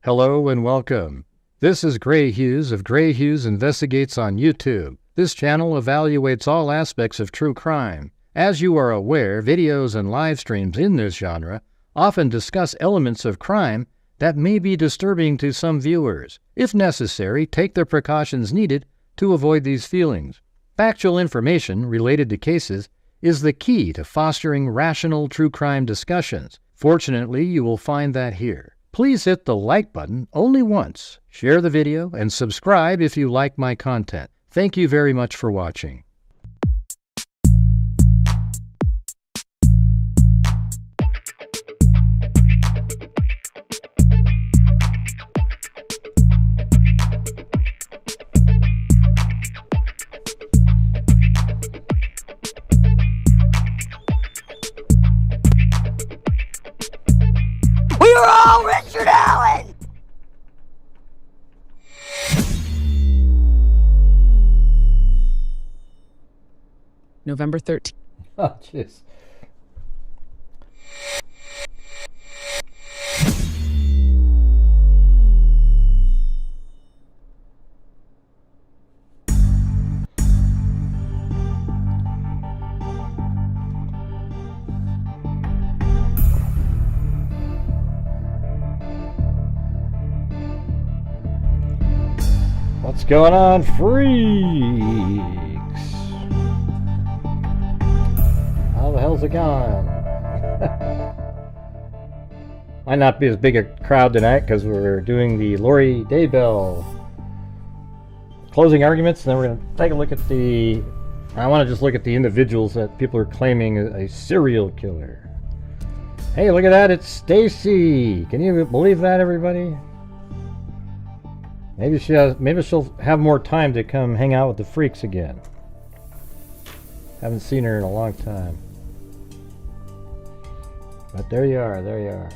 Hello and welcome. This is Grant Hughes of Grant Hughes Investigates on YouTube. This channel evaluates all aspects of true crime. As you are aware, videos and live streams in this genre often discuss elements of crime that may be disturbing to some viewers. If necessary, take the precautions needed to avoid these feelings. Factual information related to cases is the key to fostering rational true crime discussions. Fortunately, you will find that here. Please hit the like button only once, share the video, and subscribe if you like my content. Thank you very much for watching. We're all Richard Allen! November 13th. Oh, jeez. What's going on, freaks? How the hell's it going? Might not be as big a crowd tonight because we're doing the Lori Daybell closing arguments, and then we're going to take a look at the... I want to just look at the individuals that people are claiming a serial killer. Hey, look at that, it's Stacy! Can you believe that, everybody? Maybe she'll have more time to come hang out with the freaks again. Haven't seen her in a long time. But there you are, there you are.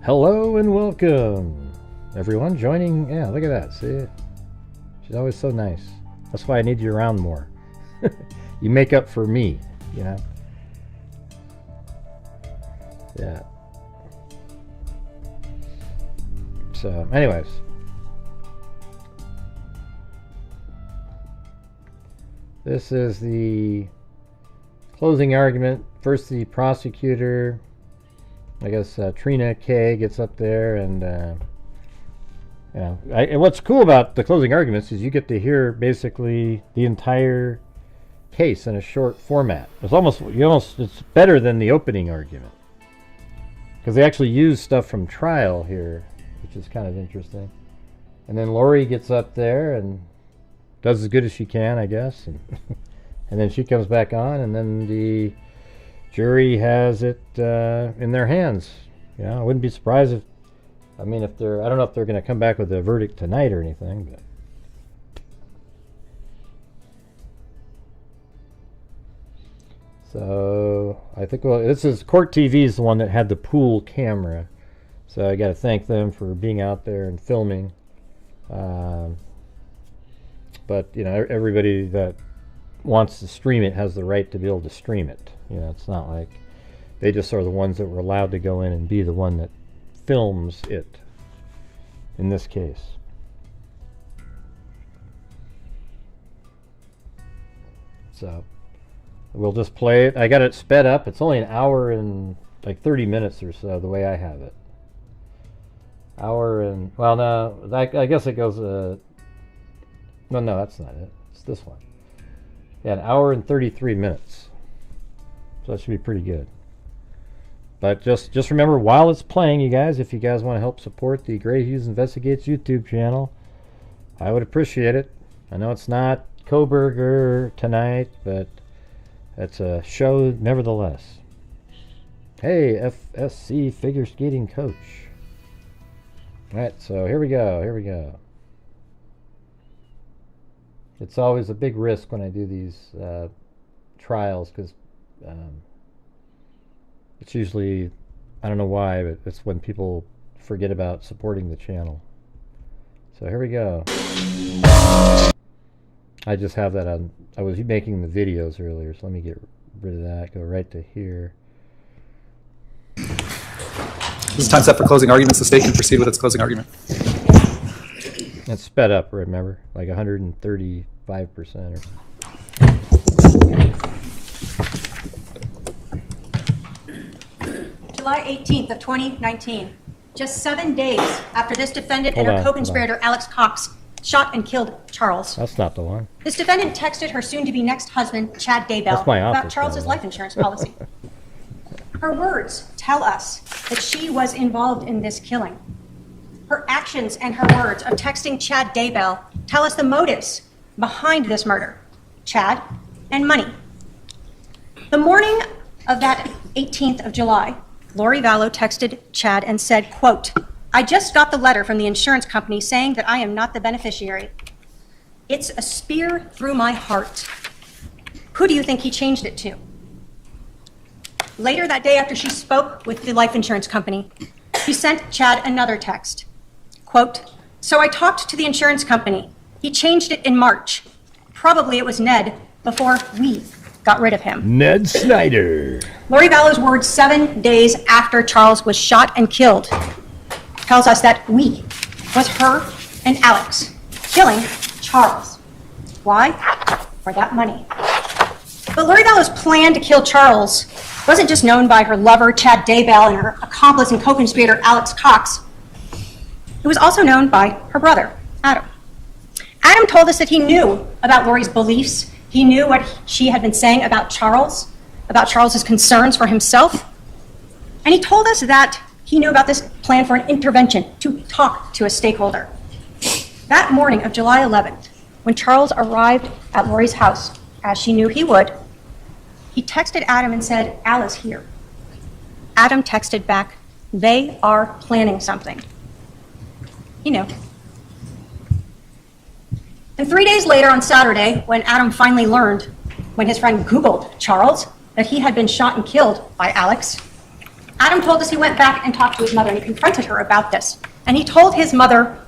Hello and welcome, everyone joining. Yeah, look at that, see? She's always so nice. That's why I need you around more. You make up for me, you know? Yeah. So, anyways. This is the closing argument. First, the prosecutor, I guess Trina K, gets up there, and and what's cool about the closing arguments is you get to hear basically the entire case in a short format. It's better than the opening argument because they actually use stuff from trial here, which is kind of interesting. And then Lori gets up there and does as good as she can, I guess, and and then she comes back on, and then the jury has it in their hands. You know, I wouldn't be surprised if, I don't know if they're going to come back with a verdict tonight or anything, but so I think, well, this is Court TV is the one that had the pool camera. So I got to thank them for being out there and filming. But, you know, everybody that wants to stream it has the right to be able to stream it. You know, it's not like they just are the ones that were allowed to go in and be the one that films it in this case. So we'll just play it. I got it sped up. It's only an hour and like 30 minutes or so the way I have it. Hour and, well, no, I guess it goes, no, that's not it. It's this one. Yeah, an hour and 33 minutes. So that should be pretty good. But just remember, while it's playing, you guys, if you guys want to help support the Grant Hughes Investigates YouTube channel, I would appreciate it. I know it's not Koberger tonight, but it's a show nevertheless. Hey, FSC figure skating coach. Alright, so here we go. It's always a big risk when I do these trials because it's usually, I don't know why, but it's when people forget about supporting the channel. So here we go. I just have that on, I was making the videos earlier, so let me get rid of that, go right to here. This is time set for closing arguments. The state can proceed with its closing argument. It's sped up, remember? Like 135% or July 18th of 2019, just 7 days after this defendant and her co-conspirator Alex Cox shot and killed Charles. That's not the one. This defendant texted her soon-to-be next husband, Chad Daybell, about Charles's life insurance policy. Her words tell us that she was involved in this killing. Her actions and her words of texting Chad Daybell tell us the motives behind this murder: Chad and money. The morning of that 18th of July, Lori Vallow texted Chad and said, quote, "I just got the letter from the insurance company saying that I am not the beneficiary. It's a spear through my heart. Who do you think he changed it to?" Later that day, after she spoke with the life insurance company, she sent Chad another text. Quote, "So I talked to the insurance company. He changed it in March. Probably it was Ned before we got rid of him." Ned Snyder. Lori Vallow's words 7 days after Charles was shot and killed tells us that we was her and Alex killing Charles. Why? For that money. But Lori Vallow's plan to kill Charles wasn't just known by her lover, Chad Daybell, and her accomplice and co-conspirator, Alex Cox. It was also known by her brother, Adam. Adam told us that he knew about Lori's beliefs. He knew what she had been saying about Charles's concerns for himself. And he told us that he knew about this plan for an intervention to talk to a stakeholder. That morning of July 11th, when Charles arrived at Lori's house, as she knew he would, he texted Adam and said, "Al is here." Adam texted back, "They are planning something." He knew. And 3 days later on Saturday, when Adam finally learned, when his friend Googled Charles, that he had been shot and killed by Alex, Adam told us he went back and talked to his mother and he confronted her about this. And he told his mother,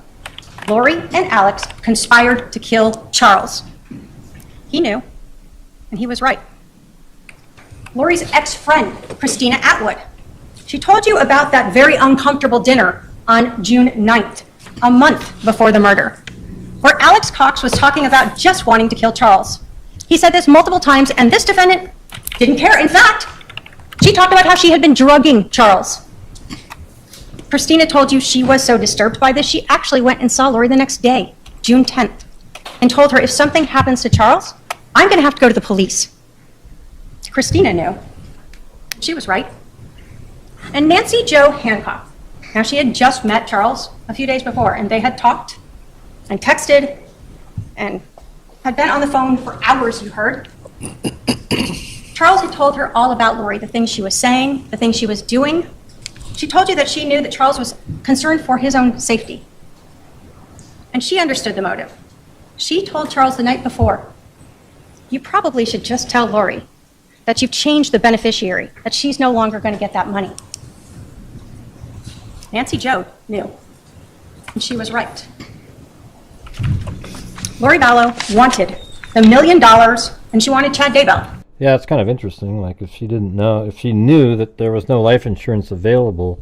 Lori and Alex conspired to kill Charles. He knew, and he was right. Lori's ex-friend, Christina Atwood, she told you about that very uncomfortable dinner on June 9th, a month before the murder, where Alex Cox was talking about just wanting to kill Charles. He said this multiple times, and this defendant didn't care. In fact, she talked about how she had been drugging Charles. Christina told you she was so disturbed by this, she actually went and saw Lori the next day, June 10th, and told her, if something happens to Charles, I'm going to have to go to the police. Christina knew. She was right. And Nancy Jo Hancock, now she had just met Charles a few days before, and they had talked and texted and had been on the phone for hours, you heard. Charles had told her all about Lori, the things she was saying, the things she was doing. She told you that she knew that Charles was concerned for his own safety. And she understood the motive. She told Charles the night before, "You probably should just tell Lori that you've changed the beneficiary, that she's no longer going to get that money." Nancy Jo knew, and she was right. Lori Vallow wanted the $1 million, and she wanted Chad Daybell. Yeah, it's kind of interesting. Like, if she didn't know, if she knew that there was no life insurance available,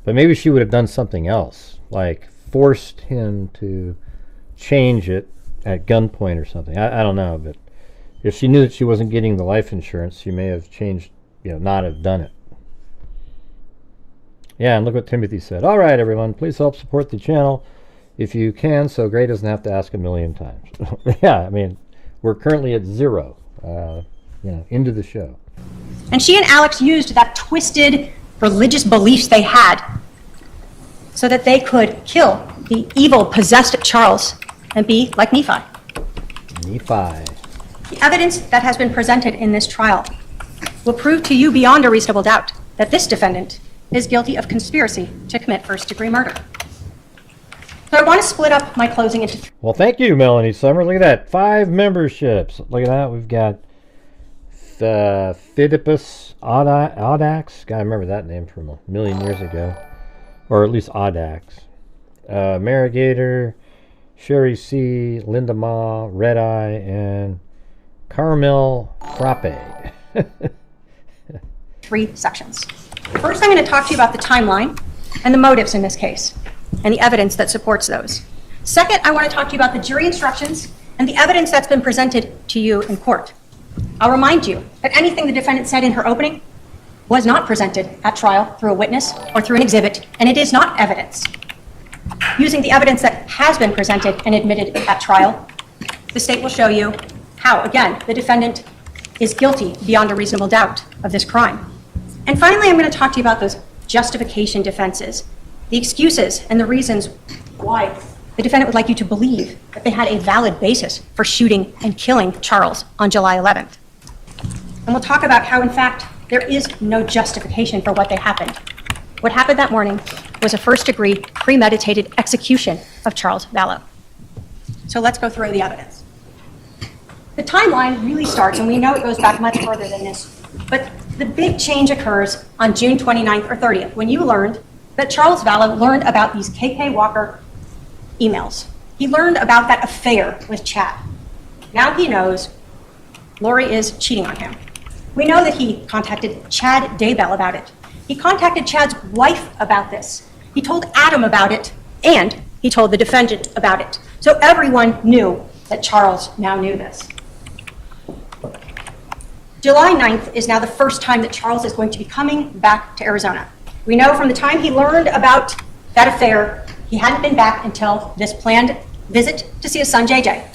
but maybe she would have done something else, like forced him to change it at gunpoint or something. I don't know, but if she knew that she wasn't getting the life insurance, she may have changed, not have done it. Yeah, and look what Timothy said. All right, everyone, please help support the channel if you can, so Gray doesn't have to ask a million times. Yeah, I mean, we're currently at 0. Into the show. And she and Alex used that twisted religious beliefs they had so that they could kill the evil, possessed Charles and be like Nephi. Nephi. The evidence that has been presented in this trial will prove to you beyond a reasonable doubt that this defendant is guilty of conspiracy to commit first-degree murder. So I want to split up my closing into 3. Well, thank you, Melanie Summer. Look at that. 5 memberships. Look at that. We've got Phidippus Audax. God, I remember that name from a million years ago. Or at least Audax. Marigator, Sherry C., Linda Ma, Red Eye, and Carmel Frappe. 3 sections. First, I'm going to talk to you about the timeline and the motives in this case, and the evidence that supports those. Second, I want to talk to you about the jury instructions and the evidence that's been presented to you in court. I'll remind you that anything the defendant said in her opening was not presented at trial through a witness or through an exhibit, and it is not evidence. Using the evidence that has been presented and admitted at trial, the state will show you how, again, the defendant is guilty beyond a reasonable doubt of this crime. And finally, I'm going to talk to you about those justification defenses, the excuses and the reasons why the defendant would like you to believe that they had a valid basis for shooting and killing Charles on July 11th. And we'll talk about how, in fact, there is no justification for what they happened. What happened that morning was a first-degree premeditated execution of Charles Vallow. So let's go through the evidence. The timeline really starts, and we know it goes back much further than this, but the big change occurs on June 29th or 30th, when you learned that Charles Vallow learned about these KK Walker emails. He learned about that affair with Chad. Now he knows Lori is cheating on him. We know that he contacted Chad Daybell about it. He contacted Chad's wife about this. He told Adam about it, and he told the defendant about it. So everyone knew that Charles now knew this. July 9th is now the first time that Charles is going to be coming back to Arizona. We know from the time he learned about that affair, he hadn't been back until this planned visit to see his son, JJ.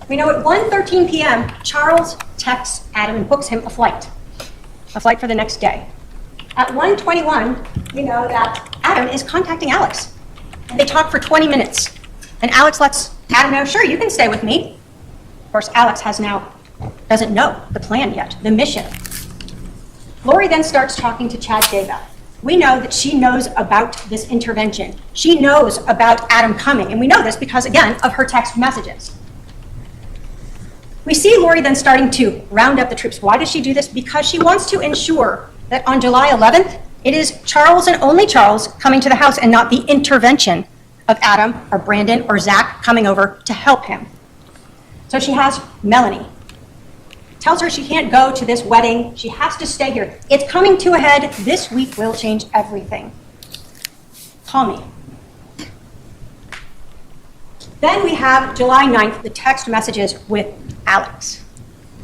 We know at 1:13 p.m., Charles texts Adam and books him a flight for the next day. At 1:21, we know that Adam is contacting Alex. And they talk for 20 minutes. And Alex lets Adam know, sure, you can stay with me. Of course, Alex doesn't know the plan yet, the mission. Lori then starts talking to Chad Daybell. We know that she knows about this intervention. She knows about Adam coming, and we know this because, again, of her text messages. We see Lori then starting to round up the troops. Why does she do this? Because she wants to ensure that on July 11th, it is Charles and only Charles coming to the house and not the intervention of Adam or Brandon or Zach coming over to help him. So she has Melanie. Tells her she can't go to this wedding. She has to stay here. It's coming to a head. This week will change everything. Call me. Then we have July 9th, the text messages with Alex.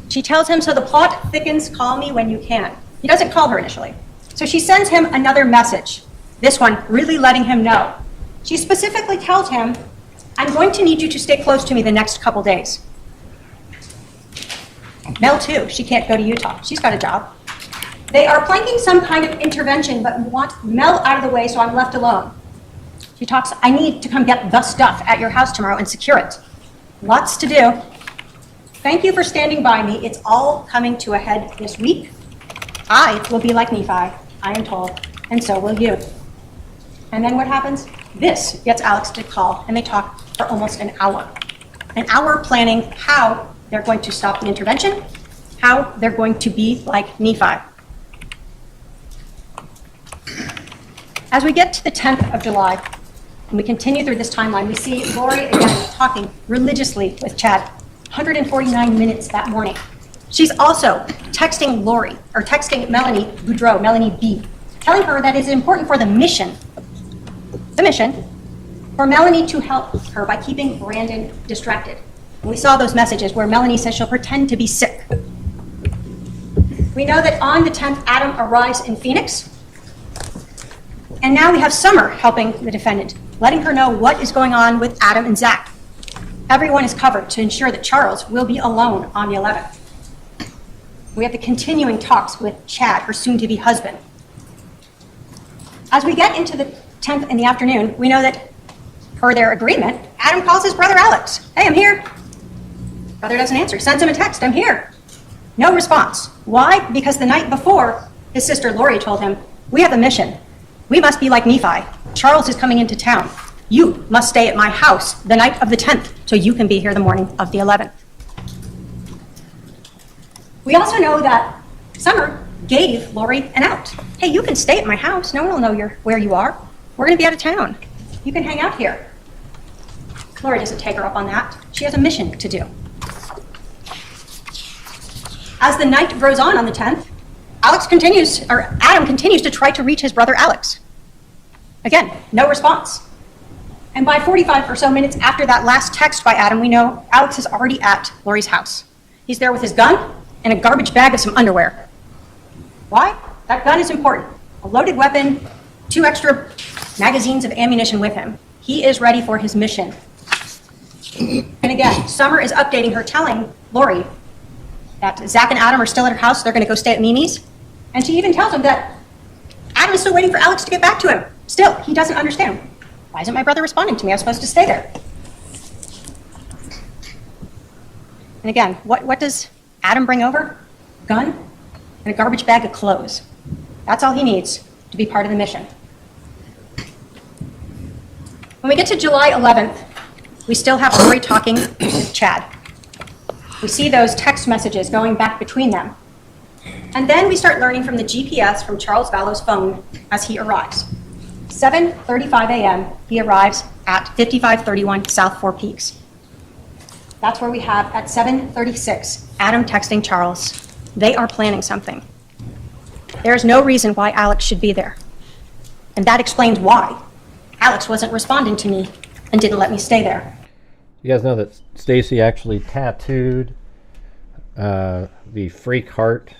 She tells him, so the plot thickens, call me when you can. He doesn't call her initially. So she sends him another message, this one really letting him know. She specifically tells him, I'm going to need you to stay close to me the next couple days. Mel too, she can't go to Utah. She's got a job. They are planning some kind of intervention, but want Mel out of the way so I'm left alone. She talks, I need to come get the stuff at your house tomorrow and secure it. Lots to do. Thank you for standing by me. It's all coming to a head this week. I will be like Nephi, I am told, and so will you. And then what happens? This gets Alex to call, and they talk for almost an hour. An hour planning how they're going to stop the intervention, how they're going to be like Nephi. As we get to the 10th of July, and we continue through this timeline, we see Lori again talking religiously with Chad, 149 minutes that morning. She's also texting Melanie Boudreau, Melanie B, telling her that it is important for the mission, for Melanie to help her by keeping Brandon distracted. And we saw those messages where Melanie says she'll pretend to be sick. We know that on the 10th, Adam arrives in Phoenix. And now we have Summer helping the defendant, letting her know what is going on with Adam and Zach. Everyone is covered to ensure that Charles will be alone on the 11th. We have the continuing talks with Chad, her soon-to-be husband. As we get into the 10th in the afternoon, we know that per their agreement, Adam calls his brother Alex. Hey, I'm here. Brother doesn't answer. He sends him a text. I'm here. No response. Why? Because the night before, his sister Lori told him, we have a mission. We must be like Nephi. Charles is coming into town. You must stay at my house the night of the 10th so you can be here the morning of the 11th. We also know that Summer gave Lori an out. Hey, you can stay at my house. No one will know where you are. We're going to be out of town. You can hang out here. Lori doesn't take her up on that. She has a mission to do. As the night grows on the 10th, Adam continues to try to reach his brother Alex. Again, no response. And by 45 or so minutes after that last text by Adam, we know Alex is already at Lori's house. He's there with his gun and a garbage bag of some underwear. Why? That gun is important. A loaded weapon, 2 extra magazines of ammunition with him. He is ready for his mission. And again, Summer is updating her, telling Lori that Zach and Adam are still at her house. They're going to go stay at Mimi's. And she even tells him that Adam is still waiting for Alex to get back to him. Still, he doesn't understand. Why isn't my brother responding to me? I was supposed to stay there. And again, what does Adam bring over? Gun and a garbage bag of clothes. That's all he needs to be part of the mission. When we get to July 11th, we still have Lori talking with Chad. We see those text messages going back between them. And then we start learning from the GPS from Charles Vallow's phone as he arrives. 7:35 a.m., he arrives at 5531 South Four Peaks. That's where we have at 7:36, Adam texting Charles. They are planning something. There's no reason why Alex should be there. And that explains why Alex wasn't responding to me and didn't let me stay there. You guys know that Stacy actually tattooed the freak heart.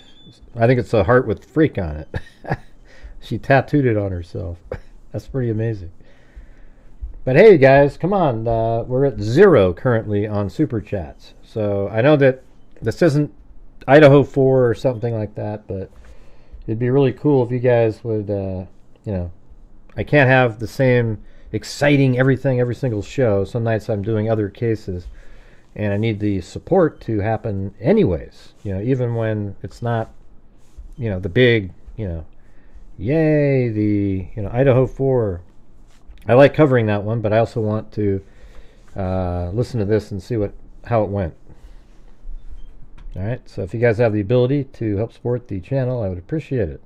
I think it's a heart with freak on it. She tattooed it on herself. That's pretty amazing. But hey, guys, come on. We're at 0 currently on Super Chats. So I know that this isn't Idaho 4 or something like that, but it'd be really cool if you guys would, you know, I can't have the same exciting everything every single show. Some nights I'm doing other cases, and I need the support to happen anyways, you know, even when it's not, you know, the big, you know, yay, the, you know, Idaho 4. I like covering that one, but I also want to listen to this and see how it went. All right, so if you guys have the ability to help support the channel, I would appreciate it.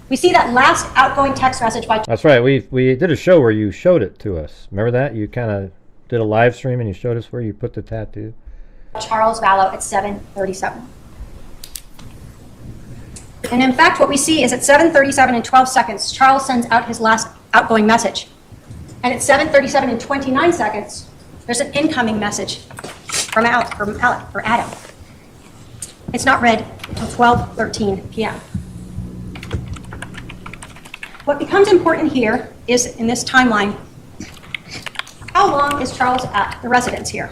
We see that last outgoing text message by... That's right, we did a show where you showed it to us. Remember that? You kind of did a live stream and you showed us where you put the tattoo. Charles Vallow at 7:37. And in fact, what we see is at 7:37 and 12 seconds, Charles sends out his last outgoing message. And at 7:37 and 29 seconds, there's an incoming message from Adam. It's not read until 12:13 p.m. What becomes important here is, in this timeline, how long is Charles at the residence here?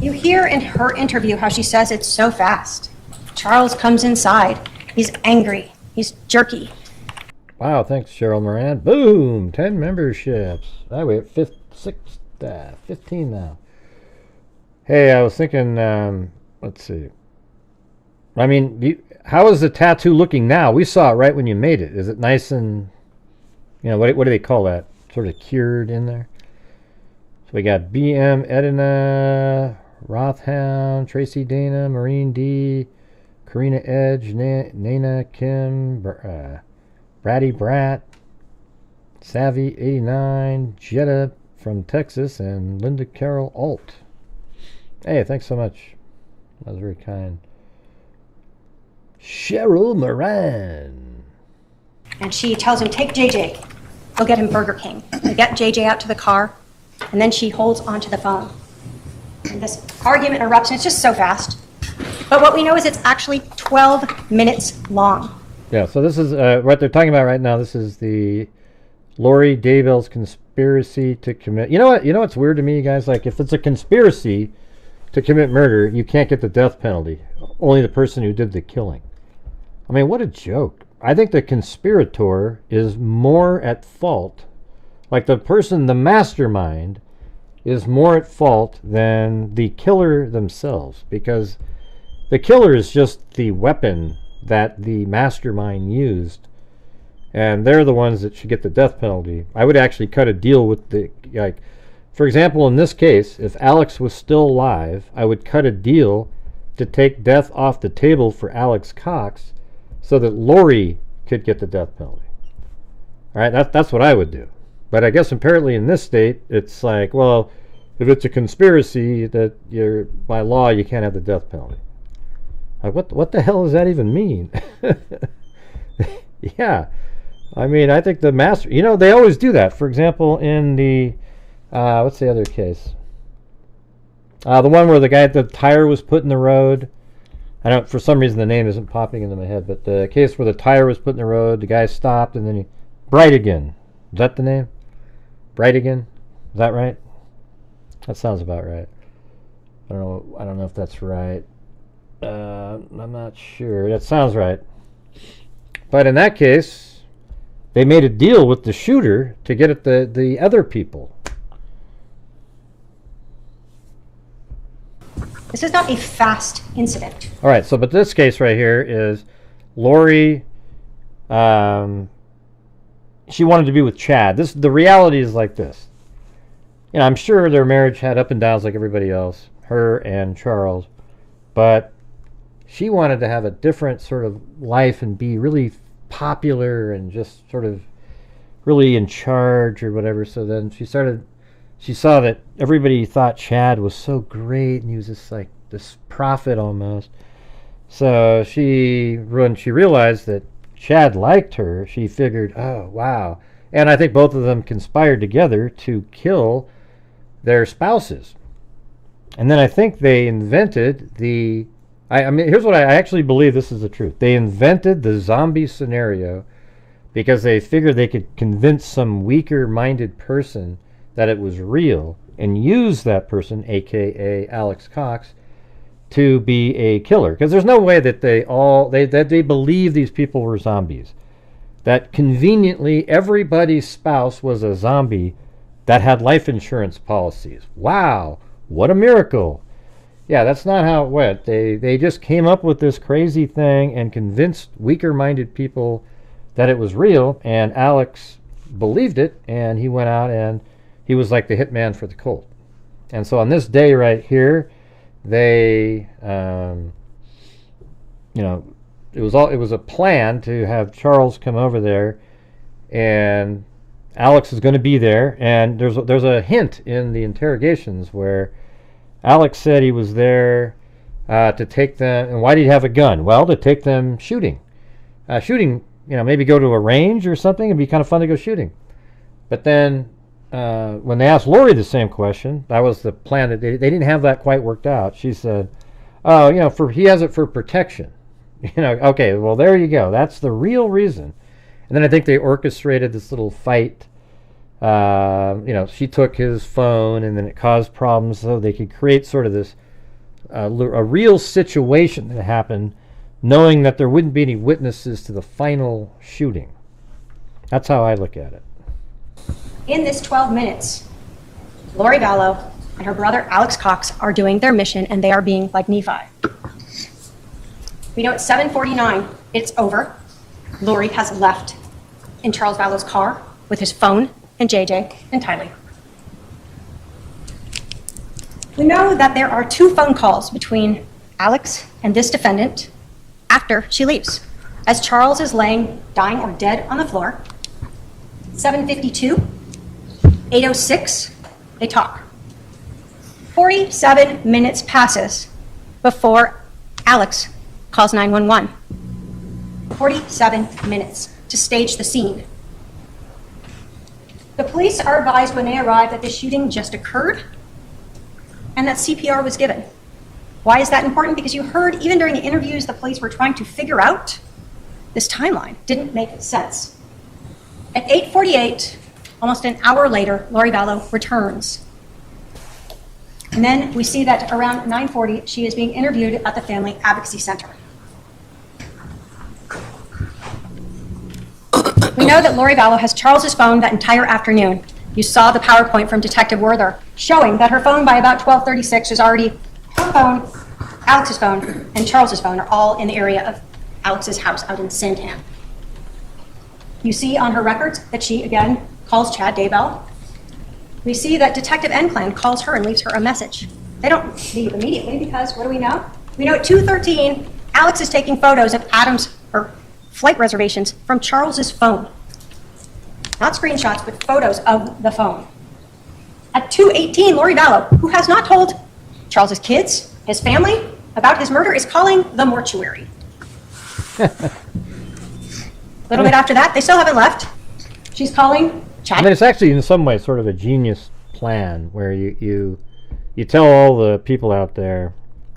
You hear in her interview how she says it's so fast. Charles comes inside. He's angry. He's jerky. Wow, thanks, Cheryl Moran. Boom! 10 memberships. We're at 15 now. Hey, I was thinking, let's see. I mean, how is the tattoo looking now? We saw it right when you made it. Is it nice and, you know, what do they call that? Sort of cured in there? So we got BM, Edina, Rothhound, Tracy Dana, Marine D, Karina Edge, Nana Kim, Bratty Brat, Savvy 89, Jetta from Texas, and Linda Carol Alt. Hey, thanks so much. That was very kind. Cheryl Moran. And she tells him, take JJ. Go get him Burger King. They get JJ out to the car, and then she holds onto the phone. And this argument erupts, and it's just so fast. But what we know is it's actually 12 minutes long. Yeah, so this is what they're talking about right now. This is the Lori Daybell's conspiracy to commit. You know what? You know what's weird to me, guys? Like, if it's a conspiracy to commit murder, you can't get the death penalty. Only the person who did the killing. I mean, what a joke. I think the conspirator is more at fault. Like, the person, the mastermind, is more at fault than the killer themselves. Because the killer is just the weapon that the mastermind used. And they're the ones that should get the death penalty. I would actually cut a deal with the, like, for example, in this case, if Alex was still alive, I would cut a deal to take death off the table for Alex Cox so that Lori could get the death penalty. All right, that's what I would do. But I guess apparently in this state, it's like, well, if it's a conspiracy that you're, by law, you can't have the death penalty. Like, what the hell does that even mean? Yeah, I mean, I think the master, they always do that. For example, in the, what's the other case? The one where the tire was put in the road. For some reason the name isn't popping into my head, but the case where the tire was put in the road, the guy stopped, and then Bright Again. Is that the name? Bright Again? Is that right? That sounds about right. I don't know if that's right. I'm not sure. That sounds right. But in that case, they made a deal with the shooter to get at the other people. This is not a fast incident. All right, but this case right here is Lori, she wanted to be with Chad. The reality is like this. I'm sure their marriage had up and downs like everybody else, her and Charles, but she wanted to have a different sort of life and be really popular and just sort of really in charge or whatever. So then she saw that everybody thought Chad was so great and he was just like this prophet almost. So when she realized that Chad liked her, she figured, oh, wow. And I think both of them conspired together to kill their spouses. And then I think they invented I mean, here's what I actually believe this is the truth. They invented the zombie scenario because they figured they could convince some weaker-minded person that it was real and use that person, a.k.a. Alex Cox, to be a killer. Because there's no way that they believe these people were zombies. That conveniently everybody's spouse was a zombie that had life insurance policies. Wow, what a miracle. Yeah, that's not how it went. They just came up with this crazy thing and convinced weaker-minded people that it was real, and Alex believed it, and he went out and he was like the hitman for the cult. And so on this day right here, they, it was a plan to have Charles come over there, and Alex is going to be there. And there's a hint in the interrogations where Alex said he was there to take them. And why did he have a gun? Well, to take them shooting. Maybe go to a range or something. It'd be kind of fun to go shooting. But then when they asked Lori the same question, that was the plan. That they didn't have that quite worked out. She said, "Oh, he has it for protection." Okay, well there you go. That's the real reason. And then I think they orchestrated this little fight. She took his phone, and then it caused problems, so they could create sort of this a real situation that happened, knowing that there wouldn't be any witnesses to the final shooting. That's how I look at it. In this 12 minutes, Lori Vallow and her brother Alex Cox are doing their mission, and they are being like Nephi. We know at 7:49, it's over. Lori has left in Charles Vallow's car with his phone and JJ and Tylee. We know that there are 2 phone calls between Alex and this defendant after she leaves, as Charles is laying dying or dead on the floor. 7:52, 8:06, they talk. 47 minutes passes before Alex calls 911. 47 minutes to stage the scene. The police are advised when they arrive that the shooting just occurred and that CPR was given. Why is that important? Because you heard even during the interviews the police were trying to figure out this timeline. Didn't make sense. At 8:48, almost an hour later, Lori Vallow returns. And then we see that around 9:40, she is being interviewed at the Family Advocacy Center. We know that Lori Vallow has Charles's phone that entire afternoon. You saw the PowerPoint from Detective Werther showing that her phone by about 12:36 is already her phone, Alex's phone, and Charles's phone are all in the area of Alex's house out in Sandham. You see on her records that she again calls Chad Daybell. We see that Detective Enclan calls her and leaves her a message. They don't leave immediately because what do we know? We know at 2:13, Alex is taking photos of Adam's flight reservations from Charles's phone. Not screenshots, but photos of the phone. At 2:18, Lori Vallow, who has not told Charles's kids, his family, about his murder, is calling the mortuary. A little bit after that, they still haven't left. She's calling Chad. I mean, it's actually in some way sort of a genius plan where you tell all the people out there,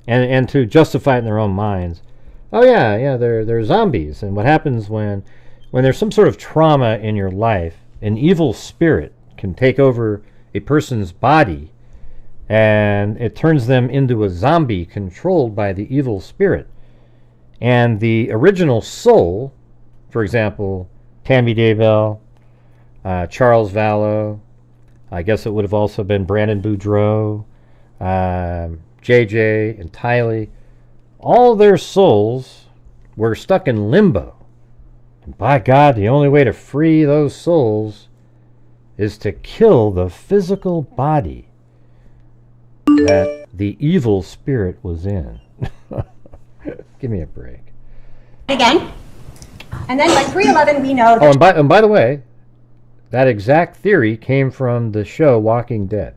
and to justify it in their own minds, oh yeah, they're zombies. And what happens when there's some sort of trauma in your life, an evil spirit can take over a person's body, and it turns them into a zombie controlled by the evil spirit. And the original soul, for example, Tammy Daybell, Charles Vallow, I guess it would have also been Brandon Boudreau, JJ and Tylee, all their souls were stuck in limbo. And by God, the only way to free those souls is to kill the physical body that the evil spirit was in. Give me a break. Again. And then by 3:11, we know that... Oh, and by the way, that exact theory came from the show Walking Dead.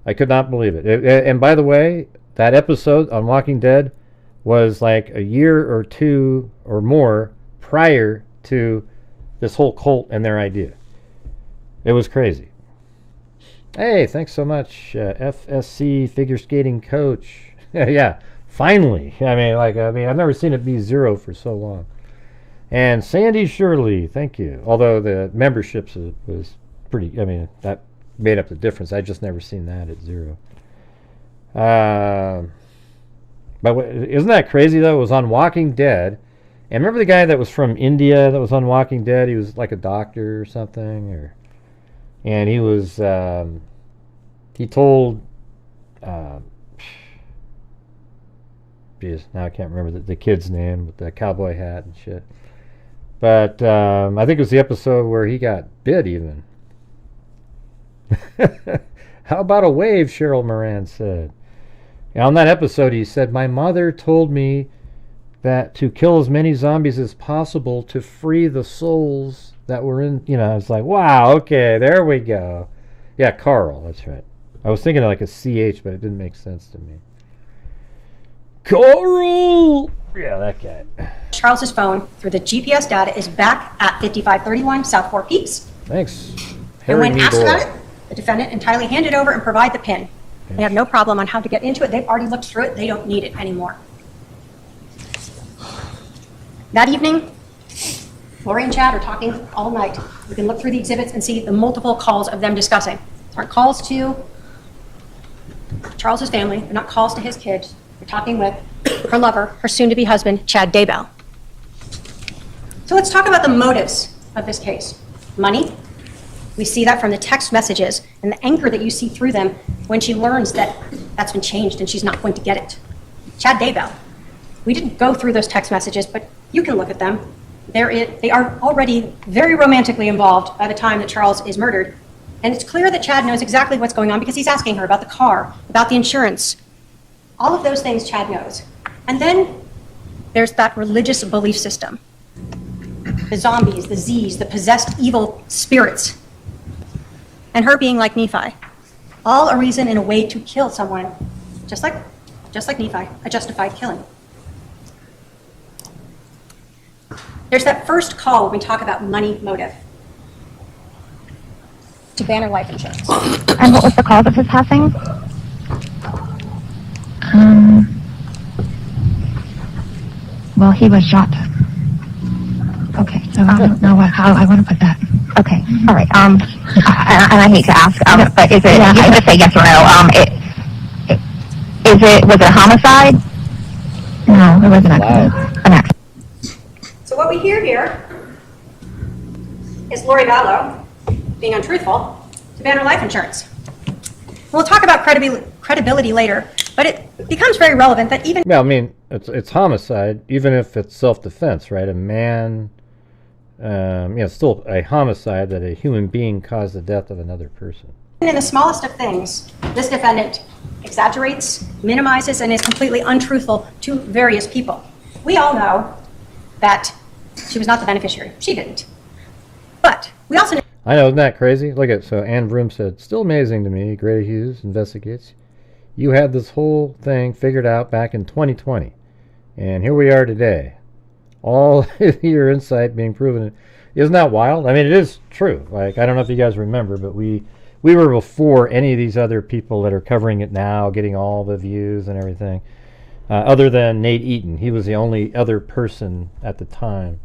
I could not believe it. And by the way, that episode on Walking Dead was like a year or two or more prior to this whole cult and their idea. It was crazy. Hey, thanks so much, FSC figure skating coach. Yeah, finally. I mean, I've never seen it be zero for so long. And Sandy Shirley, thank you. Although the memberships was pretty, I mean, that made up the difference. I just never seen that at zero. But isn't that crazy, though? It was on Walking Dead. And remember the guy that was from India that was on Walking Dead? He was like a doctor or something? And he was, he told, geez, now I can't remember the kid's name with the cowboy hat and shit. But I think it was the episode where he got bit even. How about a wave, Cheryl Moran said. And on that episode he said, my mother told me that to kill as many zombies as possible to free the souls that were in, you know, it's like, wow, okay, there we go. Yeah, Carl, that's right. I was thinking of like a CH, but it didn't make sense to me. Carl! Yeah, that guy. Charles's phone through the GPS data is back at 5531 South Four Peaks. Thanks. And when asked about it, the defendant and Tylee hand it over and provide the PIN. They have no problem on how to get into it. They've already looked through it. They don't need it anymore. That evening, Lori and Chad are talking all night. You can look through the exhibits and see the multiple calls of them discussing. These aren't calls to Charles's family. They're not calls to his kids. They're talking with her lover, her soon-to-be husband, Chad Daybell. So let's talk about the motives of this case. Money. We see that from the text messages and the anger that you see through them when she learns that that's been changed and she's not going to get it. Chad Daybell. We didn't go through those text messages, but you can look at them. They are already very romantically involved by the time that Charles is murdered. And it's clear that Chad knows exactly what's going on because he's asking her about the car, about the insurance. All of those things Chad knows. And then there's that religious belief system. The zombies, the Z's, the possessed evil spirits. And her being like Nephi. All a reason and a way to kill someone, just like Nephi, a justified killing. There's that first call when we talk about money motive to Banner Life Insurance. And what was the cause of his passing? Well, he was shot. Okay, so I don't know how I want to put that. Okay, all right. And I hate to ask, but is it? You can just say yes or no. Was it a homicide? No, it wasn't an accident. So what we hear here is Lori Vallow being untruthful to Banner Life Insurance. We'll talk about credibility later, but it becomes very relevant that even... Well, I mean, it's homicide, even if it's self-defense, right? A man, it's still a homicide that a human being caused the death of another person. In the smallest of things, this defendant exaggerates, minimizes, and is completely untruthful to various people. We all know that she was not the beneficiary. She didn't. But we also know... I know, isn't that crazy? Look at, so Ann Vroom said, still amazing to me, Greta Hughes investigates. You had this whole thing figured out back in 2020. And here we are today. All your insight being proven. Isn't that wild? I mean, it is true. Like, I don't know if you guys remember, but we were before any of these other people that are covering it now, getting all the views and everything. Other than Nate Eaton. He was the only other person at the time.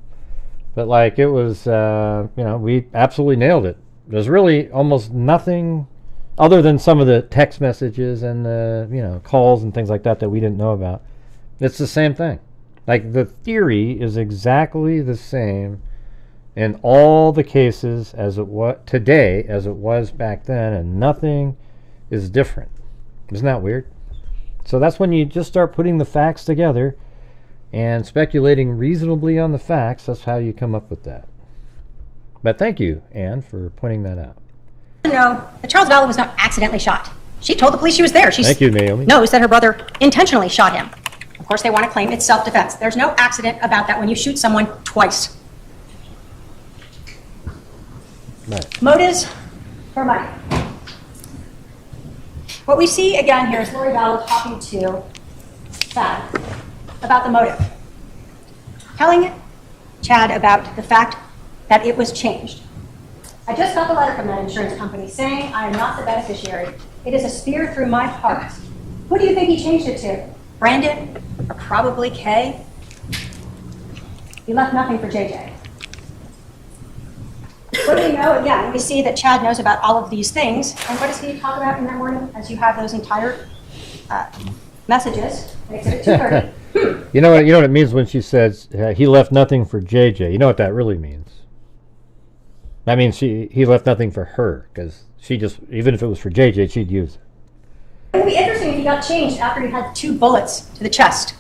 But, like, it was, we absolutely nailed it. There's really almost nothing other than some of the text messages and the, calls and things like that we didn't know about. It's the same thing. Like, the theory is exactly the same in all the cases as it was today as it was back then, and nothing is different. Isn't that weird? So that's when you just start putting the facts together and speculating reasonably on the facts. That's how you come up with that. But thank you, Anne, for pointing that out. No, that Charles Vallow was not accidentally shot. She told the police she was there. She Thank you, Naomi. knows that her brother intentionally shot him. Of course, they want to claim it's self-defense. There's no accident about that when you shoot someone twice. Right. Motives for money. What we see again here is Lori Vallow talking to Chad about the motive. Telling Chad about the fact that it was changed. I just got the letter from that insurance company saying I am not the beneficiary. It is a spear through my heart. Who do you think he changed it to? Brandon? Or probably Kay? He left nothing for JJ. What do we know? Again, we see that Chad knows about all of these things. And what does he talk about in that morning as you have those entire messages? Exhibit 230. You know what it means when she says he left nothing for JJ. You know what that really means? That means he left nothing for her, because she just, even if it was for JJ, she'd use it. It would be interesting if he got changed after he had 2 bullets to the chest.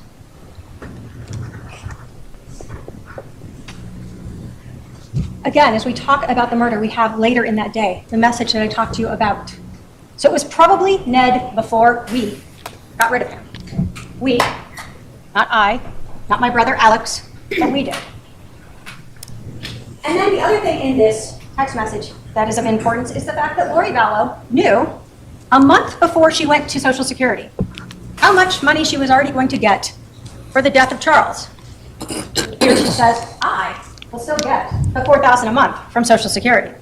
Again, as we talk about the murder, we have later in that day the message that I talked to you about. So it was probably Ned before we got rid of him. We, not I, not my brother Alex, but we did. And then the other thing in this text message that is of importance is the fact that Lori Vallow knew a month before she went to Social Security how much money she was already going to get for the death of Charles. Here she says, I will still get the $4,000 a month from Social Security.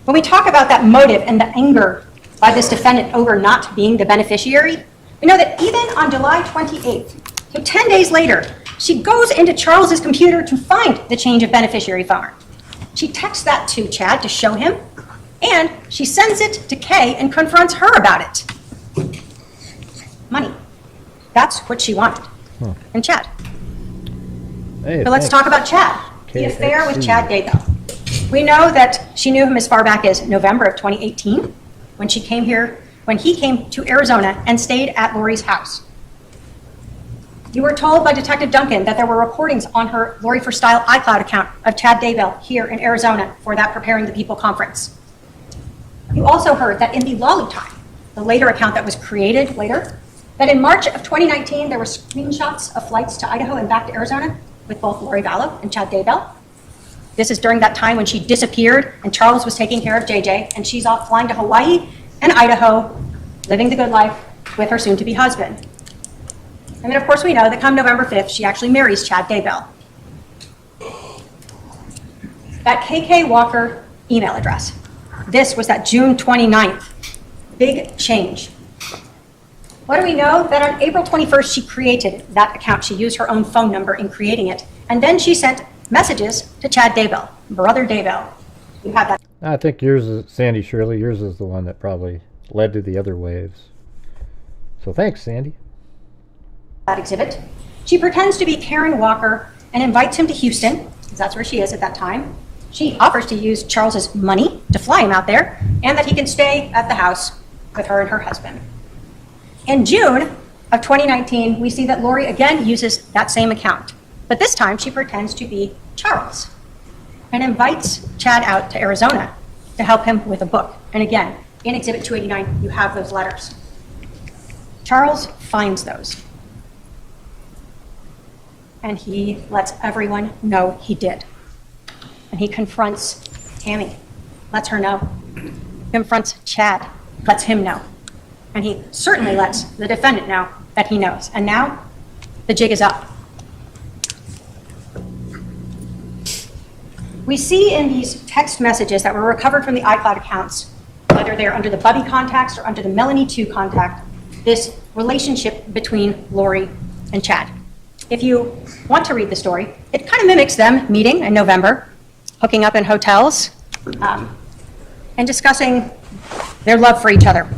When we talk about that motive and the anger by this defendant over not being the beneficiary, we know that even on July 28th, so 10 days later, she goes into Charles's computer to find the change of beneficiary form. She texts that to Chad to show him, and she sends it to Kay and confronts her about it. Money. That's what she wanted. And Chad. Hey, so let's talk about Chad. The affair with Chad Daybell. We know that she knew him as far back as November of 2018, when he came to Arizona and stayed at Lori's house. You were told by Detective Duncan that there were recordings on her Lori for Style iCloud account of Chad Daybell here in Arizona for that Preparing the People conference. You also heard that in the Lolly Time, the later account that was created later, that in March of 2019, there were screenshots of flights to Idaho and back to Arizona with both Lori Vallow and Chad Daybell. This is during that time when she disappeared and Charles was taking care of JJ, and she's off flying to Hawaii and Idaho, living the good life with her soon-to-be husband. And then, of course, we know that come November 5th, she actually marries Chad Daybell. That KK Walker email address. This was that June 29th. Big change. What do we know? That on April 21st, she created that account. She used her own phone number in creating it. And then she sent messages to Chad Daybell, brother Daybell. You have that. I think yours is, Sandy Shirley, yours is the one that probably led to the other waves. So thanks, Sandy. That exhibit. She pretends to be Karen Walker and invites him to Houston, because that's where she is at that time. She offers to use Charles's money to fly him out there, and that he can stay at the house with her and her husband. In June of 2019, we see that Lori again uses that same account, but this time she pretends to be Charles and invites Chad out to Arizona to help him with a book. And again, in Exhibit 289, you have those letters. Charles finds those. And he lets everyone know he did. And he confronts Tammy, lets her know. Confronts Chad, lets him know. And he certainly lets the defendant know that he knows. And now the jig is up. We see in these text messages that were recovered from the iCloud accounts, whether they're under the Bubby contacts or under the Melanie 2 contact, this relationship between Lori and Chad. If you want to read the story, it kind of mimics them meeting in November, hooking up in hotels, and discussing their love for each other.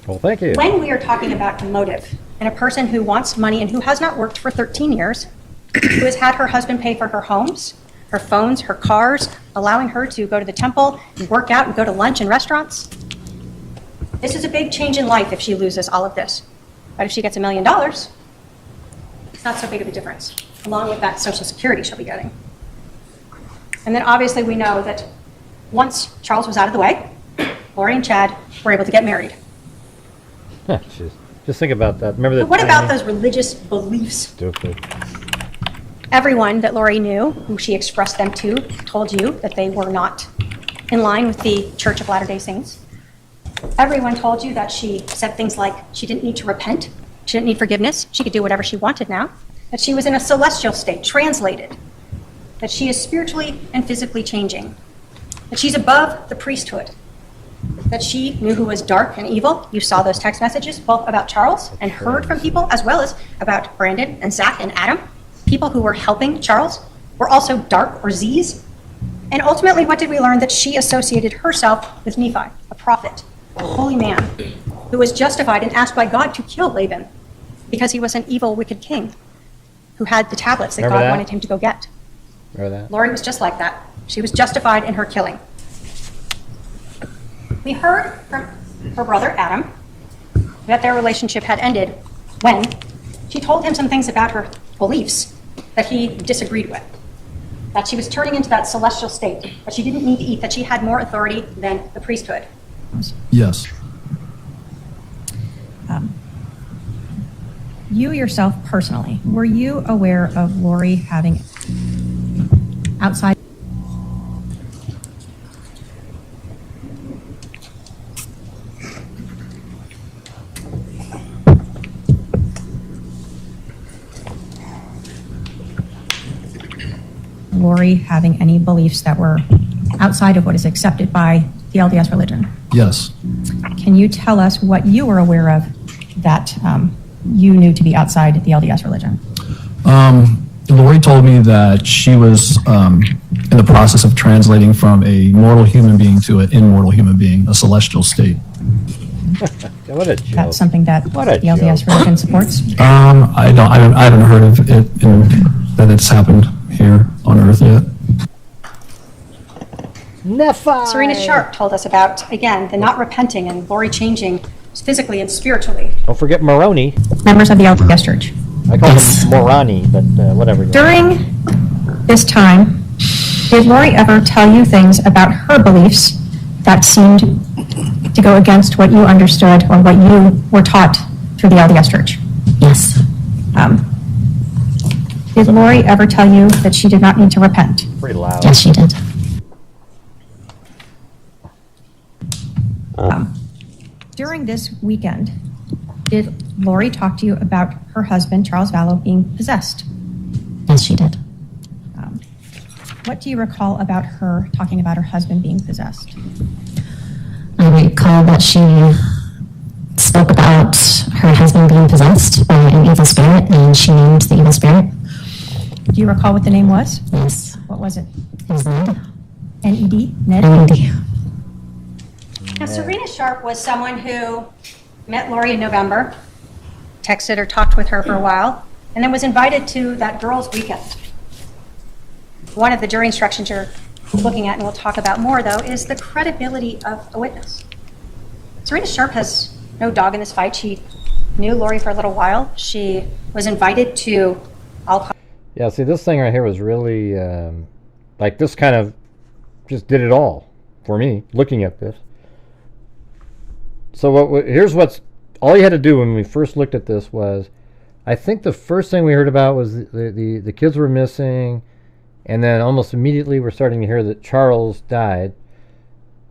Well, thank you. When we are talking about a motive and a person who wants money and who has not worked for 13 years, who has had her husband pay for her homes, her phones, her cars, allowing her to go to the temple and work out and go to lunch in restaurants, this is a big change in life if she loses all of this. But if she gets $1 million, it's not so big of a difference, along with that Social Security she'll be getting. And then obviously we know that once Charles was out of the way, Lori and Chad were able to get married. Jeez. Just think about that. Remember that. But what about those religious beliefs? Stupid. Everyone that Lori knew, who she expressed them to, told you that they were not in line with the Church of Latter-day Saints. Everyone told you that she said things like she didn't need to repent, she didn't need forgiveness, she could do whatever she wanted now, that she was in a celestial state, translated, that she is spiritually and physically changing, that she's above the priesthood, that she knew who was dark and evil. You saw those text messages, both about Charles and heard from people, as well as about Brandon and Zach and Adam. People who were helping Charles were also dark or Z's. And ultimately, what did we learn? That she associated herself with Nephi, a prophet, a holy man, who was justified and asked by God to kill Laban because he was an evil, wicked king who had the tablets that God wanted him to go get. Remember that? Lori was just like that. She was justified in her killing. We heard from her brother, Adam, that their relationship had ended when she told him some things about her beliefs that he disagreed with, that she was turning into that celestial state, that she didn't need to eat, that she had more authority than the priesthood. Yes. You yourself personally, were you aware of Lori having outside? Lori having any beliefs that were outside of what is accepted by the LDS religion? Yes. Can you tell us what you were aware of that you knew to be outside the LDS religion? Lori told me that she was in the process of translating from a mortal human being to an immortal human being, a celestial state. What a joke. That's something that the What a LDS joke. religion supports? I haven't heard of it that it's happened here on Earth yet. Nefarious. Serena Sharp told us about, again, the not repenting and Lori changing physically and spiritually. Don't forget Moroni. Members of the LDS Church. I call him Morani, but whatever. During this time, did Lori ever tell you things about her beliefs that seemed to go against what you understood or what you were taught through the LDS Church? Yes. Did Lori ever tell you that she did not need to repent? Pretty loud. Yes, she did. During this weekend, did Lori talk to you about her husband, Charles Vallow, being possessed? Yes, she did. What do you recall about her talking about her husband being possessed? I recall that she spoke about her husband being possessed by an evil spirit, and she named the evil spirit. Do you recall what the name was? Yes. What was it? It was Ned. N-E-D? Ned? N-E-D. Now, Serena Sharp was someone who met Lori in November, texted or talked with her for a while, and then was invited to that girls' weekend. One of the jury instructions you're looking at, and we'll talk about more, though, is the credibility of a witness. Serena Sharp has no dog in this fight. She knew Lori for a little while. She was invited to all. Yeah, see, this thing right here was really, like, this kind of just did it all for me, looking at this. So here's what's, all you had to do when we first looked at this was, I think the first thing we heard about was the kids were missing, and then almost immediately we're starting to hear that Charles died.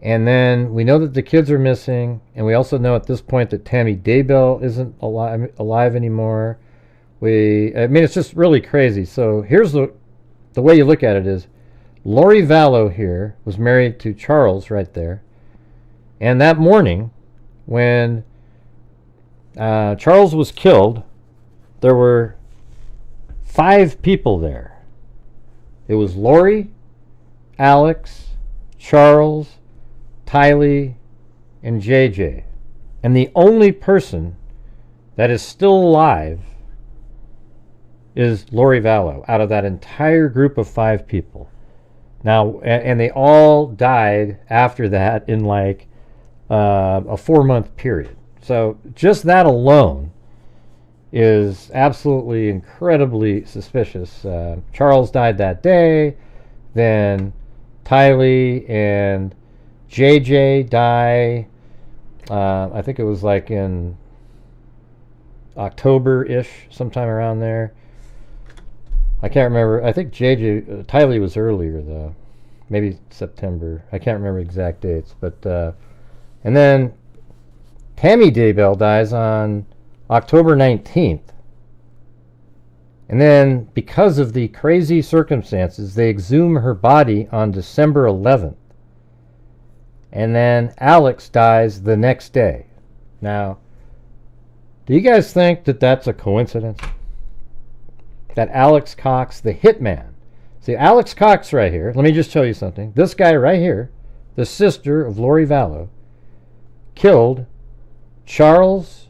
And then we know that the kids are missing, and we also know at this point that Tammy Daybell isn't alive anymore. I mean, it's just really crazy. So here's the way you look at it is, Lori Vallow here was married to Charles right there. And that morning, when Charles was killed, there were 5 people there. It was Lori, Alex, Charles, Tylee, and JJ. And the only person that is still alive is Lori Vallow out of that entire group of 5 people. Now, and they all died after that in like a 4-month period. So just that alone is absolutely incredibly suspicious. Charles died that day. Then Tylee and JJ die. I think it was like in October-ish, sometime around there. I can't remember. I think Tylee was earlier though, maybe September. I can't remember exact dates. But and then Tammy Daybell dies on October 19th. And then because of the crazy circumstances, they exhume her body on December 11th. And then Alex dies the next day. Now, do you guys think that that's a coincidence? That Alex Cox, the hitman. See, Alex Cox right here, let me just show you something. This guy right here, the sister of Lori Vallow, killed Charles,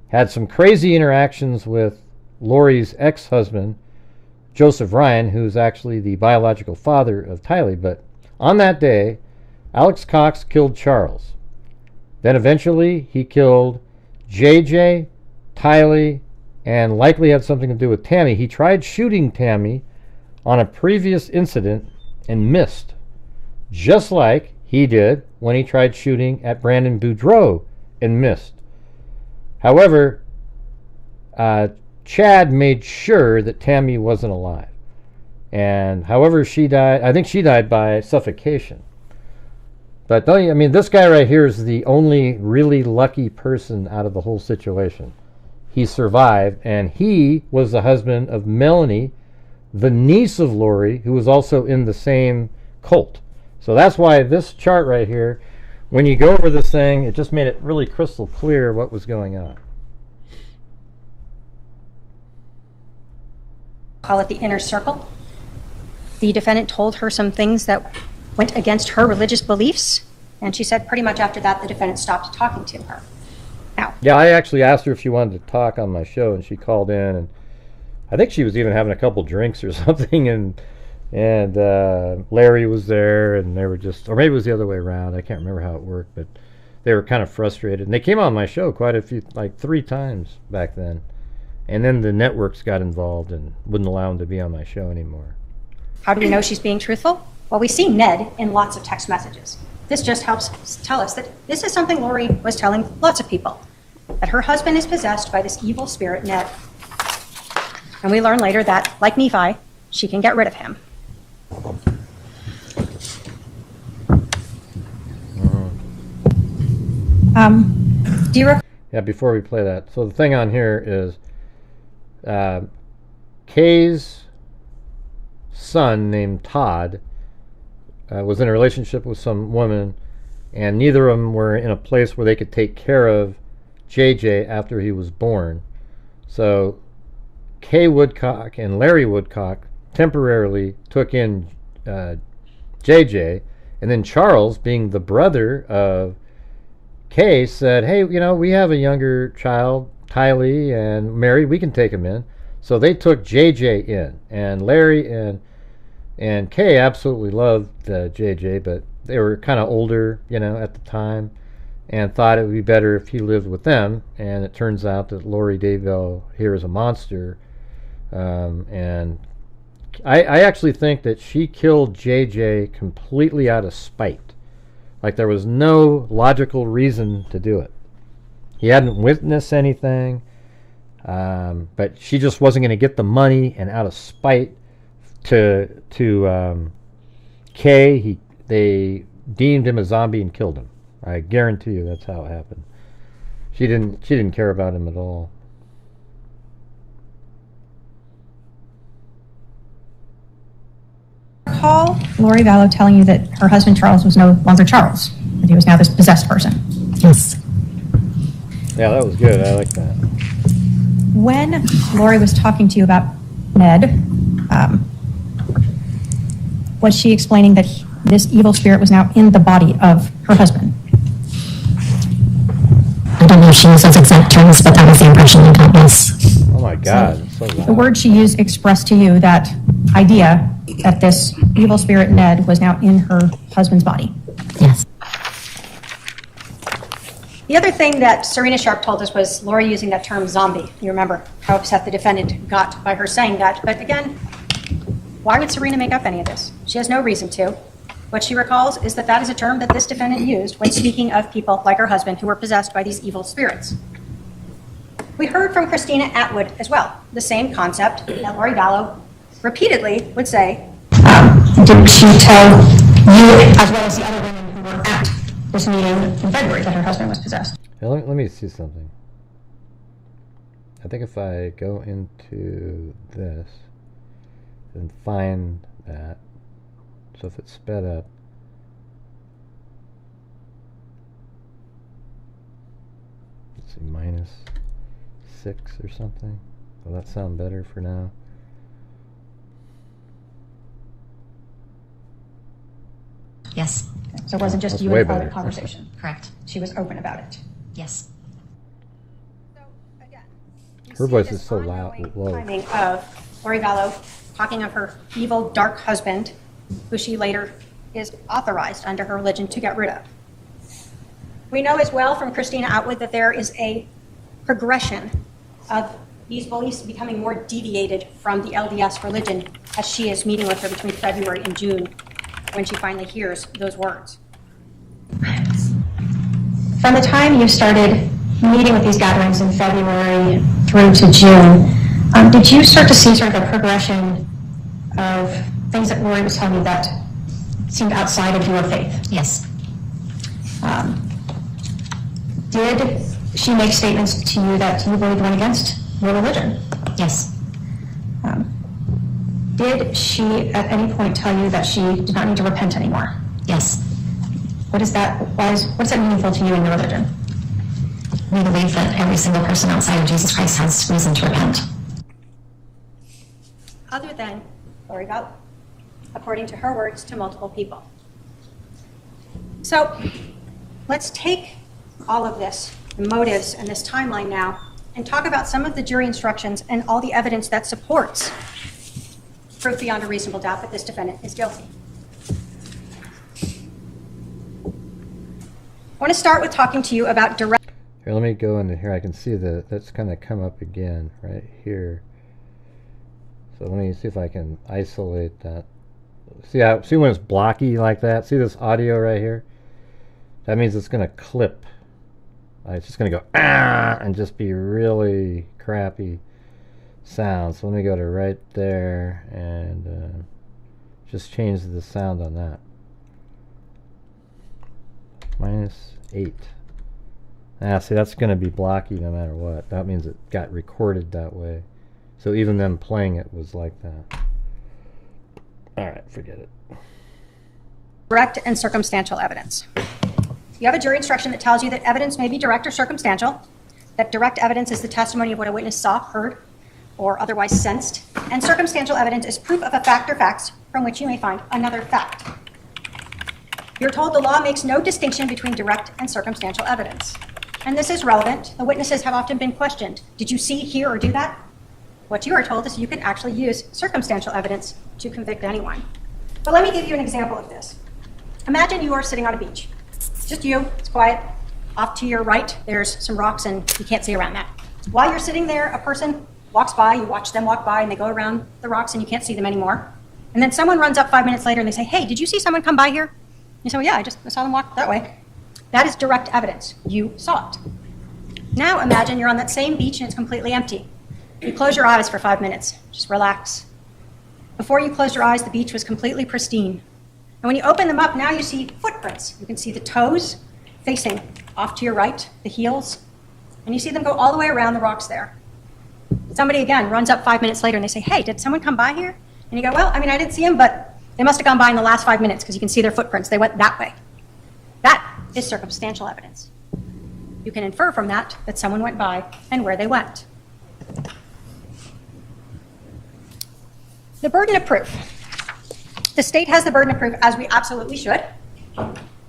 had some crazy interactions with Lori's ex-husband, Joseph Ryan, who's actually the biological father of Tylee. But on that day, Alex Cox killed Charles. Then eventually he killed JJ, Tylee, and likely had something to do with Tammy. He tried shooting Tammy on a previous incident and missed, just like he did when he tried shooting at Brandon Boudreaux and missed. However, Chad made sure that Tammy wasn't alive. And however she died, I think she died by suffocation. But I mean, this guy right here is the only really lucky person out of the whole situation. He survived, and he was the husband of Melanie, the niece of Lori, who was also in the same cult. So that's why this chart right here, when you go over this thing, it just made it really crystal clear what was going on. Call it the inner circle. The defendant told her some things that went against her religious beliefs, and she said pretty much after that the defendant stopped talking to her. Now, yeah, I actually asked her if she wanted to talk on my show, and she called in, and I think she was even having a couple drinks or something, and Larry was there, and they were just, or maybe it was the other way around. I can't remember how it worked, but they were kind of frustrated, and they came on my show quite a few, like 3 times back then, and then the networks got involved and wouldn't allow them to be on my show anymore. how do we know she's being truthful? Well, we see Ned in lots of text messages. This just helps tell us that this is something Lori was telling lots of people, that her husband is possessed by this evil spirit, Ned. And we learn later that, like Nephi, she can get rid of him. Do you Yeah, before we play that. So the thing on here is Kay's son named Todd was in a relationship with some woman, and neither of them were in a place where they could take care of JJ after he was born. So Kay Woodcock and Larry Woodcock temporarily took in JJ, and then Charles, being the brother of Kay, said, hey, you know, we have a younger child, Tylee and Mary, we can take him in. So they took JJ in, and Larry and Kay absolutely loved JJ, but they were kind of older, you know, at the time, and thought it would be better if he lived with them. And it turns out that Lori Daybell here is a monster, and I actually think that she killed JJ completely out of spite. Like, there was no logical reason to do it. He hadn't witnessed anything, but she just wasn't going to get the money, and out of spite to Kay, they deemed him a zombie and killed him. I guarantee you that's how it happened. She didn't care about him at all. Recall Lori Vallow telling you that her husband Charles was no longer Charles, that he was now this possessed person. Yes. Yeah, that was good. I like that. When Lori was talking to you about Ned, was she explaining that this evil spirit was now in the body of her husband? I don't know if she used those exact terms, but that was the impression I got, yes. Oh my God, it's so loud. The word she used expressed to you that idea that this evil spirit Ned was now in her husband's body. Yes. The other thing that Serena Sharp told us was Lori using that term zombie. You remember how upset the defendant got by her saying that. But again, why would Serena make up any of this? She has no reason to. What she recalls is that that is a term that this defendant used when speaking of people like her husband who were possessed by these evil spirits. We heard from Christina Atwood as well, the same concept that Lori Vallow repeatedly would say. Did she tell you, as well as the other women who were at this meeting in February, that her husband was possessed? Hey, let me see something. I think if I go into this and find that, so if it's sped up, let's see, -6 or something. Will that sound better for now? Yes. So it wasn't just That's you way in a private better. conversation. Correct. She was open about it. Yes. Her voice is so loud, low. Timing of Lori Vallow talking of her evil, dark husband, who she later is authorized under her religion to get rid of. We know as well from Christina Atwood that there is a progression of these beliefs becoming more deviated from the LDS religion as she is meeting with her between February and June when she finally hears those words. From the time you started meeting with these gatherings in February through to June, did you start to see sort of a progression of things that Lori was telling you that seemed outside of your faith? Yes. Did she make statements to you that you believed went against your religion? Yes. Did she at any point tell you that she did not need to repent anymore? Yes. What is that? What is that meaningful to you in your religion? We believe that every single person outside of Jesus Christ has reason to repent. Other than Lori Vallow, according to her words to multiple people. So let's take all of this, the motives and this timeline now, and talk about some of the jury instructions and all the evidence that supports proof beyond a reasonable doubt that this defendant is guilty. I want to start with talking to you about direct. Here, let me go into here. I can see that's kind of come up again right here. So let me see if I can isolate that. See when it's blocky like that? See this audio right here? That means it's going to clip. It's just going to go ah and just be really crappy sound. So let me go to right there and just change the sound on that. -8. See, that's going to be blocky no matter what. That means it got recorded that way. So even them playing it was like that. Alright, forget it. Direct and circumstantial evidence. You have a jury instruction that tells you that evidence may be direct or circumstantial, that direct evidence is the testimony of what a witness saw, heard, or otherwise sensed, and circumstantial evidence is proof of a fact or facts from which you may find another fact. You're told the law makes no distinction between direct and circumstantial evidence. And this is relevant. The witnesses have often been questioned. Did you see, hear, or do that? What you are told is you can actually use circumstantial evidence to convict anyone. But let me give you an example of this. Imagine you are sitting on a beach. Just you, it's quiet. Off to your right, there's some rocks and you can't see around that. While you're sitting there, a person walks by, you watch them walk by and they go around the rocks and you can't see them anymore. And then someone runs up 5 minutes later and they say, hey, did you see someone come by here? You say, well, yeah, I saw them walk that way. That is direct evidence. You saw it. Now imagine you're on that same beach and it's completely empty. You close your eyes for 5 minutes. Just relax. Before you closed your eyes, the beach was completely pristine. And when you open them up, now you see footprints. You can see the toes facing off to your right, the heels, and you see them go all the way around the rocks there. Somebody, again, runs up 5 minutes later and they say, hey, did someone come by here? And you go, well, I mean, I didn't see them, but they must have gone by in the last 5 minutes because you can see their footprints. They went that way. That is circumstantial evidence. You can infer from that that someone went by and where they went. The burden of proof. The state has the burden of proof, as we absolutely should.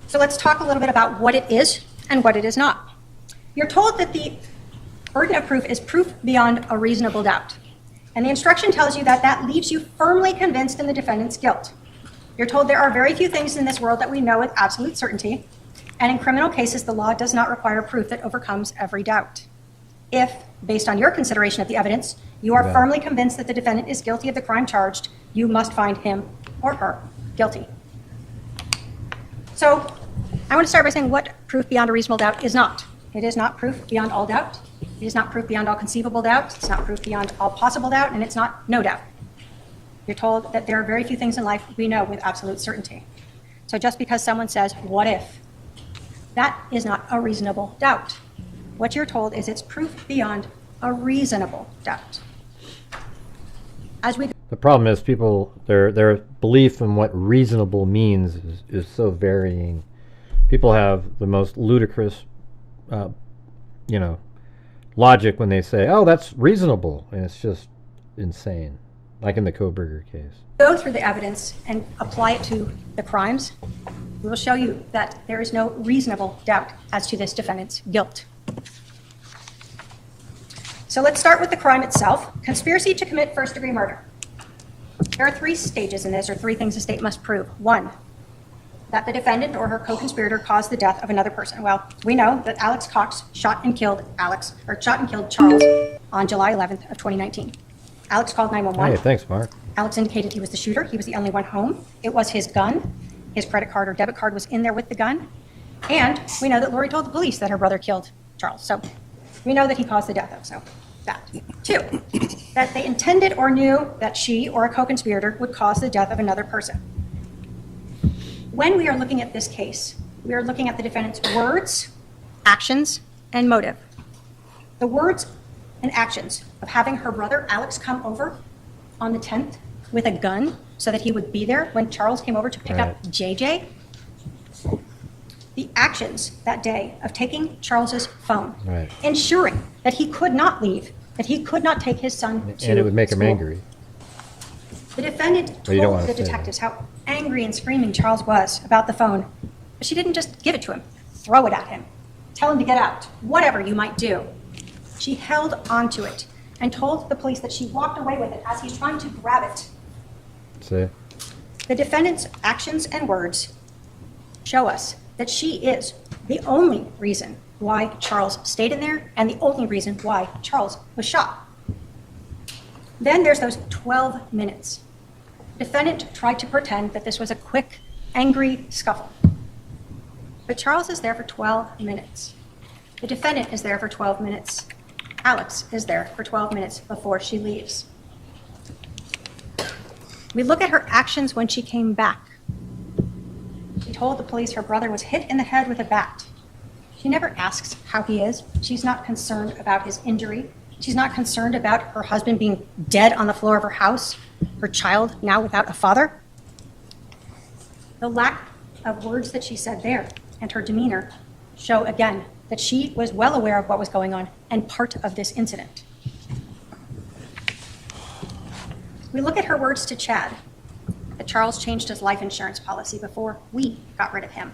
So let's talk a little bit about what it is and what it is not. You're told that the burden of proof is proof beyond a reasonable doubt. And the instruction tells you that that leaves you firmly convinced in the defendant's guilt. You're told there are very few things in this world that we know with absolute certainty, and in criminal cases, the law does not require proof that overcomes every doubt. If, based on your consideration of the evidence, you are firmly convinced that the defendant is guilty of the crime charged, you must find him or her guilty. So I want to start by saying what proof beyond a reasonable doubt is not. It is not proof beyond all doubt. It is not proof beyond all conceivable doubt. It's not proof beyond all possible doubt, and it's not no doubt. You're told that there are very few things in life we know with absolute certainty. So just because someone says, what if? That is not a reasonable doubt. What you're told is it's proof beyond a reasonable doubt. The problem is people, their belief in what reasonable means is so varying. People have the most ludicrous, logic when they say, oh, that's reasonable, and it's just insane, like in the Kohberger case. Go through the evidence and apply it to the crimes. We will show you that there is no reasonable doubt as to this defendant's guilt. So let's start with the crime itself. Conspiracy to commit first-degree murder. There are 3 stages in this, or 3 things the state must prove. 1, that the defendant or her co-conspirator caused the death of another person. Well, we know that Alex Cox shot and killed Charles on July 11th of 2019. Alex called 911. Hey, thanks, Mark. Alex indicated he was the shooter. He was the only one home. It was his gun. His credit card or debit card was in there with the gun. And we know that Lori told the police that her brother killed Charles. So we know that he caused the death of, so that. 2, that they intended or knew that she or a co-conspirator would cause the death of another person. When we are looking at this case, we are looking at the defendant's words, actions, and motive. The words and actions of having her brother Alex come over on the 10th with a gun so that he would be there when Charles came over to pick up JJ. The actions that day of taking Charles's phone, ensuring that he could not leave, that he could not take his son to school. And it would make him angry. The defendant told the detectives how angry and screaming Charles was about the phone, but she didn't just give it to him, throw it at him, tell him to get out, whatever you might do. She held onto it and told the police that she walked away with it as he's trying to grab it. See? The defendant's actions and words show us that she is the only reason why Charles stayed in there and the only reason why Charles was shot. Then there's those 12 minutes. The defendant tried to pretend that this was a quick, angry scuffle. But Charles is there for 12 minutes. The defendant is there for 12 minutes. Alex is there for 12 minutes before she leaves. We look at her actions when she came back. She told the police her brother was hit in the head with a bat. She never asks how he is. She's not concerned about his injury. She's not concerned about her husband being dead on the floor of her house, her child now without a father. The lack of words that she said there and her demeanor show again that she was well aware of what was going on and part of this incident. We look at her words to Chad, that Charles changed his life insurance policy before we got rid of him.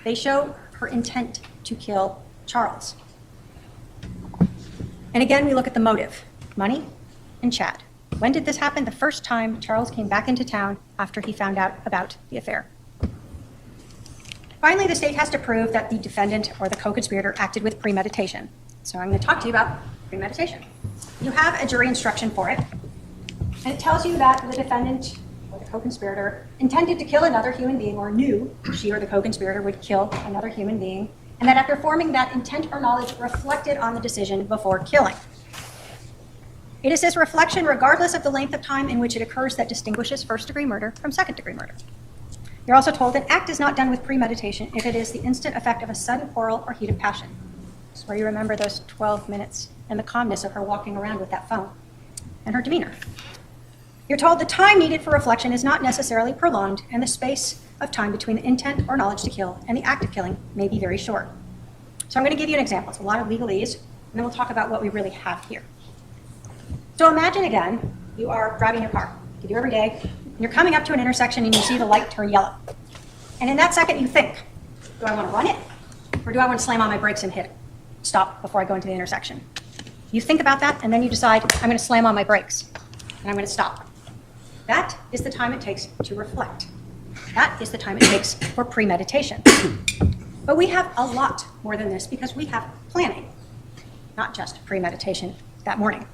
They show her intent to kill Charles. And again, we look at the motive, money and Chad. When did this happen? The first time Charles came back into town after he found out about the affair. Finally, the state has to prove that the defendant or the co-conspirator acted with premeditation. So I'm going to talk to you about premeditation. You have a jury instruction for it, and it tells you that the defendant or the co-conspirator intended to kill another human being or knew she or the co-conspirator would kill another human being, and that after forming that intent or knowledge reflected on the decision before killing. It is this reflection, regardless of the length of time in which it occurs, that distinguishes first-degree murder from second-degree murder. You're also told an act is not done with premeditation if it is the instant effect of a sudden quarrel or heat of passion. This is where you remember those 12 minutes and the calmness of her walking around with that phone and her demeanor. You're told the time needed for reflection is not necessarily prolonged, and the space of time between the intent or knowledge to kill and the act of killing may be very short. So I'm going to give you an example. It's a lot of legalese, and then we'll talk about what we really have here. So imagine again, you are driving your car. You do every day. And you're coming up to an intersection and you see the light turn yellow. And in that second you think, do I want to run it? Or do I want to slam on my brakes and hit it? Stop before I go into the intersection. You think about that, and then you decide, I'm going to slam on my brakes, and I'm going to stop. That is the time it takes to reflect. That is the time it takes for premeditation. But we have a lot more than this because we have planning, not just premeditation that morning.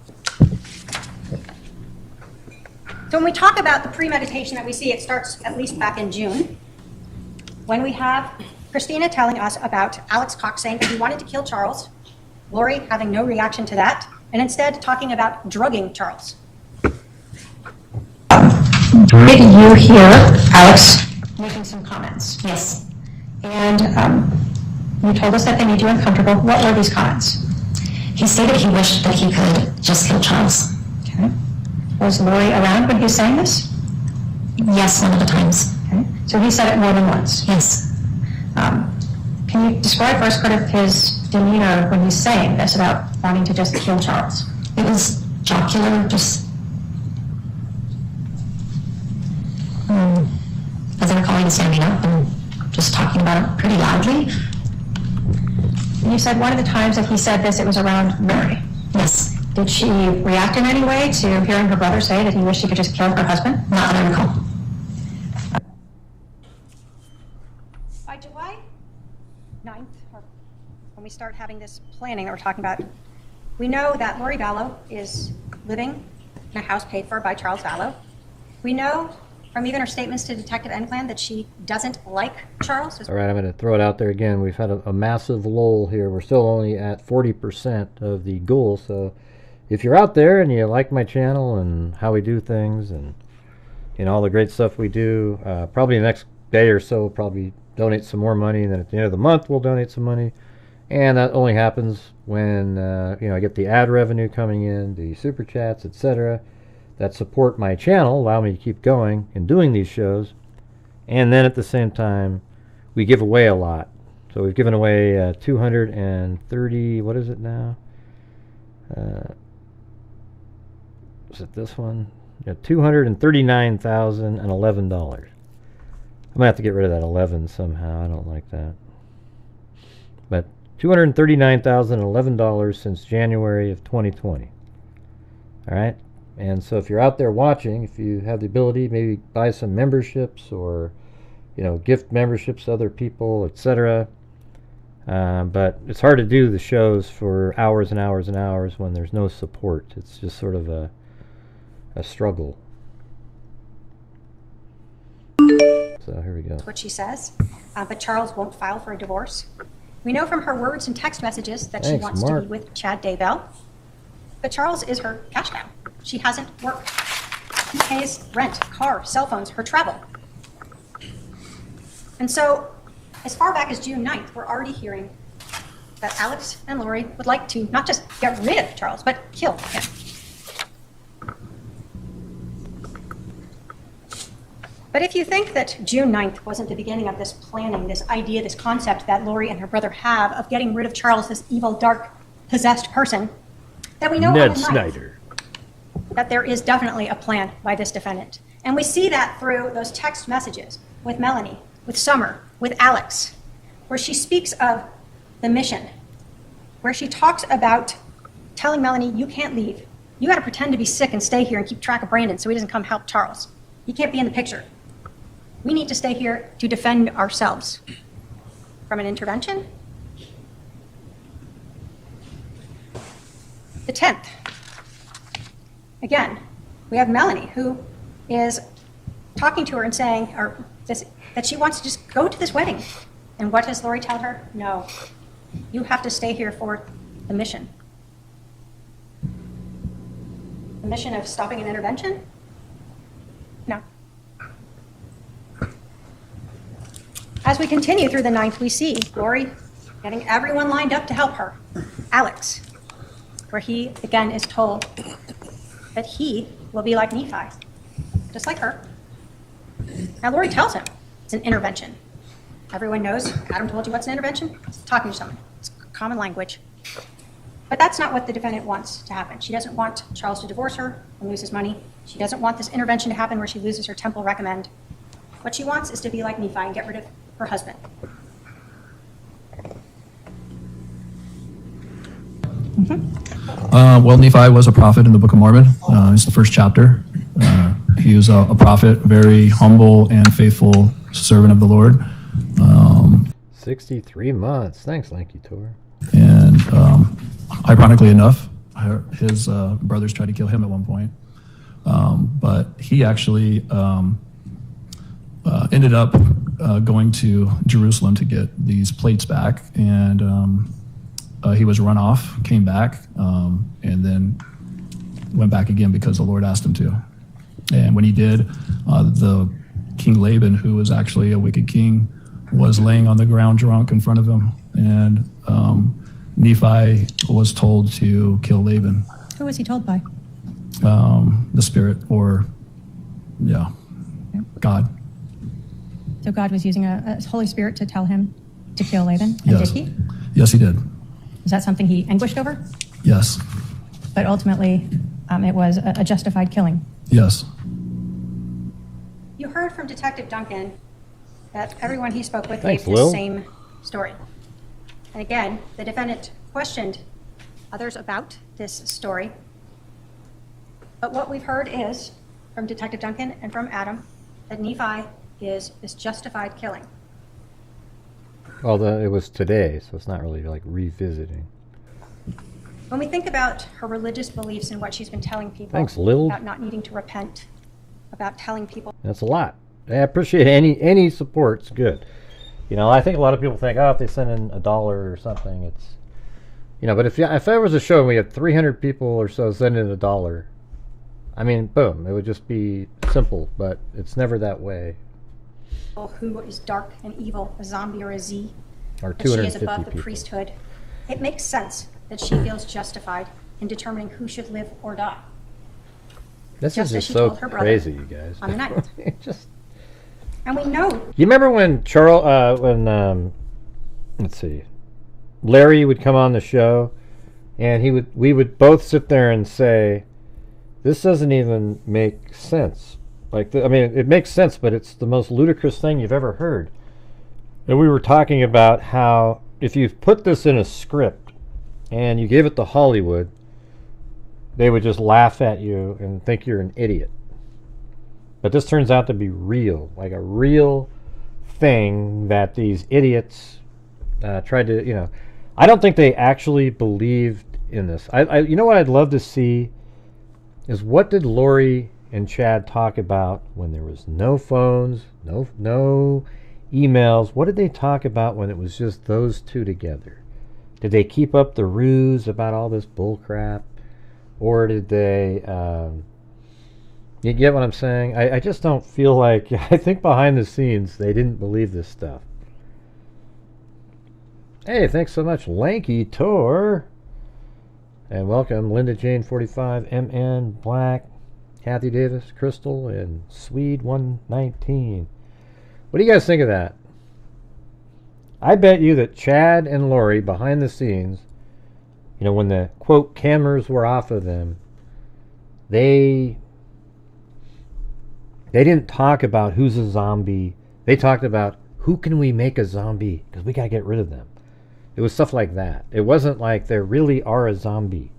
So when we talk about the premeditation that we see, it starts at least back in June, when we have Christina telling us about Alex Cox saying that he wanted to kill Charles, Lori having no reaction to that, and instead talking about drugging Charles. Did you hear Alex making some comments? Yes. And you told us that they made you uncomfortable. What were these comments? He stated he wished that he could just kill Charles. Okay. Was Lori around when he was saying this? Yes, one of the times. Okay. So he said it more than once. Yes. Can you describe for us kind of his demeanor when he's saying this about wanting to just kill Charles? It was jocular, just as I recall, he was standing up and just talking about it pretty loudly. And you said one of the times that he said this, it was around Lori. Yes. Did she react in any way to hearing her brother say that he wished he could just kill her husband? Not that I recall. By July 9th, or when we start having this planning that we're talking about, we know that Lori Vallow is living in a house paid for by Charles Vallow. We know from even her statements to Detective Enclan that she doesn't like Charles. All right, I'm going to throw it out there again. We've had a massive lull here. We're still only at 40% of the goal. So if you're out there and you like my channel and how we do things and all the great stuff we do, probably the next day or so we'll probably donate some more money. And then at the end of the month we'll donate some money. And that only happens when I get the ad revenue coming in, the super chats, etc., that support my channel, allow me to keep going and doing these shows. And then at the same time, we give away a lot. So we've given away 230, what is it now? Is it this one? Yeah, $239,011. I'm going to have to get rid of that 11 somehow. I don't like that. But $239,011 since January of 2020. All right? And so if you're out there watching, if you have the ability, maybe buy some memberships or, gift memberships to other people, etc. But it's hard to do the shows for hours and hours and hours when there's no support. It's just sort of a struggle. So here we go. That's what she says. But Charles won't file for a divorce. We know from her words and text messages that she wants to be with Chad Daybell. But Charles is her cash cow. She hasn't worked. He pays rent, car, cell phones, her travel. And so, as far back as June 9th, we're already hearing that Alex and Lori would like to not just get rid of Charles, but kill him. But if you think that June 9th wasn't the beginning of this planning, this idea, this concept that Lori and her brother have of getting rid of Charles, this evil, dark, possessed person, that we know Ned Snyder. That there is definitely a plan by this defendant. And we see that through those text messages with Melanie, with Summer, with Alex, where she speaks of the mission, where she talks about telling Melanie, you can't leave. You got to pretend to be sick and stay here and keep track of Brandon so he doesn't come help Charles. He can't be in the picture. We need to stay here to defend ourselves from an intervention. The 10th. Again, we have Melanie, who is talking to her and saying that she wants to just go to this wedding. And what does Lori tell her? No, you have to stay here for the mission. The mission of stopping an intervention? No. As we continue through the 9th, we see Lori getting everyone lined up to help her. Alex, where he again is told that he will be like Nephi, just like her. Now Lori tells him it's an intervention. Everyone knows, Adam told you what's an intervention? It's talking to someone. It's common language. But that's not what the defendant wants to happen. She doesn't want Charles to divorce her and lose his money. She doesn't want this intervention to happen where she loses her temple recommend. What she wants is to be like Nephi and get rid of her husband. Well, Nephi was a prophet in the Book of Mormon. It's the first chapter. He was a prophet, very humble and faithful servant of the Lord. 63 months. Thanks, Lanky Tor. And ironically enough, his brothers tried to kill him at one point. But he actually ended up going to Jerusalem to get these plates back. And he was run off, came back, and then went back again because the Lord asked him to. And when he did, the King Laban, who was actually a wicked king, was laying on the ground drunk in front of him. And Nephi was told to kill Laban. Who was he told by? The spirit, or, yeah, God. So God was using a Holy Spirit to tell him to kill Laban? And Yes. did he? Yes, he did. Is that something he anguished over? Yes. But ultimately, it was a justified killing. Yes. You heard from Detective Duncan that everyone he spoke with Thanks, gave the Lil. same story. And again, the defendant questioned others about this story. But what we've heard is, from Detective Duncan and from Adam, that Nephi is this justified killing. Well, it was today, so it's not really like revisiting. When we think about her religious beliefs and what she's been telling people Thanks, Lil. about not needing to repent, about telling people That's a lot. I appreciate any support's good. You know, I think a lot of people think, oh, if they send in $1 or something, it's, you know. But if there was a show and we had 300 people or so send in $1, I mean, boom, it would just be simple. But it's never that way. who is dark and evil, a zombie or a Z, Or that she is 250 above the people. priesthood. It makes sense that she feels justified in determining who should live or die. This Just is as just she so told her brother crazy, you guys. on the 9th. It just. And we know You remember when let's see, Larry would come on the show, and we would both sit there and say, "This doesn't even make sense." Like, I mean, it makes sense, but it's the most ludicrous thing you've ever heard. And we were talking about how if you put this in a script and you gave it to Hollywood, they would just laugh at you and think you're an idiot. But this turns out to be real, like a real thing that these idiots tried to, you know. I don't think they actually believed in this. You know what I'd love to see is, what did Lori and Chad talk about when there was no phones, no emails? What did they talk about when it was just those two together? Did they keep up the ruse about all this bull crap? Or did they... you get what I'm saying? I just don't feel like... I think behind the scenes, they didn't believe this stuff. Hey, thanks so much, Lanky Tor. And welcome, Linda Jane 45, MN Black, Kathy Davis, Crystal, and Swede 119. What do you guys think of that? I bet you that Chad and Lori, behind the scenes, you know, when the, quote, cameras were off of them, they didn't talk about who's a zombie. They talked about, who can we make a zombie? Because we got to get rid of them. It was stuff like that. It wasn't like they really are a zombie.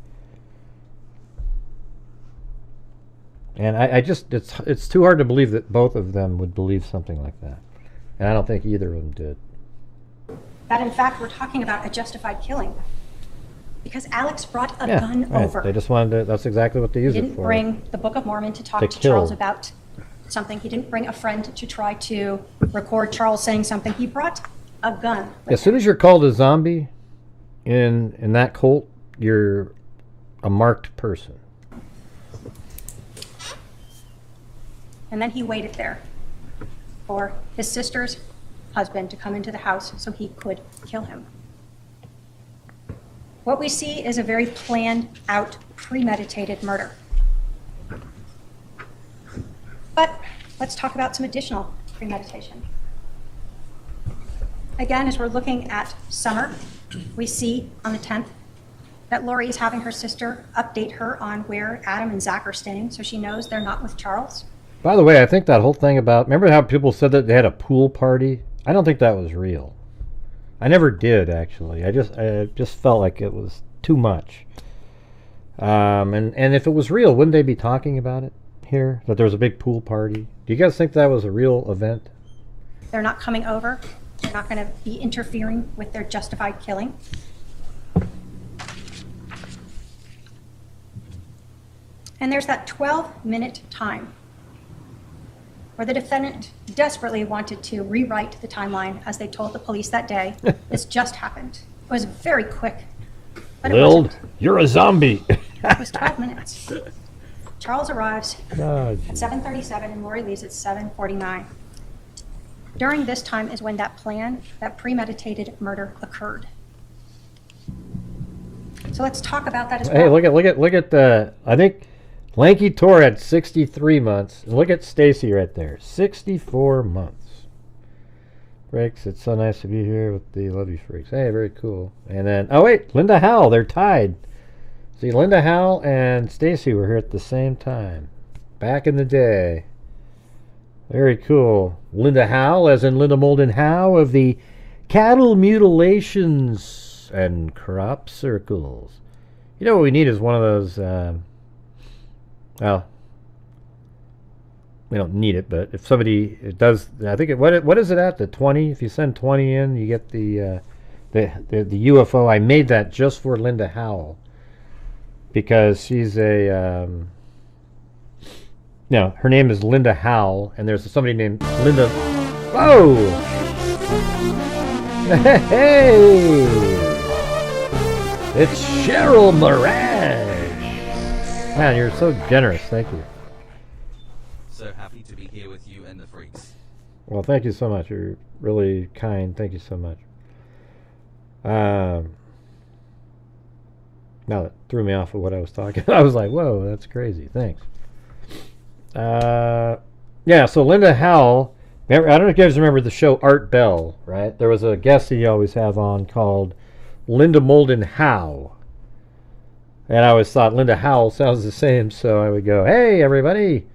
And I just, it's too hard to believe that both of them would believe something like that. And I don't think either of them did. that, in fact, we're talking about a justified killing. Because Alex brought a Yeah, gun right. over. They just wanted to, that's exactly what they used He it didn't for. bring the Book of Mormon to talk To to kill. Charles about something. He didn't bring a friend to try to record Charles saying something. He brought a gun. As soon as you're called a zombie in that cult, you're a marked person. And then he waited there for his sisters husband to come into the house so he could kill him. What we see is a very planned out, premeditated murder. But let's talk about some additional premeditation. Again, as we're looking at Summer, we see on the 10th that Lori is having her sister update her on where Adam and Zach are staying so she knows they're not with Charles. By the way, I think that whole thing about, remember how people said that they had a pool party? I don't think that was real. I never did, actually. I just felt like it was too much. And if it was real, wouldn't they be talking about it here? That there was a big pool party? Do you guys think that was a real event? They're not coming over. They're not going to be interfering with their justified killing. And there's that 12-minute time where the defendant desperately wanted to rewrite the timeline as they told the police that day. This just happened. It was very quick. But it Lil, wasn't. you're a zombie. It was 12 minutes. Charles arrives Oh, at 7:37 and Lori leaves at 7:49. During this time is when that plan, that premeditated murder occurred. So let's talk about that as well. hey, look at the, I think Lanky Tor had 63 months. And look at Stacy right there, 64 months. Breaks, it's so nice to be here with the Love You Freaks. Hey, very cool. And then, oh wait, Linda Howell, they're tied. See, Linda Howell and Stacy were here at the same time, back in the day. Very cool. Linda Howell, as in Linda Moulton Howe of the Cattle Mutilations and Crop Circles. You know what we need is one of those, well, we don't need it, but if somebody does, I think, what is it at, the 20? If you send 20 in, you get the UFO. I made that just for Linda Howell because she's a, no, her name is Linda Howell, and there's somebody named Linda. Whoa! Hey! It's Cheryl Mirage. Man, you're so generous. Thank you. So happy to be here with you and the freaks. Well, thank you so much. You're really kind. Thank you so much. Now that threw me off of what I was talking. I was like, whoa, that's crazy. Thanks. Yeah, so Linda Howell, remember, I don't know if you guys remember the show Art Bell, right? There was a guest that you always have on called Linda Moulton Howe. And I always thought Linda Howell sounds the same, so I would go, hey, everybody,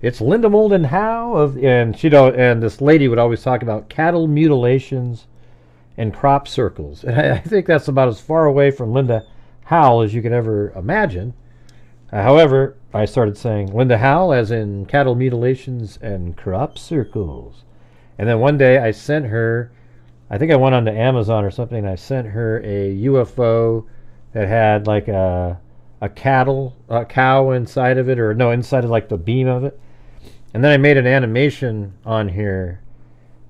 it's Linda Moulton Howe. And this lady would always talk about cattle mutilations and crop circles. And I think that's about as far away from Linda Howell as you could ever imagine. However, I started saying Linda Howell as in cattle mutilations and crop circles. And then one day I sent her, I think I went onto Amazon or something, and I sent her a UFO that had like a cow inside of it, or no, inside of like the beam of it. And then I made an animation on here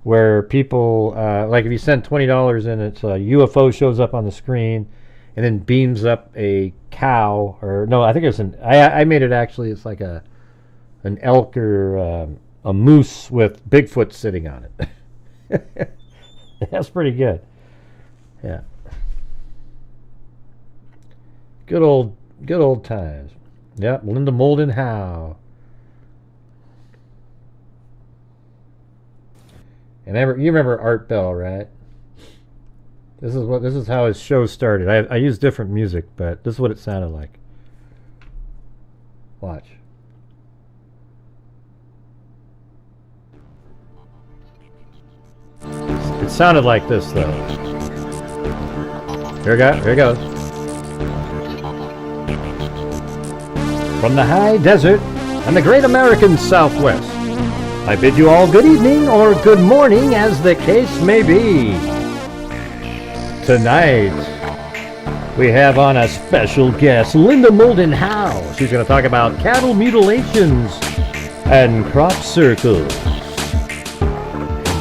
where people, like if you send $20 in, it's a UFO shows up on the screen and then beams up a cow, or no, I think it's I made it actually, it's like an elk or a moose with Bigfoot sitting on it. That's pretty good. Yeah. Good old times. Yep, Linda Moulton Howe. And you remember Art Bell, right? This is how his show started. I use different music, but this is what it sounded like. Watch. It sounded like this, though. Here it goes. From the high desert and the great American Southwest, I bid you all good evening or good morning, as the case may be. Tonight, we have on a special guest, Linda Moulton Howe. She's going to talk about cattle mutilations and crop circles.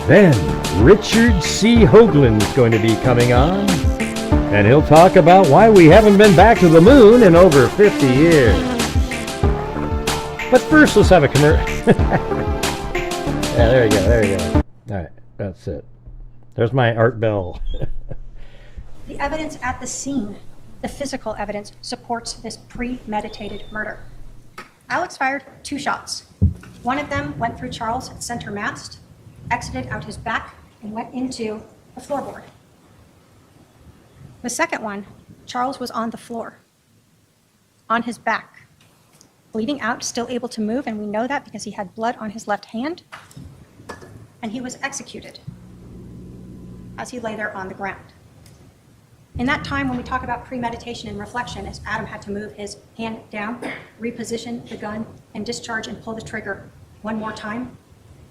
Then, Richard C. Hoagland's going to be coming on, and he'll talk about why we haven't been back to the moon in over 50 years. But first, let's have a commercial. Yeah, there you go. All right, that's it. There's my Art Bell. The evidence at the scene, the physical evidence, supports this premeditated murder. Alex fired 2 shots. One of them went through Charles' center mast, exited out his back, and went into the floorboard. The second one, Charles was on the floor, on his back, bleeding out, still able to move, and we know that because he had blood on his left hand, and he was executed as he lay there on the ground. In that time, when we talk about premeditation and reflection, as Adam had to move his hand down, reposition the gun, and discharge and pull the trigger one more time,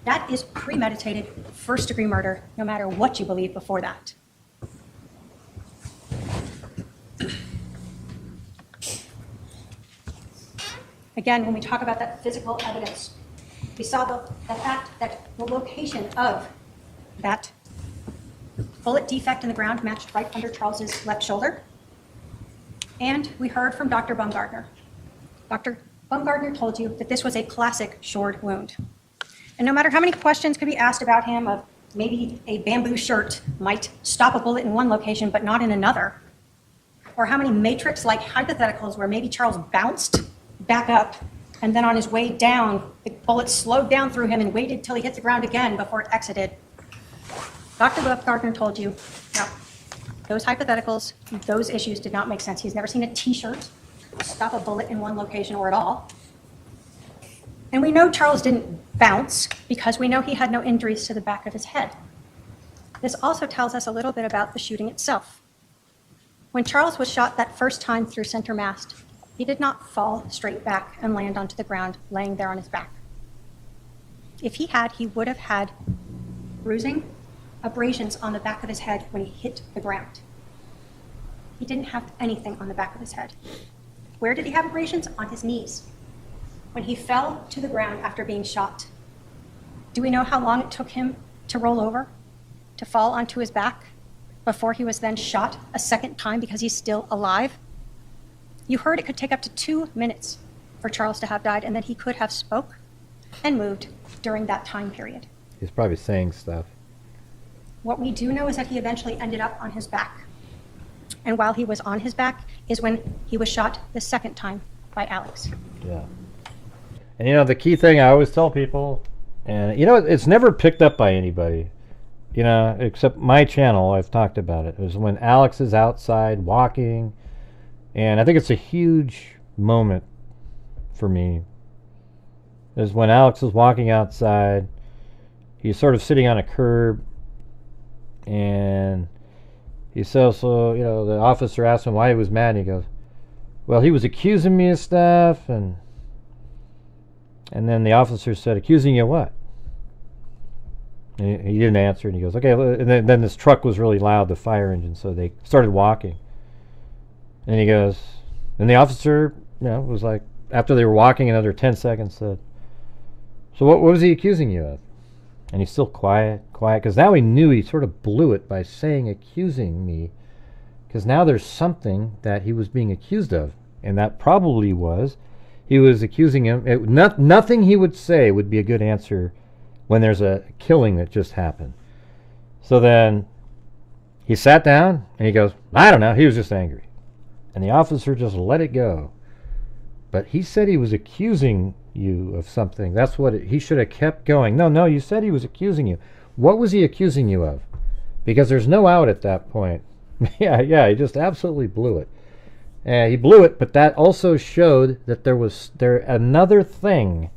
that is premeditated first-degree murder, no matter what you believe before that. Again, when we talk about that physical evidence, we saw the fact that the location of that bullet defect in the ground matched right under Charles's left shoulder. And we heard from Dr. Bumgardner. Dr. Bumgardner told you that this was a classic shored wound. And no matter how many questions could be asked about him of maybe a bamboo shirt might stop a bullet in one location but not in another, or how many matrix-like hypotheticals where maybe Charles bounced back up and then on his way down, the bullet slowed down through him and waited till he hit the ground again before it exited. Dr. Bumgardner told you, no, those hypotheticals, those issues did not make sense. He's never seen a t-shirt stop a bullet in one location or at all. And we know Charles didn't bounce because we know he had no injuries to the back of his head. This also tells us a little bit about the shooting itself. When Charles was shot that first time through center mast, he did not fall straight back and land onto the ground, laying there on his back. If he had, he would have had bruising, abrasions on the back of his head when he hit the ground. He didn't have anything on the back of his head. Where did he have abrasions? On his knees. When he fell to the ground after being shot, do we know how long it took him to roll over, to fall onto his back, before he was then shot a second time because he's still alive? You heard it could take up to 2 minutes for Charles to have died, and that he could have spoke and moved during that time period. He's probably saying stuff. What we do know is that he eventually ended up on his back. And while he was on his back is when he was shot the second time by Alex. Yeah. And you know, the key thing I always tell people, and you know, it's never picked up by anybody, you know, except my channel. I've talked about it. It was when Alex is outside walking, and I think it's a huge moment for me. Is when Alex is walking outside, he's sort of sitting on a curb, and he says, so, you know, the officer asked him why he was mad, and he goes, well, he was accusing me of stuff, and then the officer said, accusing you of what? And he didn't answer, and he goes, okay, and then this truck was really loud, the fire engine, so they started walking. And he goes, and the officer, you know, was like, after they were walking another 10 seconds, said, so what was he accusing you of? And he's still quiet, because now he knew he sort of blew it by saying accusing me, because now there's something that he was being accused of, and that probably was, he was accusing him, nothing he would say would be a good answer when there's a killing that just happened. So then he sat down, and he goes, I don't know, he was just angry. And the officer just let it go. But he said he was accusing you of something. That's what he should have kept going. No, you said he was accusing you. What was he accusing you of? Because there's no out at that point. yeah, he just absolutely blew it. He blew it, but that also showed that there was another thing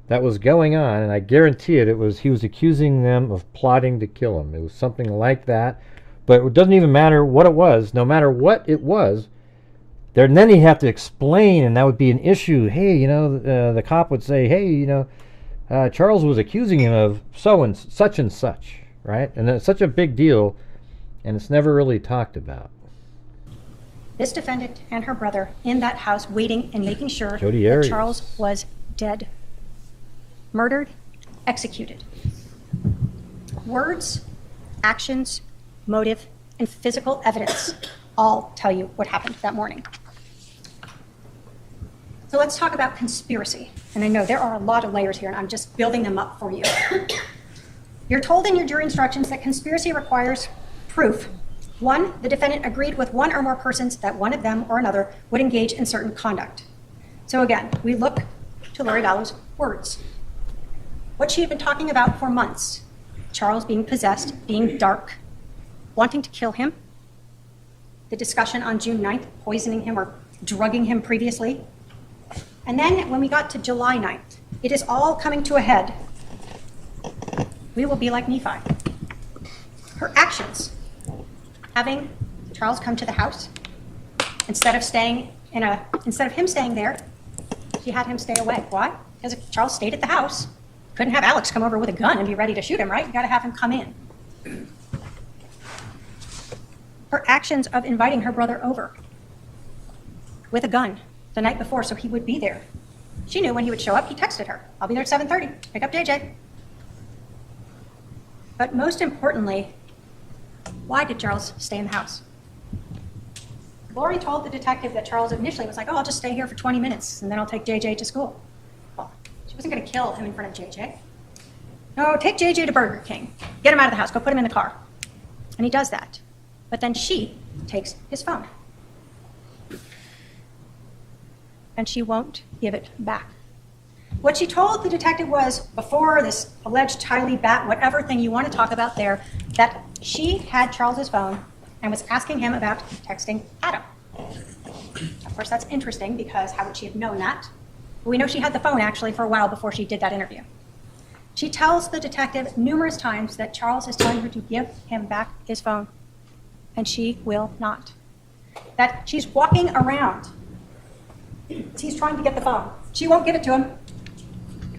that was going on, and I guarantee it was he was accusing them of plotting to kill him. It was something like that. But it doesn't even matter what it was. No matter what it was, and then he'd have to explain, and that would be an issue. Hey, you know, the cop would say, hey, you know, Charles was accusing him of such and such, right? And it's such a big deal, and it's never really talked about. This defendant and her brother in that house waiting and making sure Jody that Arias. Charles was dead. Murdered, executed. Words, actions, motive, and physical evidence all tell you what happened that morning. So let's talk about conspiracy. And I know there are a lot of layers here, and I'm just building them up for you. You're told in your jury instructions that conspiracy requires proof. 1, the defendant agreed with one or more persons that one of them or another would engage in certain conduct. So again, we look to Lori Vallow's words. What she had been talking about for months. Charles being possessed, being dark, wanting to kill him. The discussion on June 9th, poisoning him or drugging him previously. And then when we got to July 9th, it is all coming to a head. We will be like Nephi. Her actions, having Charles come to the house, instead of him staying there, she had him stay away. Why? Because if Charles stayed at the house, couldn't have Alex come over with a gun and be ready to shoot him, right? You gotta have him come in. Her actions of inviting her brother over with a gun the night before so he would be there. She knew when he would show up. He texted her, I'll be there at 7:30, pick up JJ. But most importantly, why did Charles stay in the house? Lori told the detective that Charles initially was like, oh, I'll just stay here for 20 minutes and then I'll take JJ to school. Well, she wasn't gonna kill him in front of JJ. No, take JJ to Burger King. Get him out of the house, go put him in the car. And he does that. But then she takes his phone. And she won't give it back. What she told the detective was, before this alleged Tylee bat, whatever thing you want to talk about there, that she had Charles's phone and was asking him about texting Adam. Of course, that's interesting because how would she have known that? We know she had the phone actually for a while before she did that interview. She tells the detective numerous times that Charles is telling her to give him back his phone, and she will not. That she's walking around. He's trying to get the phone. She won't give it to him.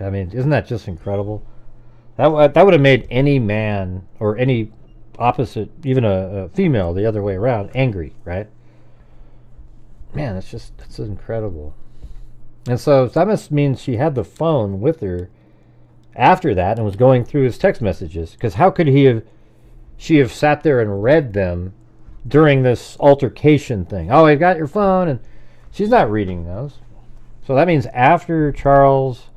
I mean, isn't that just incredible? That would have made any man or any opposite, even a female the other way around, angry, right? Man, that's incredible. And so that must mean she had the phone with her after that and was going through his text messages. Because how could she have sat there and read them during this altercation thing? Oh, I got your phone, and she's not reading those. So that means after Charles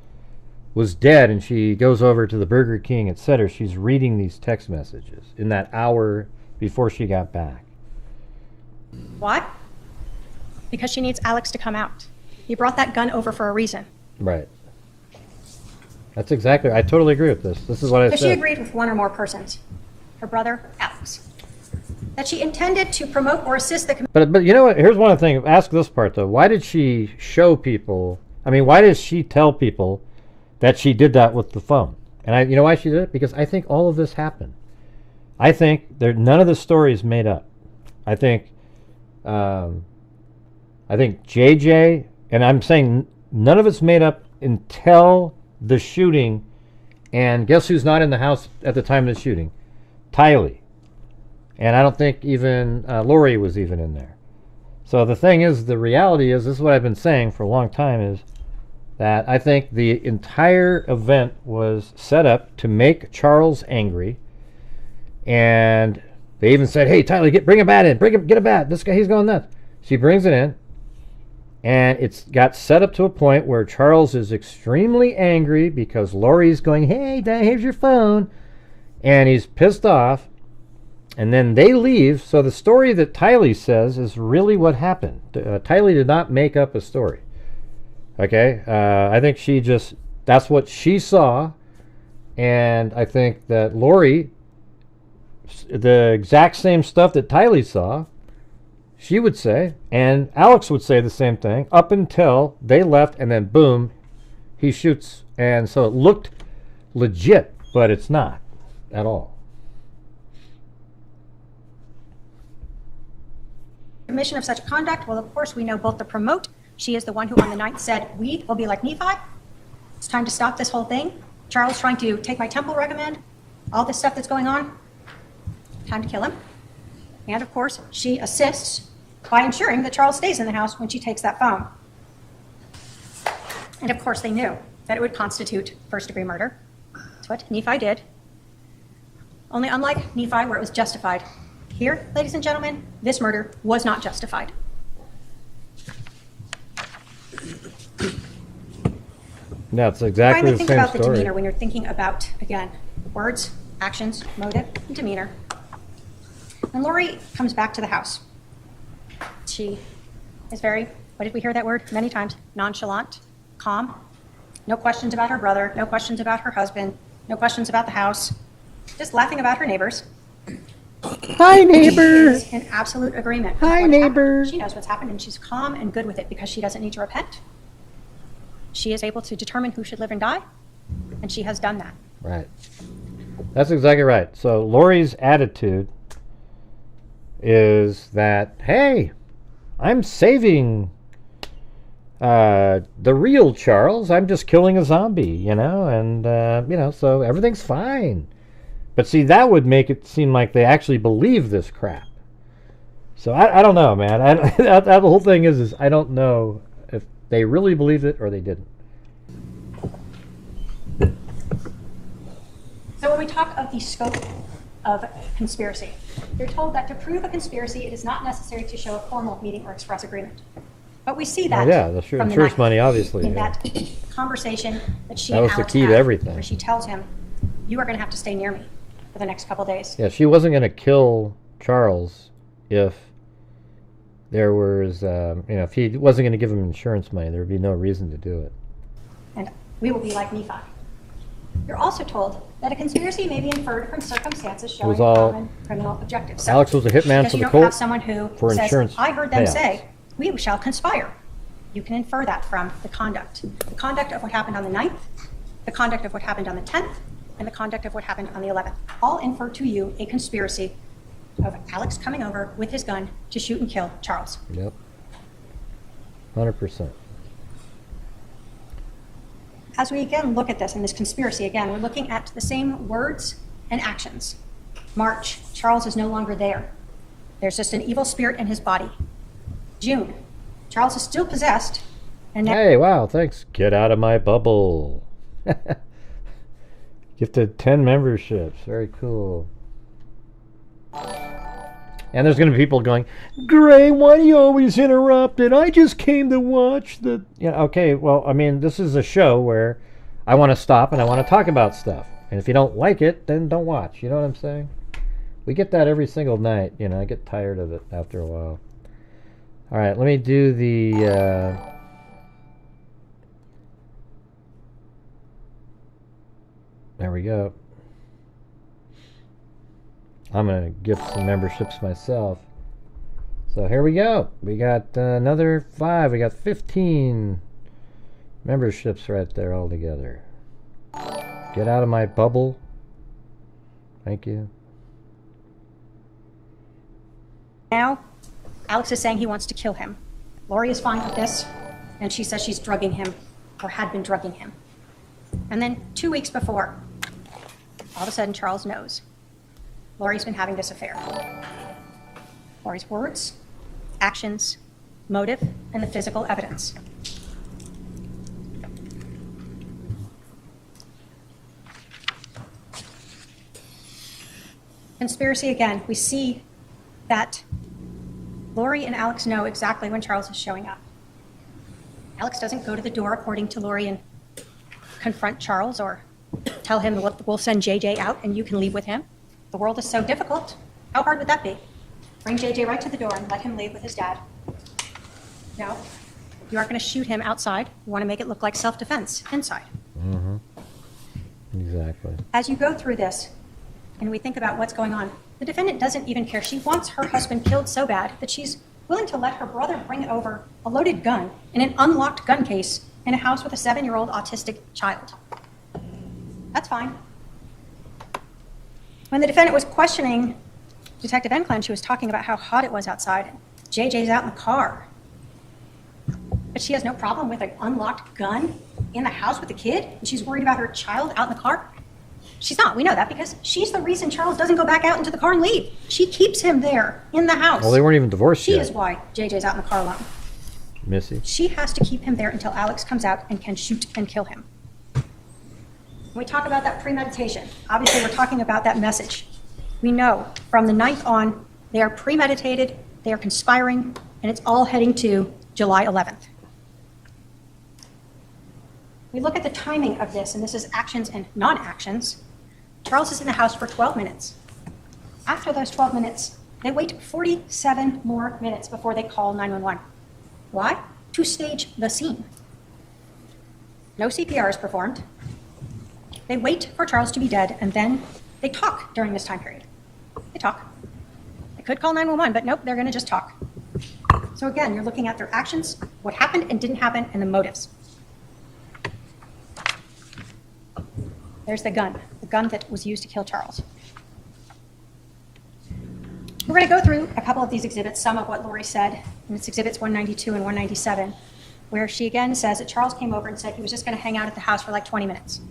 was dead and she goes over to the Burger King, etc., she's reading these text messages in that hour before she got back. Why? Because she needs Alex to come out. He brought that gun over for a reason. Right. That's exactly, I totally agree with this. This is what I said. She agreed with one or more persons. Her brother, Alex. That she intended to promote or assist the... But you know what? Here's one thing. Ask this part, though. Why did she show people... I mean, why does she tell people that she did that with the phone? And you know why she did it? Because I think all of this happened. I think none of the story is made up. I think JJ... And I'm saying none of it's made up until the shooting. And guess who's not in the house at the time of the shooting? Tylee. And I don't think even Lori was even in there. So the thing is, the reality is, this is what I've been saying for a long time, is that I think the entire event was set up to make Charles angry. And they even said, hey, Tylee, bring a bat in. Get a bat. This guy, he's going nuts. She brings it in. And it's got set up to a point where Charles is extremely angry because Lori's going, hey, here's your phone. And he's pissed off. And then they leave. So the story that Tylee says is really what happened. Tylee did not make up a story. Okay? I think that's what she saw. And I think that Lori, the exact same stuff that Tylee saw, she would say, and Alex would say the same thing, up until they left, and then boom, he shoots. And so it looked legit, but it's not at all. Commission of such conduct, well, of course, we know both the promote. She is the one who on the 9th said, we will be like Nephi. It's time to stop this whole thing. Charles trying to take my temple recommend, all this stuff that's going on. Time to kill him. And of course, she assists by ensuring that Charles stays in the house when she takes that phone. And of course, they knew that it would constitute first-degree murder. That's what Nephi did. Only unlike Nephi, where it was justified. Here, ladies and gentlemen, this murder was not justified. No, it's exactly the same think about story. the demeanor when you're thinking about, again, words actions, motive, and demeanor. When Lori comes back to the house, she is very, what did we hear that word many times? Nonchalant, calm, no questions about her brother, no questions about her husband, no questions about the house, just laughing about her neighbors. Hi, neighbor. She is in absolute agreement. Hi, neighbor. She knows what's happened and she's calm and good with it because she doesn't need to repent. She is able to determine who should live and die, and she has done that. Right. That's exactly right. So Lori's attitude is that, hey, I'm saving the real Charles. I'm just killing a zombie, you know, and, you know, so everything's fine. But see, that would make it seem like they actually believe this crap. So I don't know, man. The whole thing is I don't know if they really believed it or they didn't. So when we talk of the scope of conspiracy, you're told that to prove a conspiracy, it is not necessary to show a formal meeting or express agreement. But we see that the from the insurance night, money, obviously. in Yeah. that conversation that she That and was the Alex key to had, everything. where she tells him, you are going to have to stay near me for the next couple days. Yeah, she wasn't going to kill Charles if there was, you know, if he wasn't going to give him insurance money, there would be no reason to do it. And we will be like Nephi. You're also told that a conspiracy may be inferred from circumstances showing was all- common criminal objectives. So, Alex was a hitman because for you the don't have court someone who for says, insurance I heard them payouts. say, we shall conspire. You can infer that from the conduct. The conduct of what happened on the 9th, the conduct of what happened on the 10th, and the conduct of what happened on the 11th. All infer to you a conspiracy of Alex coming over with his gun to shoot and kill Charles. Yep. 100%. As we again look at this in this conspiracy, again, we're looking at the same words and actions. March, Charles is no longer there. There's just an evil spirit in his body. June, Charles is still possessed. And now Hey, wow, thanks. Get out of my bubble. Gifted 10 memberships. Very cool. And there's going to be people going, Gray, why do you always interrupt it? I just came to watch the... Yeah, okay, well, I mean, this is a show where I want to stop and I want to talk about stuff. And if you don't like it, then don't watch. You know what I'm saying? We get that every single night. You know, I get tired of it after a while. All right, let me do the... There we go. I'm going to gift some memberships myself. So here we go. We got another 5. We got 15 memberships right there all together. Get out of my bubble. Thank you. now, Alex is saying he wants to kill him. Lori is fine with this, and she says she's drugging him, or had been drugging him. And then 2 weeks before, all of a sudden Charles knows Lori's been having this affair. Lori's words, actions, motive, and the physical evidence. Conspiracy again, we see that Lori and Alex know exactly when Charles is showing up. Alex doesn't go to the door, according to Lori, and confront Charles or tell him we'll send JJ out and you can leave with him. The world is so difficult. How hard would that be? Bring JJ right to the door and let him leave with his dad. No, you aren't going to shoot him outside. You want to make it look like self-defense inside. Mm-hmm. Exactly. As you go through this and we think about what's going on, the defendant doesn't even care. She wants her husband killed so bad that she's willing to let her brother bring over a loaded gun in an unlocked gun case in a house with a 7-year-old autistic child. That's fine. When the defendant was questioning Detective Enclin, she was talking about how hot it was outside. JJ's out in the car. But she has no problem with an unlocked gun in the house with the kid, and she's worried about her child out in the car? She's not. We know that because she's the reason Charles doesn't go back out into the car and leave. She keeps him there in the house. Well, they weren't even divorced She yet. is why JJ's out in the car alone. Missy. She has to keep him there until Alex comes out and can shoot and kill him. When we talk about that premeditation, obviously we're talking about that message. We know from the 9th on, they are premeditated, they are conspiring, and it's all heading to July 11th. We look at the timing of this, and this is actions and non-actions. Charles is in the house for 12 minutes. After those 12 minutes, they wait 47 more minutes before they call 911. Why? To stage the scene. No CPR is performed. They wait for Charles to be dead, and then they talk during this time period. They talk. They could call 911, but nope, they're going to just talk. So again, you're looking at their actions, what happened and didn't happen, and the motives. There's the gun that was used to kill Charles. We're going to go through a couple of these exhibits, some of what Lori said, and it's exhibits 192 and 197, where she again says that Charles came over and said he was just going to hang out at the house for like 20 minutes,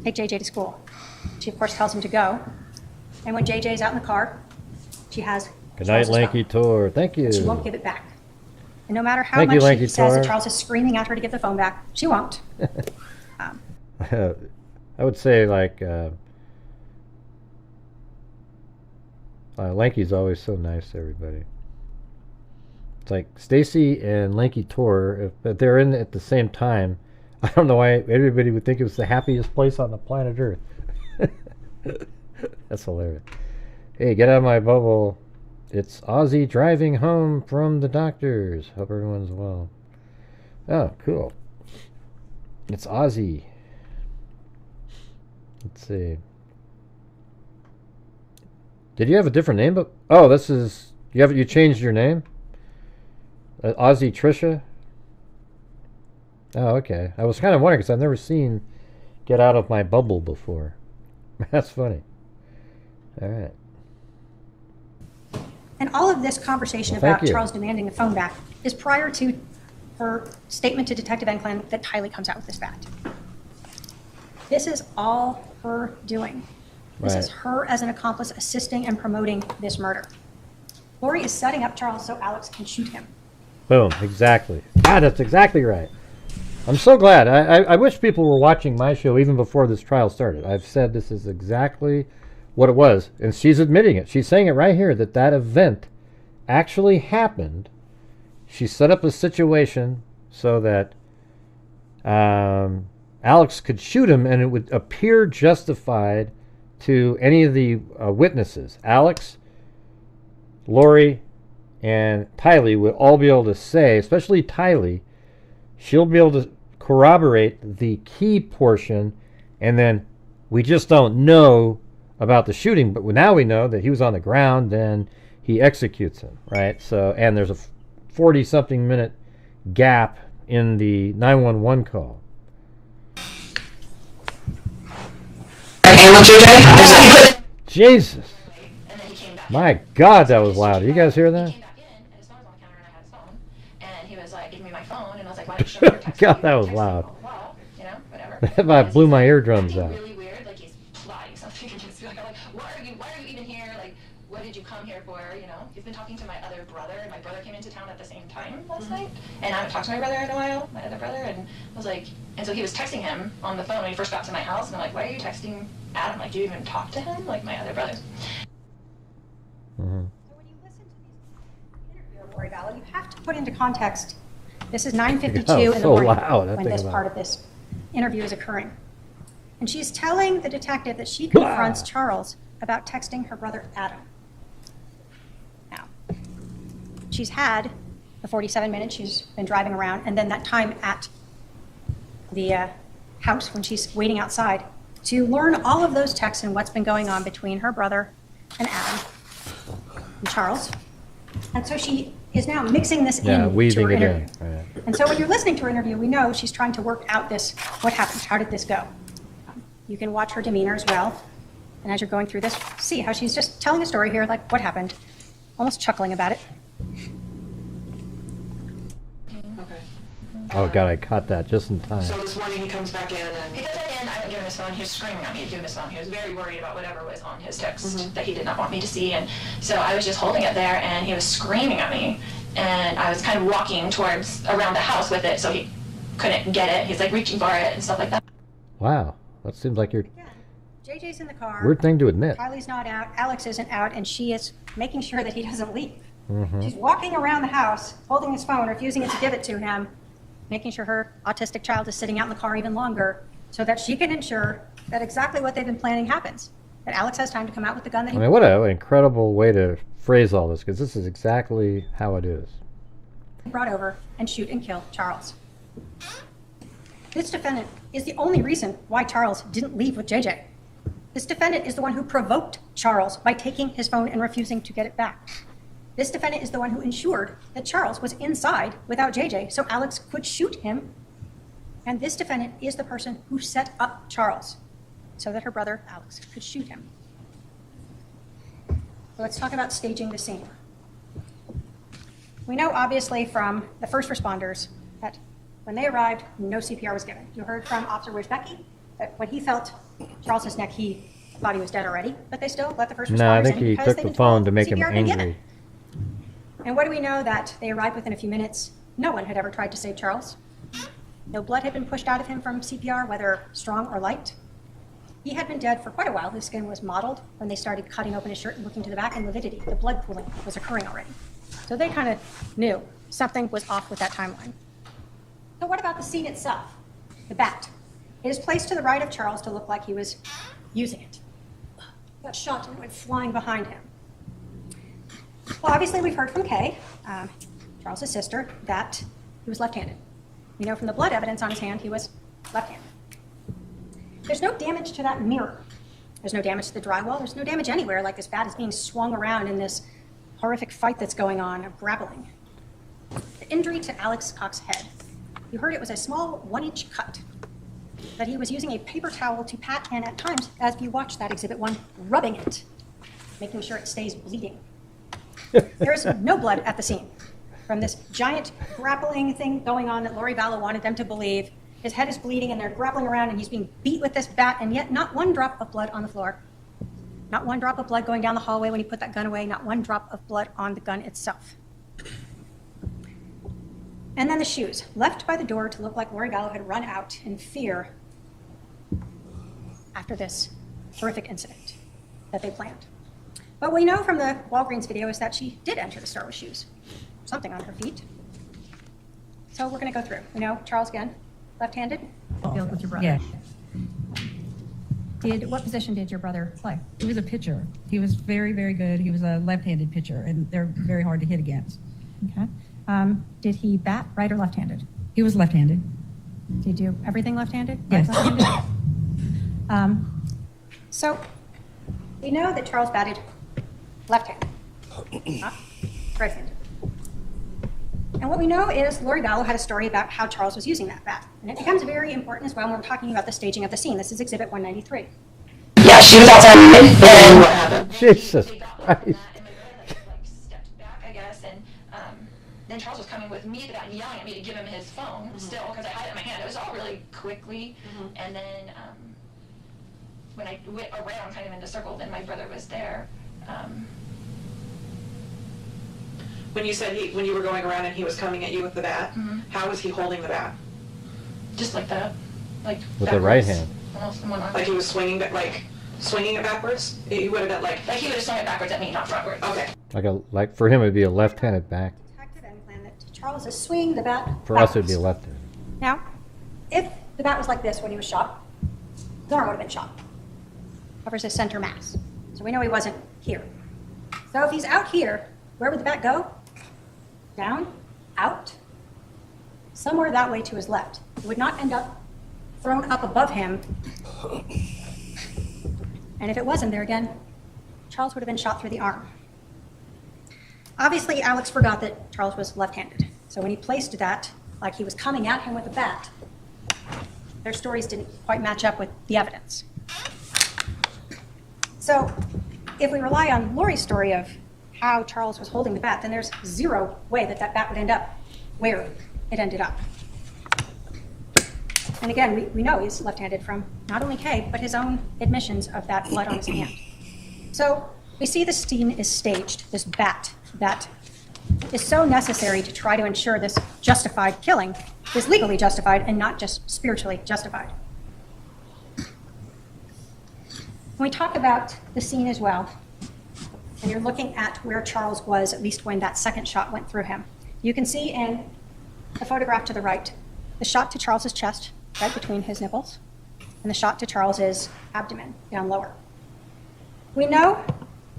take JJ to school. She, of course, tells him to go. And when JJ's out in the car, she has Good night, Lanky Tor. Thank you. She won't give it back. And no matter how much she says that Charles is screaming at her to give the phone back, she won't. I would say, like, Lanky's always so nice to everybody. It's like Stacy and Lanky Tor, if they're in at the same time, I don't know why everybody would think it was the happiest place on the planet Earth. That's hilarious. Hey, get out of my bubble. It's Ozzy driving home from the doctors. Hope everyone's well. Oh, cool. It's Ozzy. Let's see. Did you have a different name? But oh, this is you changed your name. Ozzy Trisha. Oh, okay. I was kind of wondering because I've never seen "Get Out of My Bubble" before. That's funny. All right. And all of this conversation about Charles demanding the phone back is prior to her statement to Detective Enclan that Tylee comes out with this fact. This is all her doing. This is her as an accomplice assisting and promoting this murder. Lori is setting up Charles so Alex can shoot him. Boom, exactly. Ah, that's exactly right. I'm so glad. I wish people were watching my show even before this trial started. I've said this is exactly what it was, and she's admitting it. She's saying it right here that that event actually happened. She set up a situation so that Alex could shoot him, and it would appear justified to any of the witnesses. Alex, Lori, and Tylee would all be able to say, especially Tylee, she'll be able to corroborate the key portion, and then we just don't know about the shooting, but now we know that he was on the ground, then he executes him, right? So, and there's a 40-something minute gap in the 911 call. Jesus. My God, that was loud. You guys hear that? God, that was loud. I blew my eardrums out. Really weird, like he's plotting something against me. Like, why are you even here? Like, what did you come here for? You know, you've been talking to my other brother, and my brother came into town at the same time last night, and I haven't talked to my brother in a while, my other brother, and I was like, and so he was texting him on the phone when he first got to my house, and I'm like, why are you texting Adam? Like, do you even talk to him? Like, my other brother. So when you listen to these interview of Lori Vallow, you have to put into context, this is 9:52 in the morning when this part of this interview is occurring. And she's telling the detective that she confronts Charles about texting her brother Adam. Now, she's had the 47 minutes she's been driving around, and then that time at the house when she's waiting outside to learn all of those texts and what's been going on between her brother and Adam and Charles. And so she is now mixing this in weaving to her it interview. in. Right. And so when you're listening to her interview, we know she's trying to work out this, what happened, how did this go? You can watch her demeanor as well. And as you're going through this, see how she's just telling a story here, like what happened, almost chuckling about it. Oh God, I caught that just in time. So this morning he comes back in and he goes in, I didn't give him his phone, he was screaming at me to give him his phone. He was very worried about whatever was on his text that he did not want me to see. And so I was just holding it there and he was screaming at me. And I was kind of walking around the house with it so he couldn't get it. He's like reaching for it and stuff like that. Wow, that seems like your JJ's in the car. weird thing to admit. Kylie's not out, Alex isn't out, and she is making sure that he doesn't leave. She's walking around the house, holding his phone, refusing to give it to him, making sure her autistic child is sitting out in the car even longer so that she can ensure that exactly what they've been planning happens. that Alex has time to come out with the gun that I he mean, what an incredible way to phrase all this, because this is exactly how it is. brought over and shoot and kill Charles. This defendant is the only reason why Charles didn't leave with JJ. This defendant is the one who provoked Charles by taking his phone and refusing to get it back. This defendant is the one who ensured that Charles was inside without JJ so Alex could shoot him. And this defendant is the person who set up Charles so that her brother Alex could shoot him. So let's talk about staging the scene. We know obviously from the first responders that when they arrived, no CPR was given. You heard from Officer Becky that when he felt Charles's neck, he thought he was dead already, but they still let the first responders in. No, I think he took the phone to make him angry. And what do we know? That they arrived within a few minutes. No one had ever tried to save Charles. No blood had been pushed out of him from CPR, whether strong or light. He had been dead for quite a while. His skin was mottled when they started cutting open his shirt and looking to the back, and lividity, the blood pooling, was occurring already. So they kind of knew something was off with that timeline. So what about the scene itself? The bat. It is placed to the right of Charles to look like he was using it. Got shot and went flying behind him. Well, obviously we've heard from Kay, Charles's sister, that he was left-handed. We know from the blood evidence on his hand he was left-handed. There's no damage to that mirror. There's no damage to the drywall. There's no damage anywhere, like this bat is being swung around in this horrific fight that's going on of grappling. The injury to Alex Cox's head. You heard it was a small 1-inch cut that he was using a paper towel to pat, and at times, as you watch that Exhibit 1, rubbing it, making sure it stays bleeding. There is no blood at the scene from this giant grappling thing going on that Lori Vallow wanted them to believe. His head is bleeding and they're grappling around and he's being beat with this bat, and yet not one drop of blood on the floor. Not one drop of blood going down the hallway when he put that gun away. Not one drop of blood on the gun itself. And then the shoes, left by the door to look like Lori Vallow had run out in fear after this horrific incident that they planned. But what we know from the Walgreens video is that she did enter the store with shoes, something on her feet. So we're going to go through. We know Charles again, left-handed. With your brother. Yeah. What position did your brother play? He was a pitcher. He was very, very good. He was a left-handed pitcher, and they're very hard to hit against. Okay. Did he bat right or left-handed? He was left-handed. Did he do everything left-handed? Yes. So we know that Charles batted left-handed, not right-handed. And what we know is Lori Vallow had a story about how Charles was using that bat. And it becomes very important as well when we're talking about the staging of the scene. This is Exhibit 193. Yeah, she was outside and what happened? Jesus Christ. Stepped back, I guess, and then Charles was coming with me to that and yelling at me to give him his phone still, because I had it in my hand. It was all really quickly. And then when I went around kind of in the circle, then my brother was there. When you said when you were going around and he was coming at you with the bat, how was he holding the bat? Just like that, like with the right hand. Almost in one arm. Like he was swinging it backwards. He would have been like he would have swung it backwards at me, not frontwards. Okay. Like for him it would be a left-handed back. Detective and plan that Charles is swinging the bat For us it would backwards. be left-handed. Now, if the bat was like this when he was shot, his arm would have been shot. Covers his center mass. So we know he wasn't here. So if he's out here, where would the bat go? Down, out, somewhere that way to his left. It would not end up thrown up above him. And if it wasn't there again, Charles would have been shot through the arm. Obviously, Alex forgot that Charles was left-handed. So when he placed that, like he was coming at him with a bat, their stories didn't quite match up with the evidence. So if we rely on Lori's story of how Charles was holding the bat, then there's zero way that that bat would end up where it ended up. And again, we know he's left-handed from not only Kay, but his own admissions of that blood on his hand. So we see the scene is staged, this bat that is so necessary to try to ensure this justified killing is legally justified and not just spiritually justified. When we talk about the scene as well, and you're looking at where Charles was, at least when that second shot went through him, you can see in the photograph to the right, the shot to Charles's chest, right between his nipples, and the shot to Charles's abdomen, down lower. We know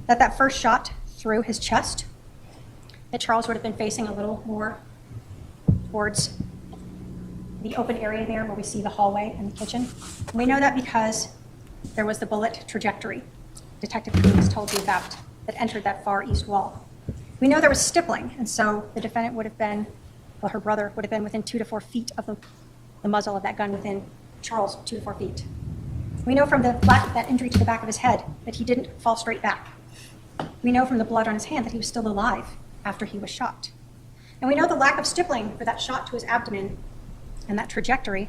that that first shot through his chest, that Charles would have been facing a little more towards the open area there where we see the hallway and the kitchen. We know that because there was the bullet trajectory Detective Hughes told you about that entered that far east wall. We know there was stippling, and so the defendant would have been, well, her brother would have been within 2 to 4 feet of the muzzle of that gun within Charles' 2 to 4 feet. We know from that injury to the back of his head that he didn't fall straight back. We know from the blood on his hand that he was still alive after he was shot. And we know the lack of stippling for that shot to his abdomen and that trajectory,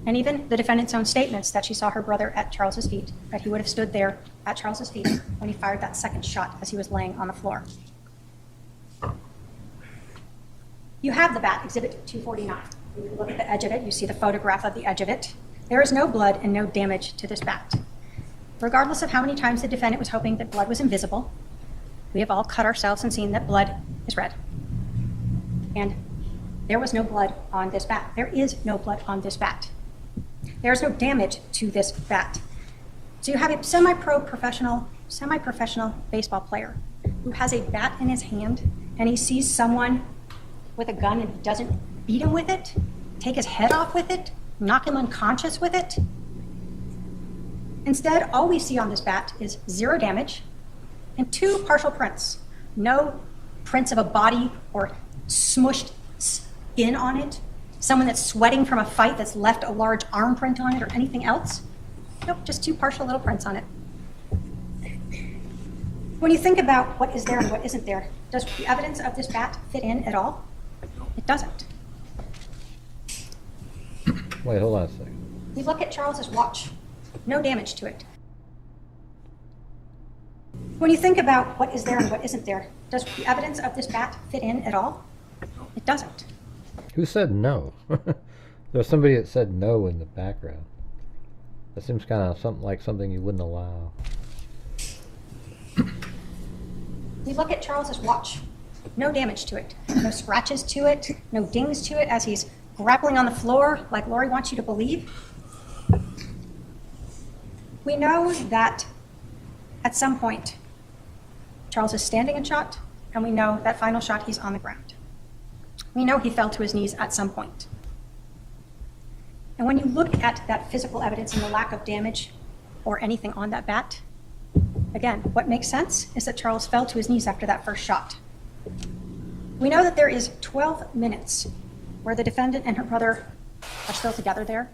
and even the defendant's own statements that she saw her brother at Charles's feet, that he would have stood there at Charles's feet when he fired that second shot as he was laying on the floor. You have the bat, Exhibit 249. You can look at the edge of it. You see the photograph of the edge of it. There is no blood and no damage to this bat. Regardless of how many times the defendant was hoping that blood was invisible, we have all cut ourselves and seen that blood is red. And there was no blood on this bat. There is no blood on this bat. There is no damage to this bat. So you have a semi-professional baseball player who has a bat in his hand, and he sees someone with a gun and doesn't beat him with it, take his head off with it, knock him unconscious with it. Instead, all we see on this bat is 0 damage and 2 partial prints. No prints of a body or smushed skin on it, someone that's sweating from a fight that's left a large arm print on it or anything else. Nope, just 2 partial little prints on it. When you think about what is there and what isn't there, does the evidence of this bat fit in at all? It doesn't. Wait, hold on a second. We look at Charles's watch. No damage to it. When you think about what is there and what isn't there, does the evidence of this bat fit in at all? It doesn't. Who said no? There's somebody that said no in the background. That seems kind of something you wouldn't allow. We look at Charles's watch. No damage to it. No scratches to it. No dings to it as he's grappling on the floor like Lori wants you to believe. We know that at some point Charles is standing and shot, and we know that final shot he's on the ground. We know he fell to his knees at some point. And when you look at that physical evidence and the lack of damage or anything on that bat, again, what makes sense is that Charles fell to his knees after that first shot. We know that there is 12 minutes where the defendant and her brother are still together there,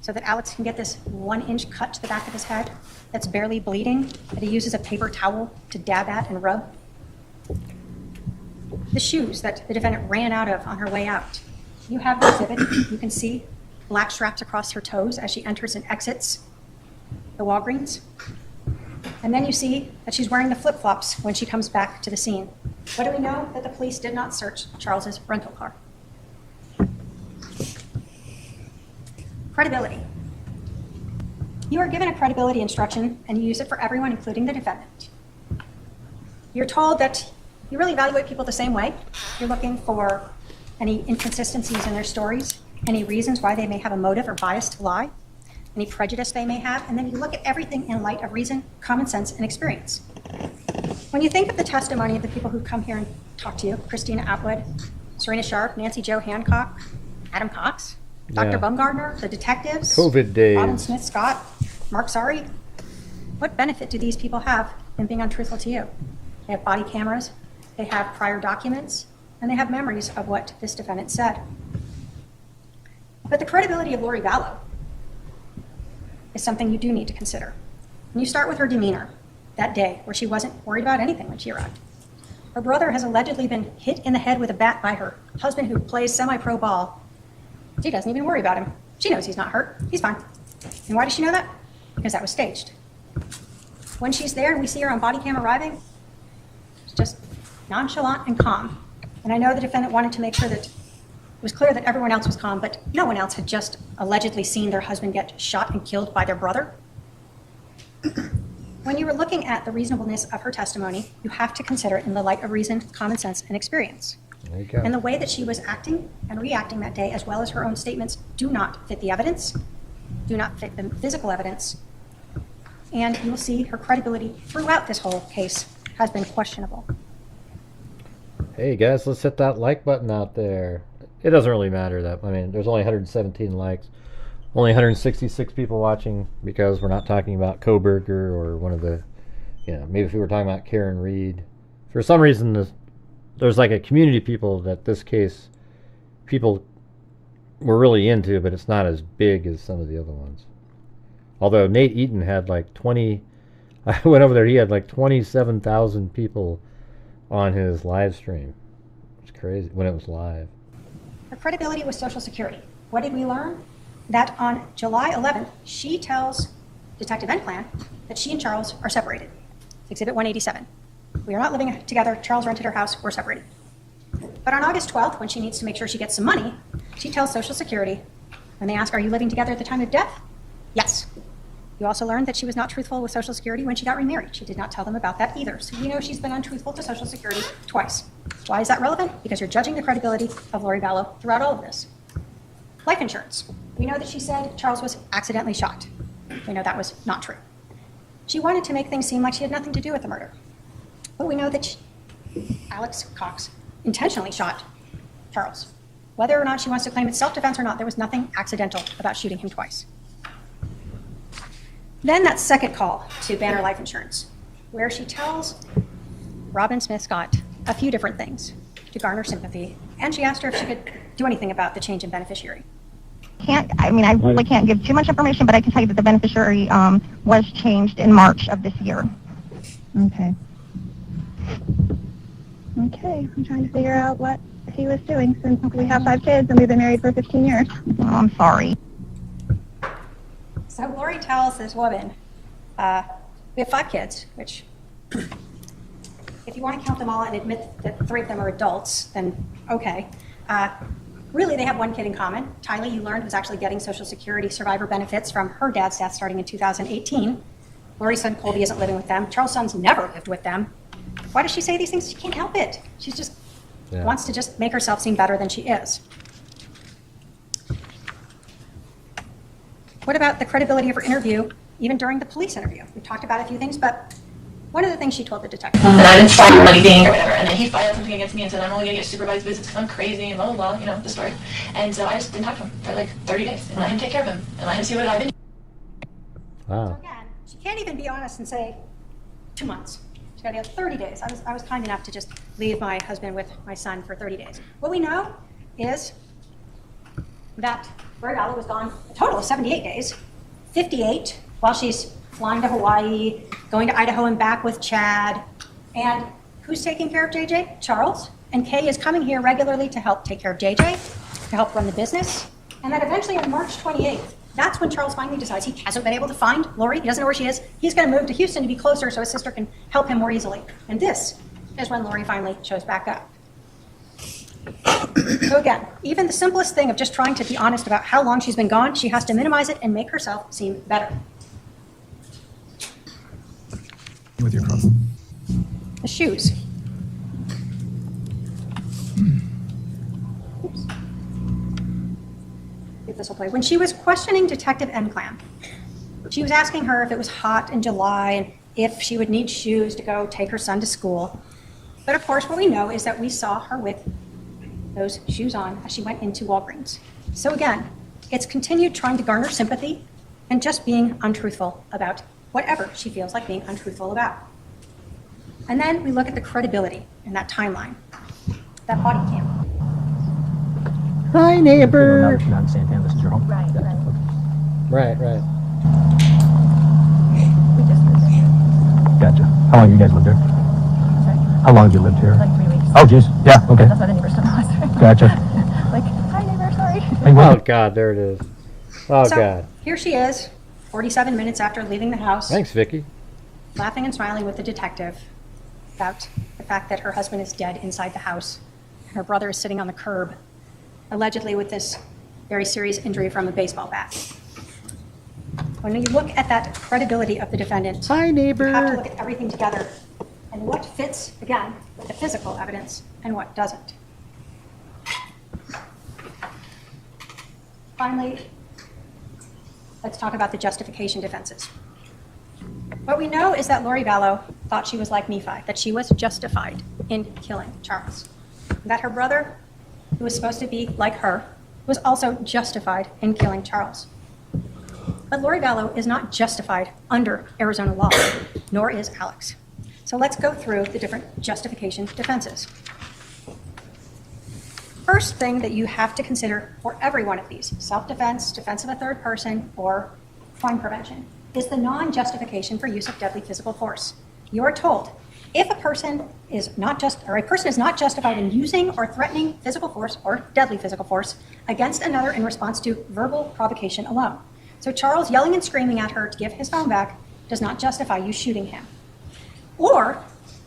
so that Alex can get this 1-inch cut to the back of his head that's barely bleeding, that he uses a paper towel to dab at and rub. The shoes that the defendant ran out of on her way out. You have the exhibit. You can see black straps across her toes as she enters and exits the Walgreens. And then you see that she's wearing the flip-flops when she comes back to the scene. What do we know? That the police did not search Charles's rental car. Credibility. You are given a credibility instruction and you use it for everyone, including the defendant. You're told that you really evaluate people the same way. You're looking for any inconsistencies in their stories, any reasons why they may have a motive or bias to lie, any prejudice they may have, and then you look at everything in light of reason, common sense, and experience. When you think of the testimony of the people who come here and talk to you, Christina Atwood, Serena Sharp, Nancy Jo Hancock, Adam Cox, Dr. Bumgardner, the detectives, COVID days. Robin Smith Scott, Mark Sari, what benefit do these people have in being untruthful to you? They have body cameras, they have prior documents, and they have memories of what this defendant said. But the credibility of Lori Vallow is something you do need to consider. And you start with her demeanor that day, where she wasn't worried about anything when she arrived. Her brother has allegedly been hit in the head with a bat by her husband who plays semi-pro ball. She doesn't even worry about him. She knows he's not hurt. He's fine. And why does she know that? Because that was staged. When she's there and we see her on body cam arriving, she's just nonchalant and calm. And I know the defendant wanted to make sure that it was clear that everyone else was calm, but no one else had just allegedly seen their husband get shot and killed by their brother. When you were looking at the reasonableness of her testimony, you have to consider it in the light of reason, common sense, and experience. There you go. And the way that she was acting and reacting that day, as well as her own statements, do not fit the evidence, do not fit the physical evidence, And you will see her credibility throughout this whole case has been questionable. Hey guys, let's hit that like button out there. It doesn't really matter that, I mean, there's only 117 likes. Only 166 people watching because we're not talking about Koberger or one of the, maybe if we were talking about Karen Reed. For some reason, there's like a community of people that this case, people were really into, but it's not as big as some of the other ones. Although Nate Eaton had like 20, I went over there, he had like 27,000 people on his live stream. It's crazy when it was live. Her credibility with Social Security. What did we learn? That on July 11th, she tells Detective Enclan that she and Charles are separated. Exhibit 187. We are not living together. Charles rented her house. We're separated. But on August 12th, when she needs to make sure she gets some money, she tells Social Security, when they ask, are you living together at the time of death? Yes. You also learned that she was not truthful with Social Security when she got remarried. She did not tell them about that either. So you know she's been untruthful to Social Security twice. Why is that relevant? Because you're judging the credibility of Lori Vallow throughout all of this. Life insurance. We know that she said Charles was accidentally shot. We know that was not true. She wanted to make things seem like she had nothing to do with the murder. But we know that Alex Cox intentionally shot Charles. Whether or not she wants to claim it's self-defense or not, there was nothing accidental about shooting him twice. Then that second call to Banner Life Insurance, where she tells Robin Smith Scott a few different things to garner sympathy, and she asked her if she could do anything about the change in beneficiary. I really can't give too much information, but I can tell you that the beneficiary was changed in March of this year. Okay. Okay, I'm trying to figure out what he was doing since we have 5 kids and we've been married for 15 years. Oh, I'm sorry. So Lori tells this woman, we have 5 kids, which if you want to count them all and admit that 3 of them are adults, then okay. Really, they have 1 kid in common. Tylee, you learned, was actually getting Social Security survivor benefits from her dad's death starting in 2018. Lori's son Colby isn't living with them. Charles' son's never lived with them. Why does she say these things? She can't help it. She just wants to just make herself seem better than she is. What about the credibility of her interview, even during the police interview? We talked about a few things, but one of the things she told the detective. That I didn't file anything or whatever, and then he filed something against me and said I'm only going to get supervised visits because I'm crazy and blah, blah, blah, the story. And so I just didn't talk to him for like 30 days and let him take care of him and let him see what I've been. Wow. So again, she can't even be honest and say 2 months. She's got to be 30 days. I was kind enough to just leave my husband with my son for 30 days. What we know is that Lori Vallow was gone a total of 78 days, 58 while she's flying to Hawaii, going to Idaho and back with Chad. And who's taking care of JJ? Charles. And Kay is coming here regularly to help take care of JJ, to help run the business. And then eventually on March 28th, that's when Charles finally decides he hasn't been able to find Lori. He doesn't know where she is. He's going to move to Houston to be closer so his sister can help him more easily. And this is when Lori finally shows back up. So again, even the simplest thing of just trying to be honest about how long she's been gone, she has to minimize it and make herself seem better. With your crop. The shoes. Oops. If this will play. When she was questioning Detective Enclan, she was asking her if it was hot in July and if she would need shoes to go take her son to school. But of course, what we know is that we saw her with those shoes on as she went into Walgreens. So again, it's continued trying to garner sympathy and just being untruthful about whatever she feels like being untruthful about. And then we look at the credibility in that timeline, that body cam. Hi, neighbor. Not in Santan, this is your home? Right. Right, right. We just moved there. Gotcha. How long have you guys lived here? Sorry? How long have you lived here? Like 3 weeks. Oh, geez. Yeah, okay. That's why the neighbors don't know us. Gotcha. Like, hi neighbor, sorry. Hey, Oh, God, there it is. Oh, So God. here she is, 47 minutes after leaving the house, Thanks, Vicky. laughing and smiling with the detective about the fact that her husband is dead inside the house and her brother is sitting on the curb, allegedly with this very serious injury from a baseball bat. When you look at that credibility of the defendant, Hi, neighbor. you have to look at everything together and what fits, again, with the physical evidence and what doesn't. Finally, let's talk about the justification defenses. What we know is that Lori Vallow thought she was like Nephi, that she was justified in killing Charles. That her brother, who was supposed to be like her, was also justified in killing Charles. But Lori Vallow is not justified under Arizona law, nor is Alex. So let's go through the different justification defenses. First thing that you have to consider for every one of these, self-defense, defense of a third person, or crime prevention, is the non-justification for use of deadly physical force. You are told, if a person is not justified in using or threatening physical force or deadly physical force against another in response to verbal provocation alone. So Charles yelling and screaming at her to give his phone back does not justify you shooting him. Or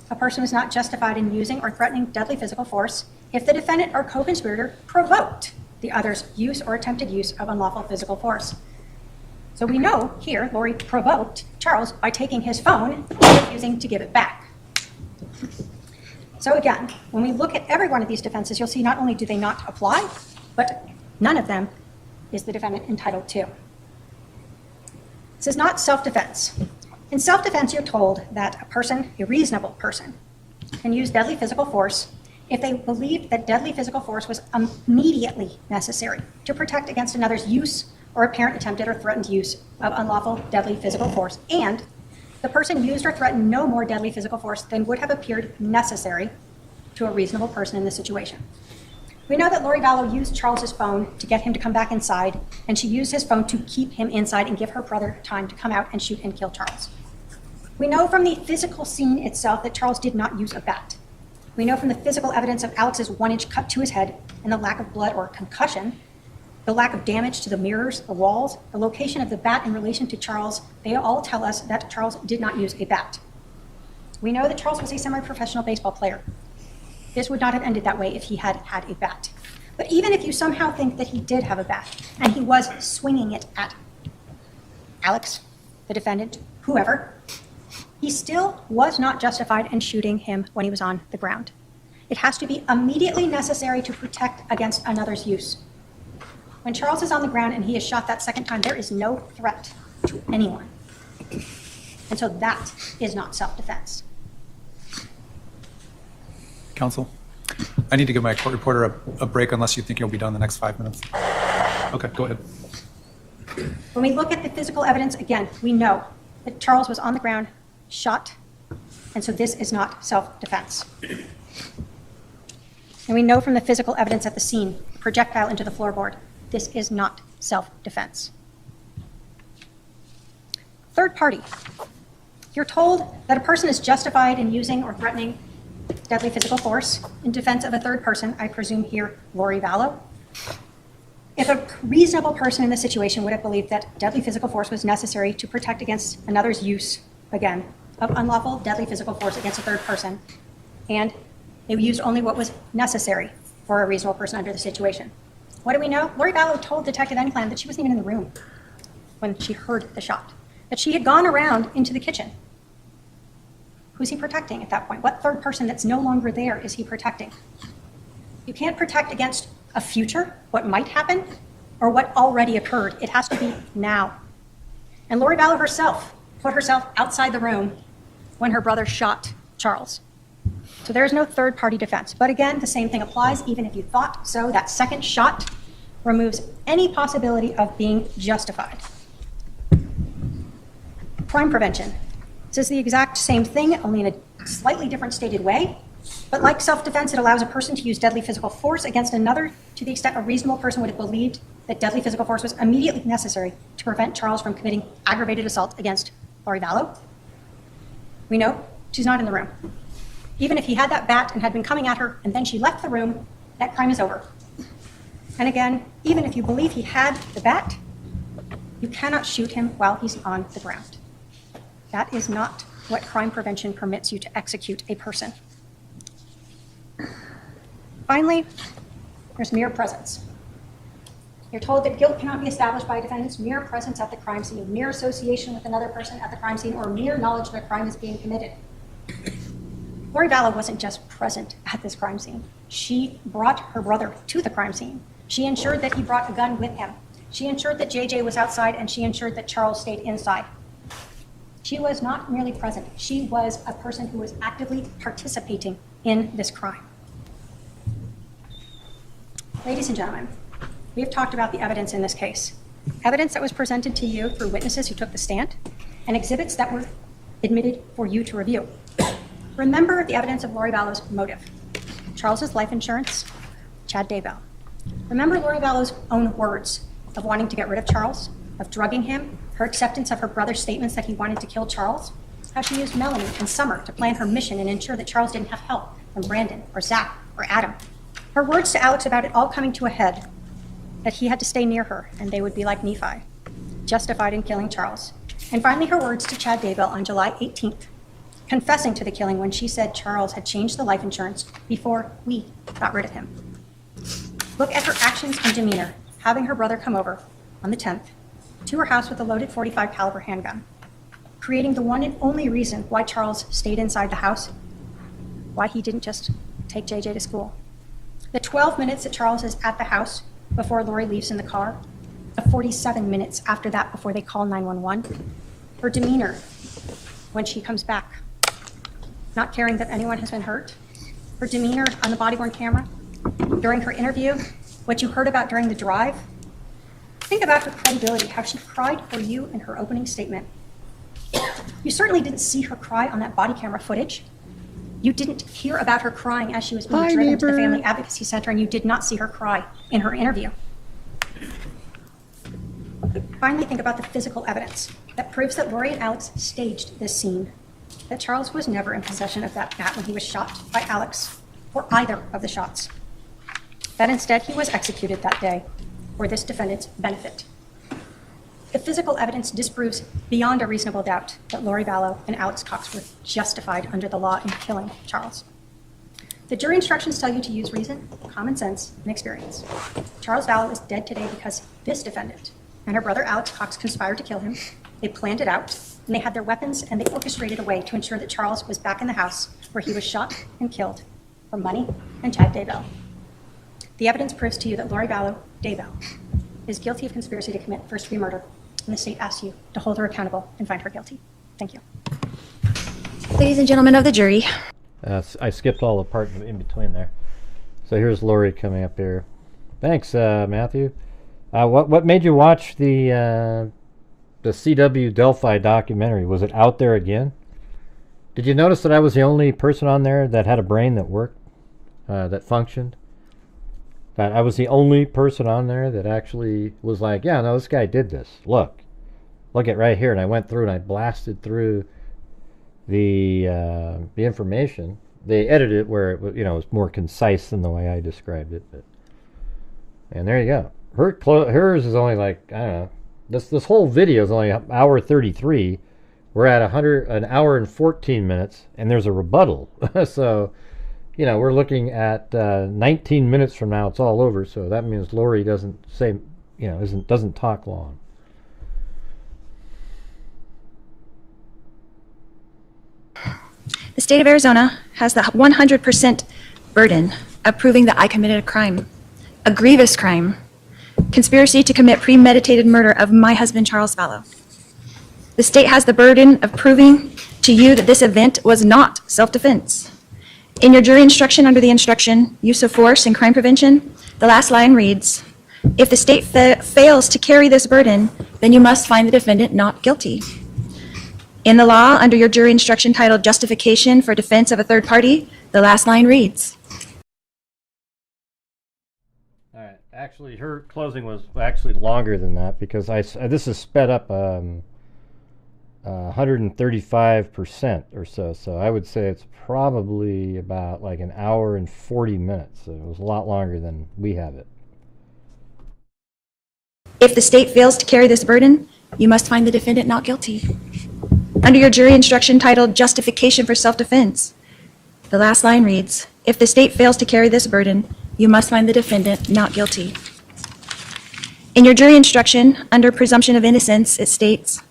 a person is not justified in using or threatening deadly physical force if the defendant or co-conspirator provoked the other's use or attempted use of unlawful physical force. So we know here Lori provoked Charles by taking his phone and refusing to give it back. So again, when we look at every one of these defenses, you'll see not only do they not apply, but none of them is the defendant entitled to. This is not self-defense. In self-defense, you're told that a person, a reasonable person, can use deadly physical force if they believed that deadly physical force was immediately necessary to protect against another's use or apparent attempted or threatened use of unlawful deadly physical force, and the person used or threatened no more deadly physical force than would have appeared necessary to a reasonable person in this situation. We know that Lori Vallow used Charles's phone to get him to come back inside, and she used his phone to keep him inside and give her brother time to come out and shoot and kill Charles. We know from the physical scene itself that Charles did not use a bat. We know from the physical evidence of Alex's 1-inch cut to his head and the lack of blood or concussion, the lack of damage to the mirrors, the walls, the location of the bat in relation to Charles, they all tell us that Charles did not use a bat. We know that Charles was a semi-professional baseball player. This would not have ended that way if he had had a bat. But even if you somehow think that he did have a bat and he was swinging it at Alex, the defendant, whoever, he still was not justified in shooting him when he was on the ground. It has to be immediately necessary to protect against another's use. When Charles is on the ground and he is shot that second time, there is no threat to anyone. And so that is not self-defense. Counsel, I need to give my court reporter a break unless you think you'll be done in the next 5 minutes. Okay, go ahead. When we look at the physical evidence, again, we know that Charles was on the ground, shot, and so this is not self-defense. And we know from the physical evidence at the scene, projectile into the floorboard, this is not self-defense. Third party. You're told that a person is justified in using or threatening deadly physical force in defense of a third person, I presume here Lori Vallow. If a reasonable person in this situation would have believed that deadly physical force was necessary to protect against another's use, again, of unlawful deadly physical force against a third person, and they used only what was necessary for a reasonable person under the situation. What do we know? Lori Vallow told Detective Enclan that she wasn't even in the room when she heard the shot, that she had gone around into the kitchen. Who's he protecting at that point? What third person that's no longer there is he protecting? You can't protect against a future, what might happen, or what already occurred. It has to be now. And Lori Vallow herself put herself outside the room when her brother shot Charles. So there's no third party defense. But again, the same thing applies. Even if you thought so, that second shot removes any possibility of being justified. Crime prevention. This is the exact same thing, only in a slightly different stated way. But like self-defense, it allows a person to use deadly physical force against another to the extent a reasonable person would have believed that deadly physical force was immediately necessary to prevent Charles from committing aggravated assault against Lori Vallow. We know she's not in the room. Even if he had that bat and had been coming at her and then she left the room, that crime is over. And again, even if you believe he had the bat, you cannot shoot him while he's on the ground. That is not what crime prevention permits you to execute a person. Finally, there's mere presence. You're told that guilt cannot be established by a defendant's mere presence at the crime scene, mere association with another person at the crime scene, or mere knowledge that a crime is being committed. Lori Vallow wasn't just present at this crime scene. She brought her brother to the crime scene. She ensured that he brought a gun with him. She ensured that JJ was outside, and she ensured that Charles stayed inside. She was not merely present. She was a person who was actively participating in this crime. Ladies and gentlemen, we have talked about the evidence in this case. Evidence that was presented to you through witnesses who took the stand and exhibits that were admitted for you to review. Remember the evidence of Lori Vallow's motive. Charles's life insurance, Chad Daybell. Remember Lori Vallow's own words of wanting to get rid of Charles, of drugging him, her acceptance of her brother's statements that he wanted to kill Charles, how she used Melanie and Summer to plan her mission and ensure that Charles didn't have help from Brandon or Zach or Adam. Her words to Alex about it all coming to a head, that he had to stay near her and they would be like Nephi, justified in killing Charles. And finally, her words to Chad Daybell on July 18th, confessing to the killing when she said Charles had changed the life insurance before we got rid of him. Look at her actions and demeanor, having her brother come over on the 10th to her house with a loaded .45 caliber handgun, creating the one and only reason why Charles stayed inside the house, why he didn't just take JJ to school. The 12 minutes that Charles is at the house before Lori leaves in the car, the 47 minutes after that before they call 911, her demeanor when she comes back, not caring that anyone has been hurt, her demeanor on the body-worn camera, during her interview, what you heard about during the drive. Think about her credibility, how she cried for you in her opening statement. You certainly didn't see her cry on that body camera footage. You didn't hear about her crying as she was being driven to the Family Advocacy Center, and you did not see her cry in her interview. Finally, think about the physical evidence that proves that Lori and Alex staged this scene, that Charles was never in possession of that bat when he was shot by Alex, or either of the shots, that instead he was executed that day for this defendant's benefit. The physical evidence disproves beyond a reasonable doubt that Lori Vallow and Alex Cox were justified under the law in killing Charles. The jury instructions tell you to use reason, common sense, and experience. Charles Vallow is dead today because this defendant and her brother Alex Cox conspired to kill him. They planned it out, and they had their weapons, and they orchestrated a way to ensure that Charles was back in the house where he was shot and killed for money and Chad Daybell. The evidence proves to you that Lori Vallow Daybell is guilty of conspiracy to commit first-degree murder, and the state asks you to hold her accountable and find her guilty. Thank you. Ladies and gentlemen of the jury. I skipped all the part in between there. So here's Lori coming up here. Thanks, Matthew. What made you watch the CW Delphi documentary? Was it out there again? Did you notice that I was the only person on there that had a brain that worked, that functioned? That I was the only person on there that actually was like, yeah, no, this guy did this. Look at right here. And I went through and I blasted through the information. They edited it where it was, it was more concise than the way I described it. And there you go. Hers is only like, I don't know. This whole video is only an hour 33. We're at an hour and 14 minutes, and there's a rebuttal. So, we're looking at 19 minutes from now. It's all over. So that means Lori doesn't say, doesn't talk long. The state of Arizona has the 100% burden of proving that I committed a crime, a grievous crime, conspiracy to commit premeditated murder of my husband, Charles Vallow. The state has the burden of proving to you that this event was not self-defense. In your jury instruction under the instruction, use of force and crime prevention, the last line reads, if the state fails to carry this burden, then you must find the defendant not guilty. In the law, under your jury instruction titled Justification for Defense of a Third Party, the last line reads. All right. Actually, her closing was actually longer than that because this is sped up 135% or so. So I would say it's probably about like an hour and 40 minutes. So it was a lot longer than we have it. If the state fails to carry this burden, you must find the defendant not guilty. Under your jury instruction titled Justification for Self-Defense, the last line reads, if the state fails to carry this burden, you must find the defendant not guilty. In your jury instruction under Presumption of Innocence, it states,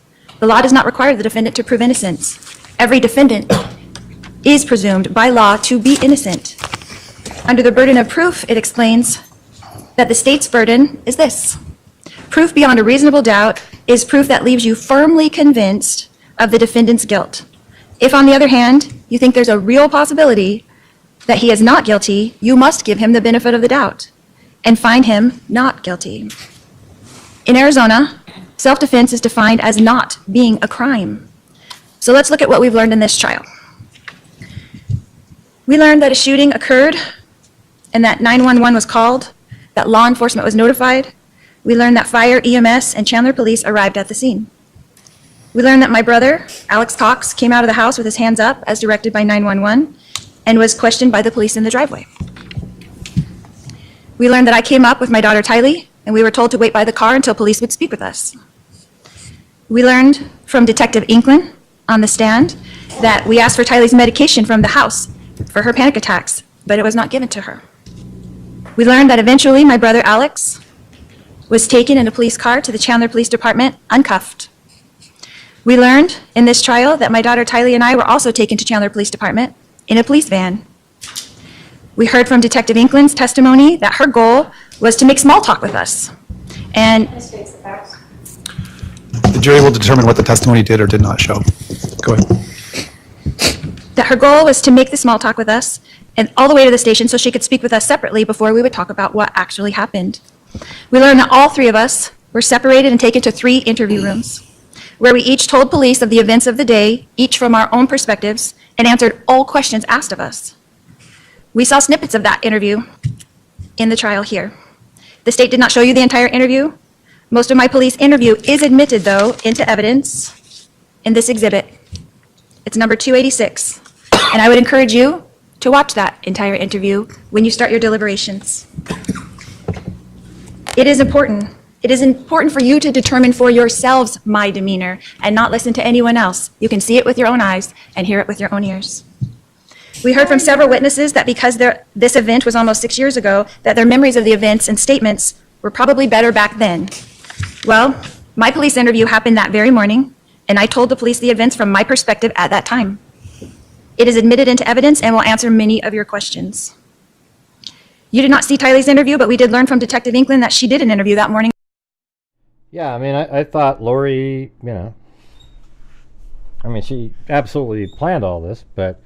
the law does not require the defendant to prove innocence. Every defendant is presumed by law to be innocent. Under the burden of proof, it explains that the state's burden is this. Proof beyond a reasonable doubt is proof that leaves you firmly convinced of the defendant's guilt. If, on the other hand, you think there's a real possibility that he is not guilty, you must give him the benefit of the doubt and find him not guilty. In Arizona, self-defense is defined as not being a crime. So let's look at what we've learned in this trial. We learned that a shooting occurred and that 911 was called, that law enforcement was notified. We learned that fire, EMS, and Chandler police arrived at the scene. We learned that my brother, Alex Cox, came out of the house with his hands up as directed by 911 and was questioned by the police in the driveway. We learned that I came up with my daughter Tylee, and we were told to wait by the car until police would speak with us. We learned from Detective Inklin on the stand that we asked for Tylee's medication from the house for her panic attacks, but it was not given to her. We learned that eventually my brother Alex was taken in a police car to the Chandler Police Department uncuffed. We learned in this trial that my daughter Tylee and I were also taken to Chandler Police Department in a police van. We heard from Detective Inklin's testimony that her goal was to make small talk with us. And The jury will determine what the testimony did or did not show. Go ahead. that her goal was to make the small talk with us and all the way to the station so she could speak with us separately before we would talk about what actually happened. We learned that all three of us were separated and taken to 3 interview rooms, where we each told police of the events of the day, each from our own perspectives, and answered all questions asked of us. We saw snippets of that interview in the trial here. The state did not show you the entire interview. Most of my police interview is admitted, though, into evidence in this exhibit. It's number 286, and I would encourage you to watch that entire interview when you start your deliberations. It is important. It is important for you to determine for yourselves my demeanor and not listen to anyone else. You can see it with your own eyes and hear it with your own ears. We heard from several witnesses that because this event was almost 6 years ago, that their memories of the events and statements were probably better back then. Well, my police interview happened that very morning, and I told the police the events from my perspective at that time. It is admitted into evidence and will answer many of your questions. You did not see Tylee's interview, but we did learn from Detective Inklin that she did an interview that morning. Yeah, I mean, I thought Lori, you know, I mean, she absolutely planned all this, but,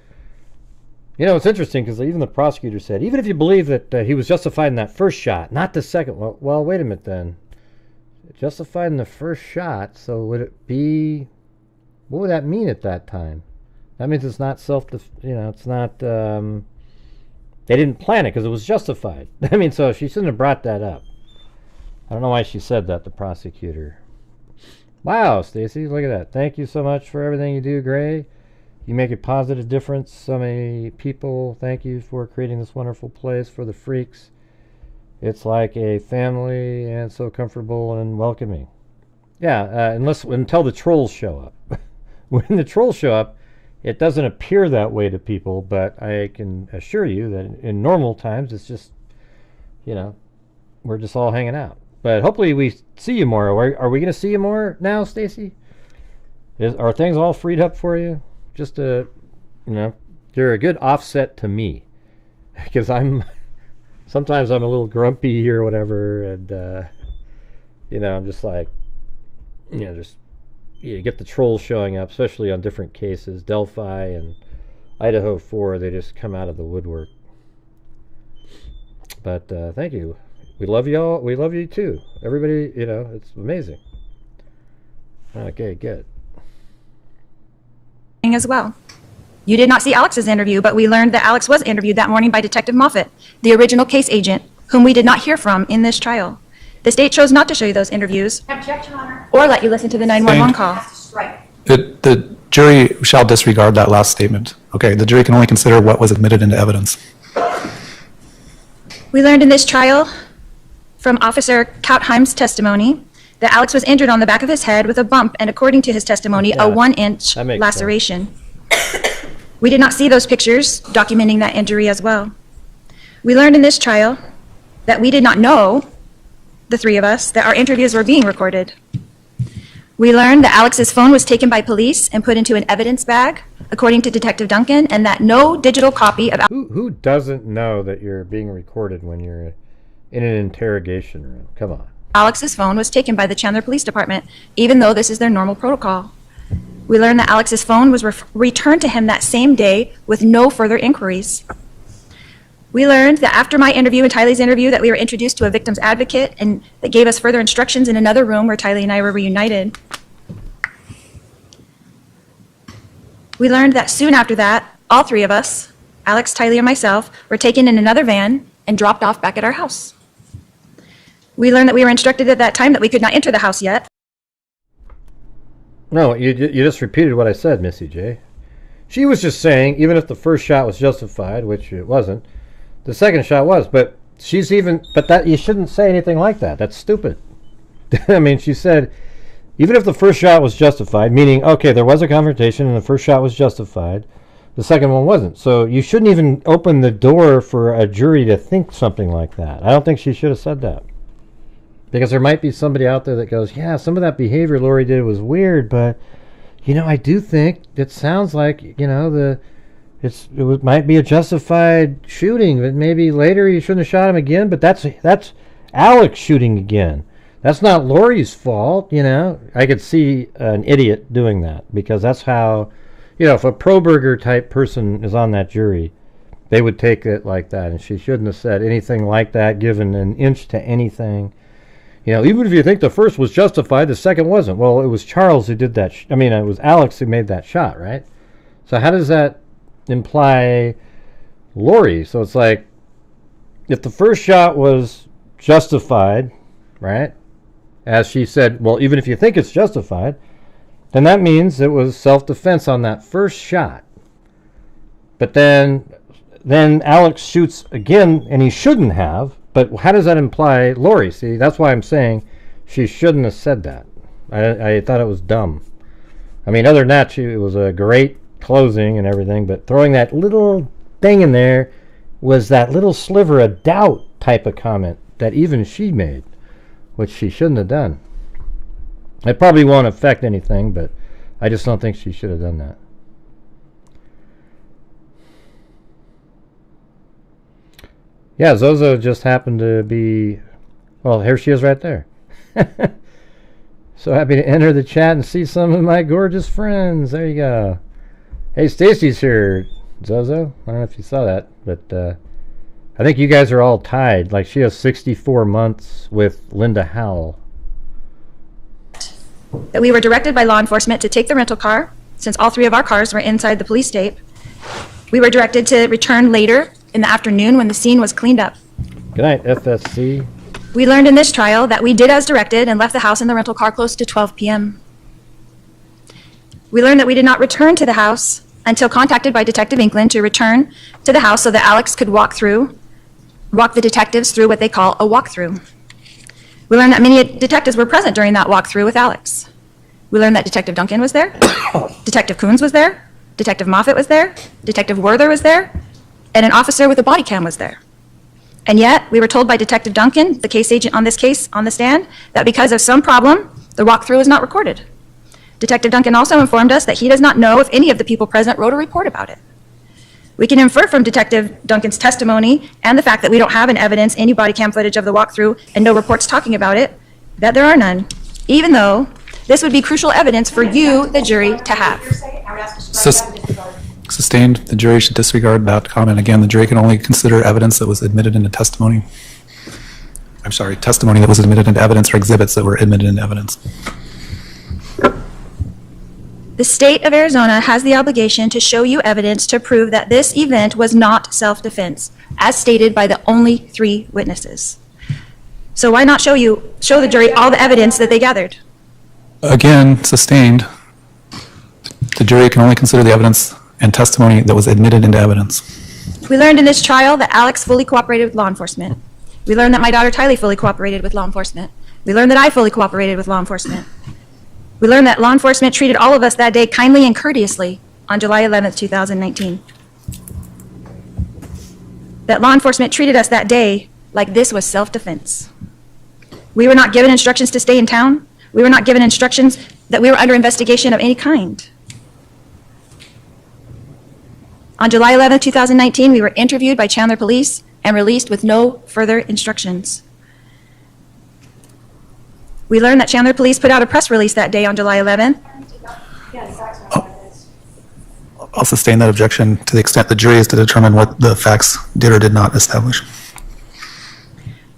you know, it's interesting because even the prosecutor said, even if you believe that he was justified in that first shot, not the second, well, wait a minute then. Justified in the first shot, so would it be, what would that mean at that time? That means it's not it's not, they didn't plan it because it was justified. I mean, so she shouldn't have brought that up. I don't know why she said that, the prosecutor. Wow, Stacy, look at that. Thank you so much for everything you do, Gray. You make a positive difference. So many people, thank you for creating this wonderful place for the freaks. It's like a family and so comfortable and welcoming. Yeah, until the trolls show up. When the trolls show up, it doesn't appear that way to people, but I can assure you that in normal times, it's just, you know, we're just all hanging out. But hopefully we see you more. Are we going to see you more now, Stacy? Are things all freed up for you? Just you know, you're a good offset to me. Because sometimes I'm a little grumpy or whatever, and, you know, I'm just like, you know, you get the trolls showing up, especially on different cases. Delphi and Idaho 4, they just come out of the woodwork. But thank you. We love you all. We love you too. Everybody, you know, it's amazing. Okay, good. As well. You did not see Alex's interview, but we learned that Alex was interviewed that morning by Detective Moffat, the original case agent, whom we did not hear from in this trial. The state chose not to show you those interviews or let you listen to the 911 call. The jury shall disregard that last statement. Okay, the jury can only consider what was admitted into evidence. We learned in this trial from Officer Kautheim's testimony that Alex was injured on the back of his head with a bump and, according to his testimony, a 1-inch laceration. We did not see those pictures documenting that injury as well. We learned in this trial that we did not know, the three of us, that our interviews were being recorded. We learned that Alex's phone was taken by police and put into an evidence bag, according to Detective Duncan, and that no digital copy of... Who doesn't know that you're being recorded when you're in an interrogation room? Come on. Alex's phone was taken by the Chandler Police Department, even though this is their normal protocol. We learned that Alex's phone was returned to him that same day with no further inquiries. We learned that after my interview and Tylee's interview that we were introduced to a victim's advocate and that gave us further instructions in another room where Tylee and I were reunited. We learned that soon after that, all three of us, Alex, Tylee, and myself, were taken in another van and dropped off back at our house. We learned that we were instructed at that time that we could not enter the house yet. No, you just repeated what I said, Missy J. She was just saying, even if the first shot was justified, which it wasn't, the second shot was. But that you shouldn't say anything like that. That's stupid. I mean, she said, even if the first shot was justified, meaning, okay, there was a confrontation and the first shot was justified, the second one wasn't. So you shouldn't even open the door for a jury to think something like that. I don't think she should have said that. Because there might be somebody out there that goes, yeah, some of that behavior Lori did was weird, but, I do think it sounds like, it might be a justified shooting, but maybe later you shouldn't have shot him again, but that's Alex shooting again. That's not Lori's fault, I could see an idiot doing that, because that's how, if a Proberger type person is on that jury, they would take it like that, and she shouldn't have said anything like that, given an inch to anything. Even if you think the first was justified, the second wasn't. Well, it was Charles who did that. It was Alex who made that shot, right? So how does that imply Lori? So it's like, if the first shot was justified, right? As she said, well, even if you think it's justified, then that means it was self-defense on that first shot. But then Alex shoots again, and he shouldn't have. But how does that imply Lori? See, that's why I'm saying she shouldn't have said that. I thought it was dumb. Other than that, it was a great closing and everything, but throwing that little thing in there was that little sliver of doubt type of comment that even she made, which she shouldn't have done. It probably won't affect anything, but I just don't think she should have done that. Yeah, Zozo just happened to be, well, here she is right there. So happy to enter the chat and see some of my gorgeous friends. There you go. Hey, Stacy's here, Zozo. I don't know if you saw that, but I think you guys are all tied. Like, she has 64 months with Linda Howell. That we were directed by law enforcement to take the rental car, since all three of our cars were inside the police tape. We were directed to return later in the afternoon when the scene was cleaned up. Good night, FSC. We learned in this trial that we did as directed and left the house in the rental car close to 12 p.m. We learned that we did not return to the house until contacted by Detective Inkland to return to the house so that Alex could walk the detectives through what they call a walkthrough. We learned that many detectives were present during that walkthrough with Alex. We learned that Detective Duncan was there, Detective Coons was there, Detective Moffat was there, Detective Werther was there, and an officer with a body cam was there. And yet, we were told by Detective Duncan, the case agent on this case on the stand, that because of some problem, the walkthrough is not recorded. Detective Duncan also informed us that he does not know if any of the people present wrote a report about it. We can infer from Detective Duncan's testimony and the fact that we don't have in evidence any body cam footage of the walkthrough and no reports talking about it, that there are none, even though this would be crucial evidence for you, the jury, to have. Sustained. The jury should disregard that comment. Again, the jury can only consider evidence that was admitted into testimony. I'm sorry, testimony that was admitted into evidence or exhibits that were admitted into evidence. The state of Arizona has the obligation to show you evidence to prove that this event was not self-defense, as stated by the only three witnesses. So why not show the jury all the evidence that they gathered? Again, sustained. The jury can only consider the evidence and testimony that was admitted into evidence. We learned in this trial that Alex fully cooperated with law enforcement. We learned that my daughter Tylee fully cooperated with law enforcement. We learned that I fully cooperated with law enforcement. We learned that law enforcement treated all of us that day kindly and courteously on July 11th, 2019. That law enforcement treated us that day like this was self-defense. We were not given instructions to stay in town. We were not given instructions that we were under investigation of any kind. On July 11, 2019, we were interviewed by Chandler Police and released with no further instructions. We learned that Chandler Police put out a press release that day on July 11th I'll sustain that objection to the extent the jury is to determine what the facts did or did not establish.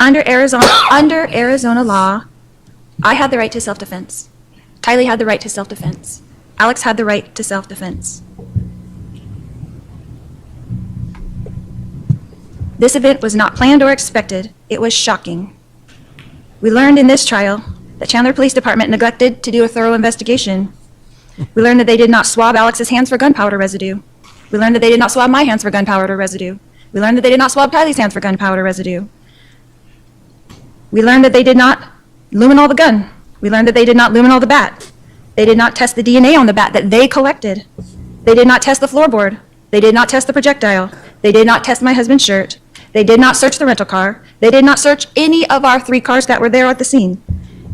Under Arizona law, I had the right to self-defense. Tylee had the right to self-defense. Alex had the right to self-defense. This event was not planned or expected. It was shocking. We learned in this trial that Chandler Police Department neglected to do a thorough investigation. We learned that they did not swab Alex's hands for gunpowder residue. We learned that they did not swab my hands for gunpowder residue. We learned that they did not swab Tylee's hands for gunpowder residue. We learned that they did not luminol the gun. We learned that they did not luminol the bat. They did not test the DNA on the bat that they collected. They did not test the floorboard. They did not test the projectile. They did not test my husband's shirt. They did not search the rental car. They did not search any of our 3 cars that were there at the scene.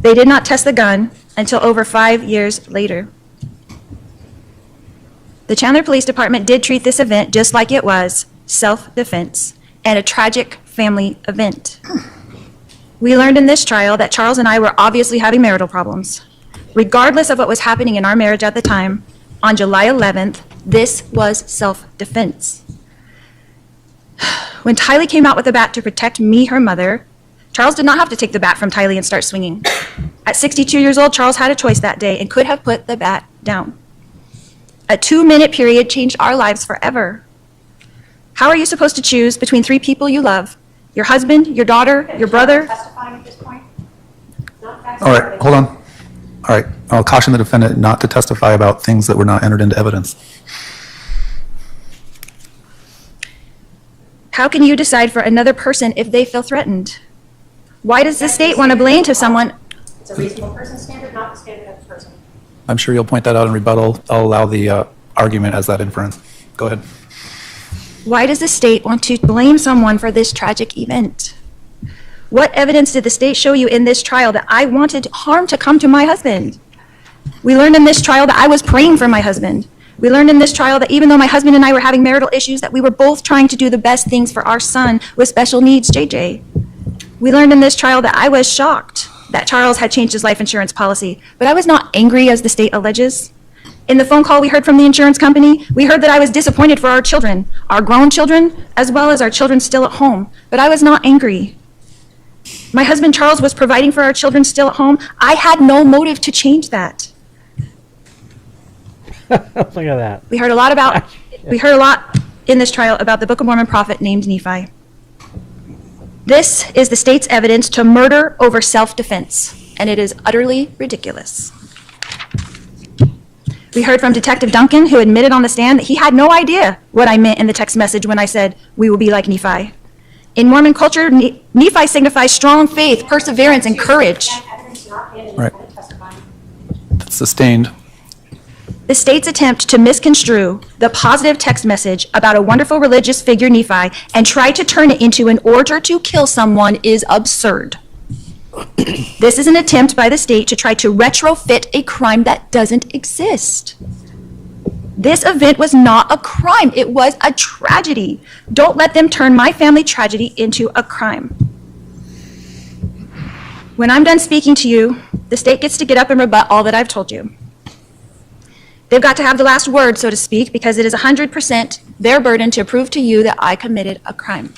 They did not test the gun until over 5 years later. The Chandler Police Department did treat this event just like it was, self-defense, and a tragic family event. We learned in this trial that Charles and I were obviously having marital problems. Regardless of what was happening in our marriage at the time, on July 11th, this was self-defense. When Tylee came out with the bat to protect me, her mother, Charles did not have to take the bat from Tylee and start swinging. At 62 years old, Charles had a choice that day and could have put the bat down. A 2-minute period changed our lives forever. How are you supposed to choose between 3 people you love? Your husband, your daughter, your brother? Testifying at this point? All right, hold on. All right, I'll caution the defendant not to testify about things that were not entered into evidence. How can you decide for another person if they feel threatened? Why does the state want to blame to someone? It's a reasonable person standard, not the standard of the person. I'm sure you'll point that out in rebuttal. I'll allow the argument as that inference. Go ahead. Why does the state want to blame someone for this tragic event? What evidence did the state show you in this trial that I wanted harm to come to my husband? We learned in this trial that I was praying for my husband. We learned in this trial that even though my husband and I were having marital issues, that we were both trying to do the best things for our son with special needs, JJ. We learned in this trial that I was shocked that Charles had changed his life insurance policy, but I was not angry as the state alleges. In the phone call we heard from the insurance company, we heard that I was disappointed for our children, our grown children, as well as our children still at home, but I was not angry. My husband Charles was providing for our children still at home. I had no motive to change that. Look at that. We heard a lot in this trial about the Book of Mormon prophet named Nephi. This is the state's evidence to murder over self-defense, and it is utterly ridiculous. We heard from Detective Duncan, who admitted on the stand that he had no idea what I meant in the text message when I said, "We will be like Nephi." In Mormon culture, Nephi signifies strong faith, perseverance, and courage. Right. That's sustained. The state's attempt to misconstrue the positive text message about a wonderful religious figure, Nephi, and try to turn it into an order to kill someone is absurd. This is an attempt by the state to try to retrofit a crime that doesn't exist. This event was not a crime. It was a tragedy. Don't let them turn my family tragedy into a crime. When I'm done speaking to you, the state gets to get up and rebut all that I've told you. They've got to have the last word, so to speak, because it is 100% their burden to prove to you that I committed a crime.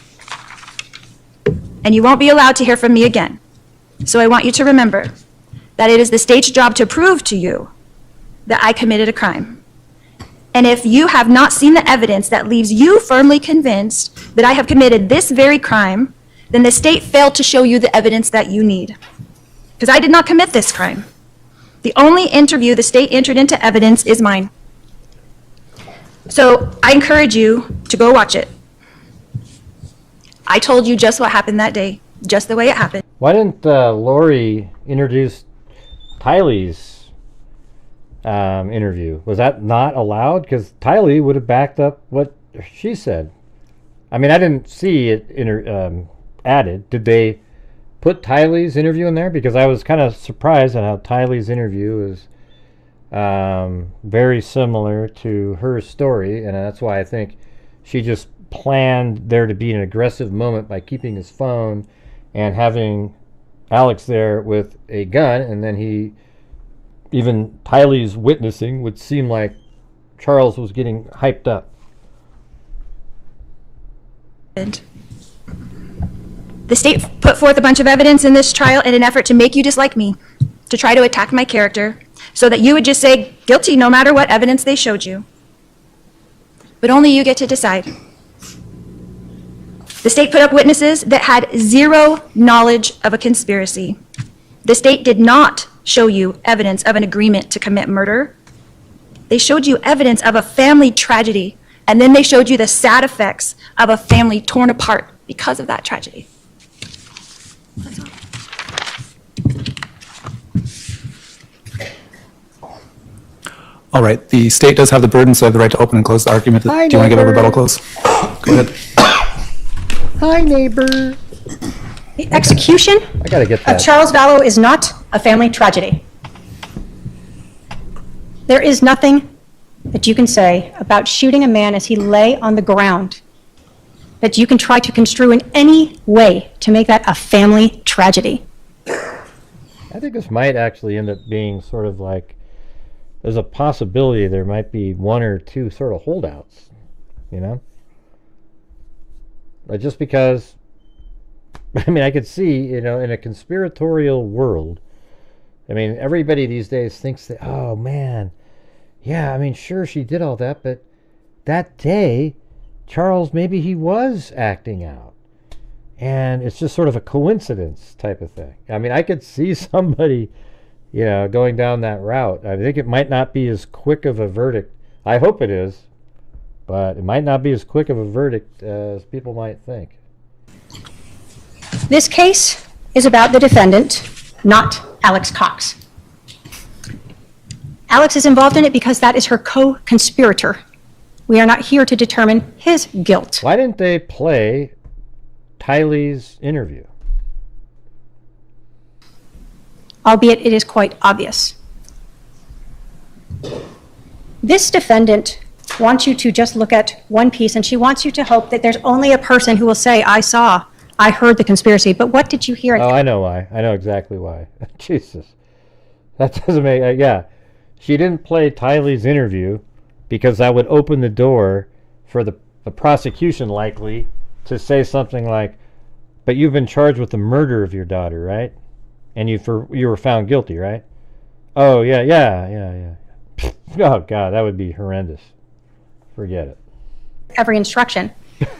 And you won't be allowed to hear from me again. So I want you to remember that it is the state's job to prove to you that I committed a crime. And if you have not seen the evidence that leaves you firmly convinced that I have committed this very crime, then the state failed to show you the evidence that you need. Because I did not commit this crime. The only interview the state entered into evidence is mine. So I encourage you to go watch it. I told you just what happened that day, just the way it happened. Why didn't Lori introduce Tylee's interview? Was that not allowed? Because Tylee would have backed up what she said. I mean, I didn't see it added. Did they put Tylee's interview in there? Because I was kind of surprised at how Tylee's interview is very similar to her story, and that's why I think she just planned there to be an aggressive moment by keeping his phone and having Alex there with a gun, and then even Tylee's witnessing would seem like Charles was getting hyped up. The state put forth a bunch of evidence in this trial in an effort to make you dislike me, to try to attack my character, so that you would just say guilty no matter what evidence they showed you. But only you get to decide. The state put up witnesses that had zero knowledge of a conspiracy. The state did not show you evidence of an agreement to commit murder. They showed you evidence of a family tragedy, and then they showed you the sad effects of a family torn apart because of that tragedy. That's all. All right, the state does have the burden, so I have the right to open and close the argument. Do you want to give a rebuttal close? Go ahead. Hi, neighbor. The execution I gotta get of that. Charles Vallow is not a family tragedy. There is nothing that you can say about shooting a man as he lay on the ground that you can try to construe in any way to make that a family tragedy. I think this might actually end up being sort of like, there's a possibility there might be one or two sort of holdouts, you know? But just because, I mean, I could see, you know, in a conspiratorial world, I mean, everybody these days thinks that, oh man, yeah, I mean, sure, she did all that, but that day, Charles, maybe he was acting out. And it's just sort of a coincidence type of thing. I mean, I could see somebody, you know, going down that route. I think it might not be as quick of a verdict. I hope it is, but it might not be as quick of a verdict as people might think. This case is about the defendant, not Alex Cox. Alex is involved in it because that is her co-conspirator. We are not here to determine his guilt. Why didn't they play Tylee's interview? Albeit it is quite obvious. This defendant wants you to just look at one piece, and she wants you to hope that there's only a person who will say, I heard the conspiracy, but what did you hear? Oh, I know why. I know exactly why. Jesus. That doesn't make... yeah. She didn't play Tylee's interview because that would open the door for the prosecution likely to say something like, but you've been charged with the murder of your daughter, right? And you were found guilty, right? Oh, yeah. Oh, God, that would be horrendous. Forget it. Every instruction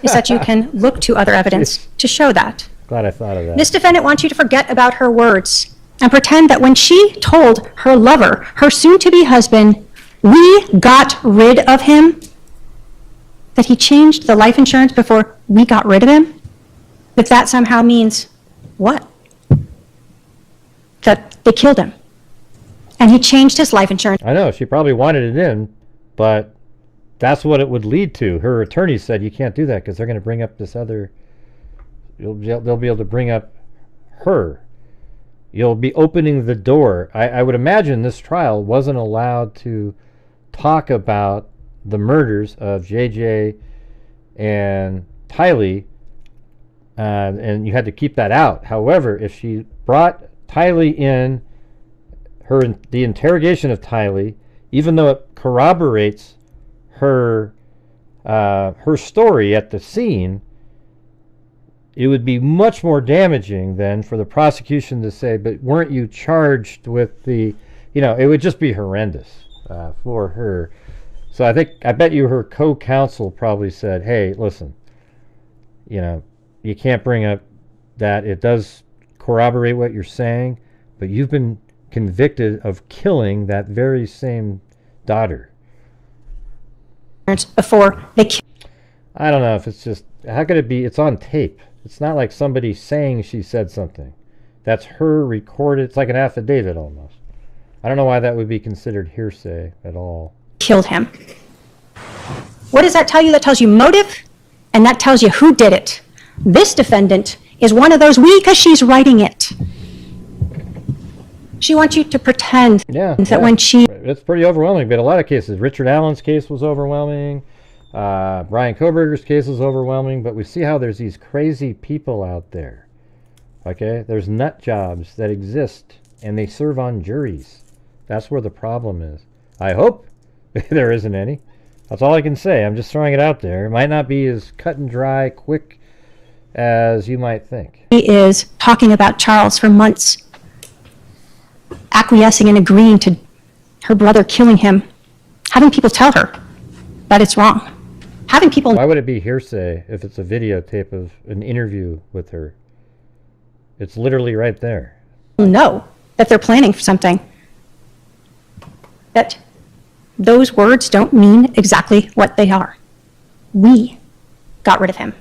is that you can look to other evidence to show that. Glad I thought of that. This defendant wants you to forget about her words and pretend that when she told her lover, her soon-to-be husband, we got rid of him, that he changed the life insurance before we got rid of him, that somehow means what? That they killed him. And he changed his life insurance. I know, she probably wanted it in, but that's what it would lead to. Her attorney said you can't do that because they're going to bring up this other, they'll be able to bring up her. You'll be opening the door. I would imagine this trial wasn't allowed to talk about the murders of JJ and Tylee, and you had to keep that out. However, if she brought Tylee in, the interrogation of Tylee, even though it corroborates her story at the scene, it would be much more damaging then for the prosecution to say, but weren't you charged with the, it would just be horrendous for her. So I bet you her co-counsel probably said, hey, listen, you can't bring up that. It does corroborate what you're saying, but you've been convicted of killing that very same daughter. Before they I don't know if it's just, how could it be? It's on tape. It's not like somebody saying she said something. That's her recorded. It's like an affidavit almost. I don't know why that would be considered hearsay at all. Killed him. What does that tell you? That tells you motive, and that tells you who did it. This defendant is one of those because she's writing it. She wants you to pretend that when she... It's pretty overwhelming, but a lot of cases. Richard Allen's case was overwhelming. Brian Koberger's case is overwhelming, but we see how there's these crazy people out there. Okay? There's nut jobs that exist, and they serve on juries. That's where the problem is. I hope There isn't any. That's all I can say. I'm just throwing it out there. It might not be as cut and dry, quick as you might think. He is talking about Charles for months, acquiescing and agreeing to her brother killing him, having people tell her that it's wrong. Having people... Why would it be hearsay if it's a videotape of an interview with her? It's literally right there. know that they're planning for something. That those words don't mean exactly what they are. We got rid of him.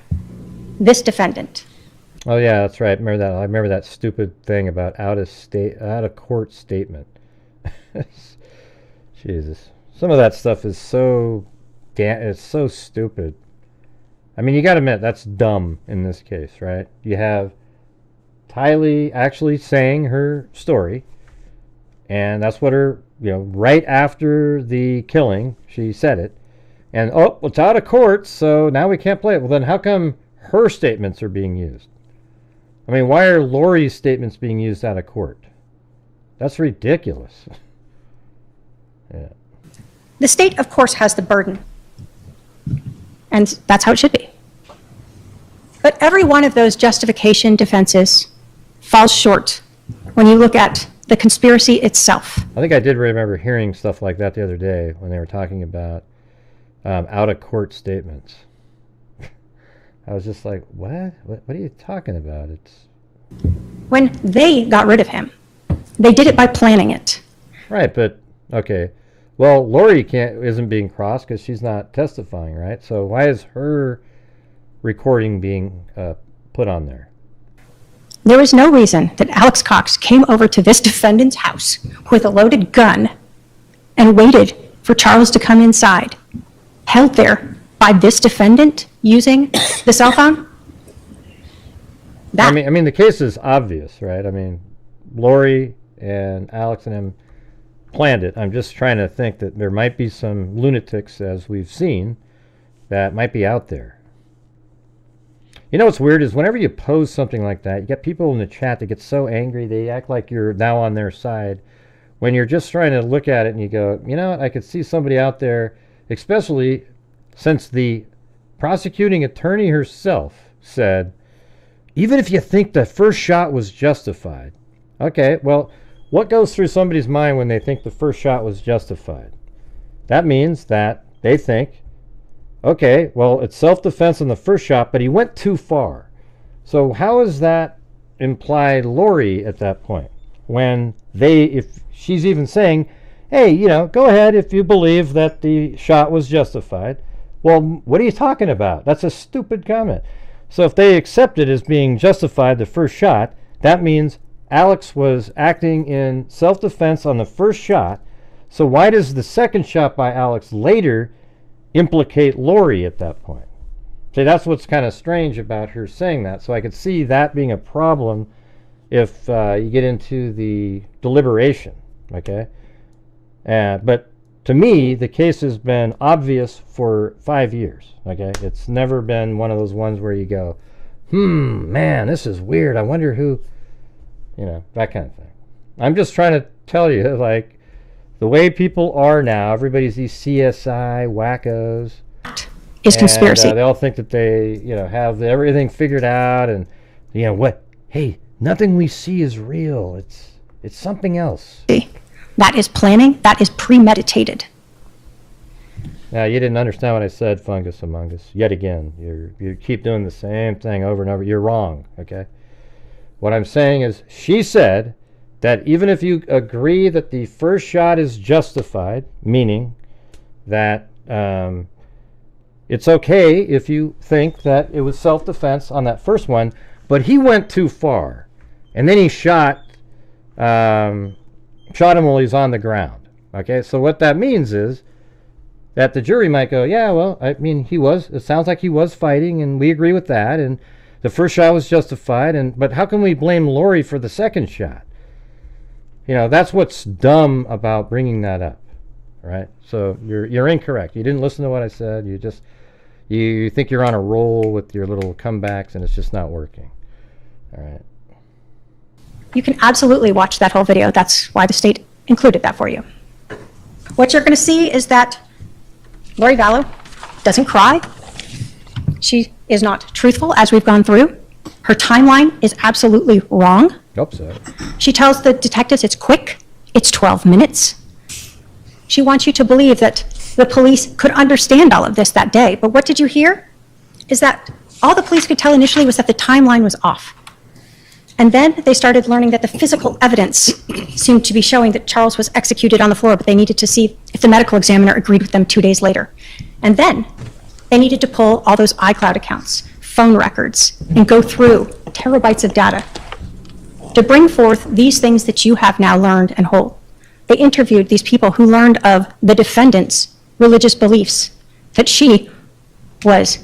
This defendant. Oh yeah, that's right. Remember that? I remember that stupid thing about out of court statement. Jesus, some of that stuff is so it's so stupid. I mean, you got to admit that's dumb in this case, right? You have Tylee actually saying her story, and that's what her, right after the killing, she said it. And oh, it's out of court, so now we can't play it. Well, then how come her statements are being used? I mean, why are Lori's statements being used out of court? That's ridiculous. Yeah. The state, of course, has the burden. And that's how it should be. But every one of those justification defenses falls short when you look at the conspiracy itself. I think I did remember hearing stuff like that the other day when they were talking about out-of-court statements. I was just like, what? What are you talking about? When they got rid of him, they did it by planning it. Right, but, okay. Well, Lori isn't being crossed because she's not testifying, right? So why is her recording being put on there? There is no reason that Alex Cox came over to this defendant's house with a loaded gun and waited for Charles to come inside, held there by this defendant using the cell phone. I mean, the case is obvious, right? I mean, Lori and Alex and him planned it. I'm just trying to think that there might be some lunatics, as we've seen, that might be out there. You know what's weird is whenever you post something like that, you get people in the chat that get so angry, they act like you're now on their side. When you're just trying to look at it and you go, you know what, I could see somebody out there, especially since the prosecuting attorney herself said, even if you think the first shot was justified. Okay, well, what goes through somebody's mind when they think the first shot was justified? That means that they think, okay, well, it's self-defense on the first shot, but he went too far. So how is that imply Lori at that point? When if she's even saying, hey, go ahead if you believe that the shot was justified. Well, what are you talking about? That's a stupid comment. So if they accept it as being justified, the first shot, that means Alex was acting in self-defense on the first shot. So why does the second shot by Alex later implicate Lori at that point? See, that's what's kind of strange about her saying that. So I could see that being a problem if you get into the deliberation, okay? But to me, the case has been obvious for 5 years, okay? It's never been one of those ones where you go, man, this is weird. I wonder who, that kind of thing. I'm just trying to tell you, like, the way people are now, everybody's these CSI wackos. Is conspiracy. They all think that they, have everything figured out, and, what? Hey, nothing we see is real. It's something else. That is planning. That is premeditated. Now, you didn't understand what I said, Fungus Among Us. Yet again, you keep doing the same thing over and over. You're wrong, okay? What I'm saying is, she said that even if you agree that the first shot is justified, meaning that it's okay if you think that it was self-defense on that first one, but he went too far, and then he shot him while he's on the ground. Okay, so what that means is that the jury might go, yeah, well, I mean, it sounds like he was fighting, and we agree with that, and the first shot was justified, but how can we blame Lori for the second shot? That's what's dumb about bringing that up, right? So you're incorrect. You didn't listen to what I said. You think you're on a roll with your little comebacks, and it's just not working. All right. You can absolutely watch that whole video. That's why the state included that for you. What you're going to see is that Lori Vallow doesn't cry. She is not truthful, as we've gone through. Her timeline is absolutely wrong. Hope so. She tells the detectives it's quick, it's 12 minutes. She wants you to believe that the police could understand all of this that day. But what did you hear? Is that all the police could tell initially was that the timeline was off. And then they started learning that the physical evidence seemed to be showing that Charles was executed on the floor, but they needed to see if the medical examiner agreed with them 2 days later. And then they needed to pull all those iCloud accounts, phone records, and go through terabytes of data to bring forth these things that you have now learned and hold. They interviewed these people who learned of the defendant's religious beliefs, that she was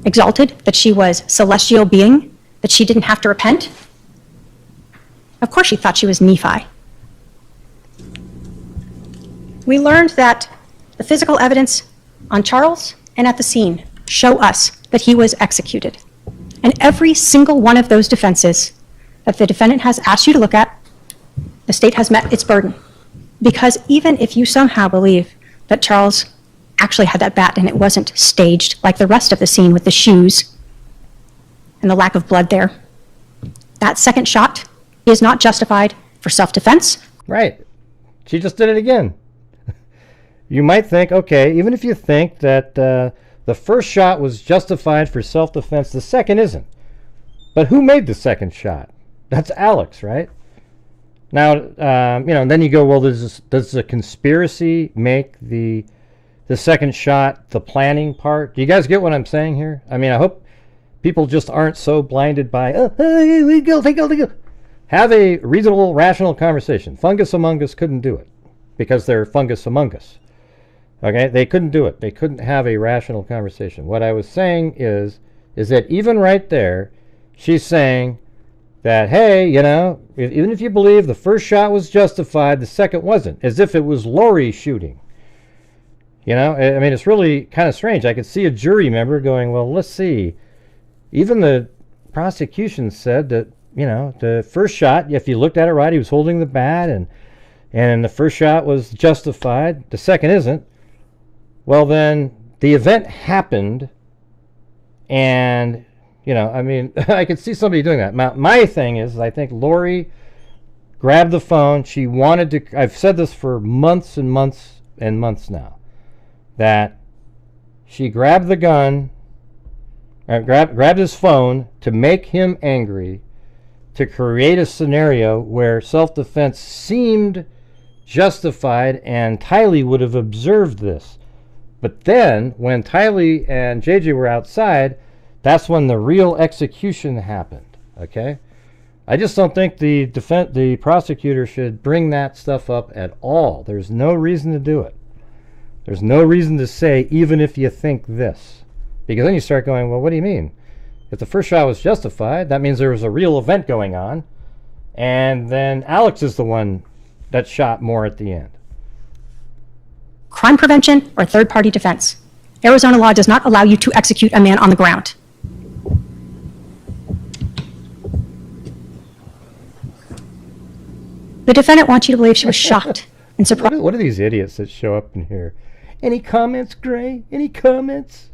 exalted, that she was celestial being, that she didn't have to repent. Of course she thought she was Nephi. We learned that the physical evidence on Charles and at the scene show us that he was executed. And every single one of those defenses that the defendant has asked you to look at, the state has met its burden. Because even if you somehow believe that Charles actually had that bat and it wasn't staged like the rest of the scene with the shoes and the lack of blood there, that second shot is not justified for self-defense. Right. She just did it again. You might think, okay, even if you think that the first shot was justified for self-defense, the second isn't. But who made the second shot? That's Alex, right? Now, then you go, well, does the conspiracy make the second shot the planning part? Do you guys get what I'm saying here? I mean, I hope people just aren't so blinded by, we go. Have a reasonable, rational conversation. Fungus Among Us couldn't do it because they're Fungus Among Us. Okay, they couldn't do it. They couldn't have a rational conversation. What I was saying is that even right there, she's saying that, hey, even if you believe the first shot was justified, the second wasn't, as if it was Lori shooting. I mean, it's really kind of strange. I could see a jury member going, well, let's see. Even the prosecution said that, the first shot, if you looked at it right, he was holding the bat, and the first shot was justified. The second isn't. Well, then the event happened, and I mean, I could see somebody doing that. My thing is, I think Lori grabbed the phone. She wanted to, I've said this for months and months and months now, that she grabbed the gun, grabbed his phone to make him angry, to create a scenario where self-defense seemed justified, and Tylee would have observed this. But then, when Tylee and JJ were outside, that's when the real execution happened, okay? I just don't think the prosecutor should bring that stuff up at all. There's no reason to do it. There's no reason to say, even if you think this. Because then you start going, well, what do you mean? If the first shot was justified, that means there was a real event going on, and then Alex is the one that shot more at the end. Crime prevention or third-party defense. Arizona law does not allow you to execute a man on the ground. The defendant wants you to believe she was shocked and surprised. What are these idiots that show up in here? Any comments, Gray? Any comments?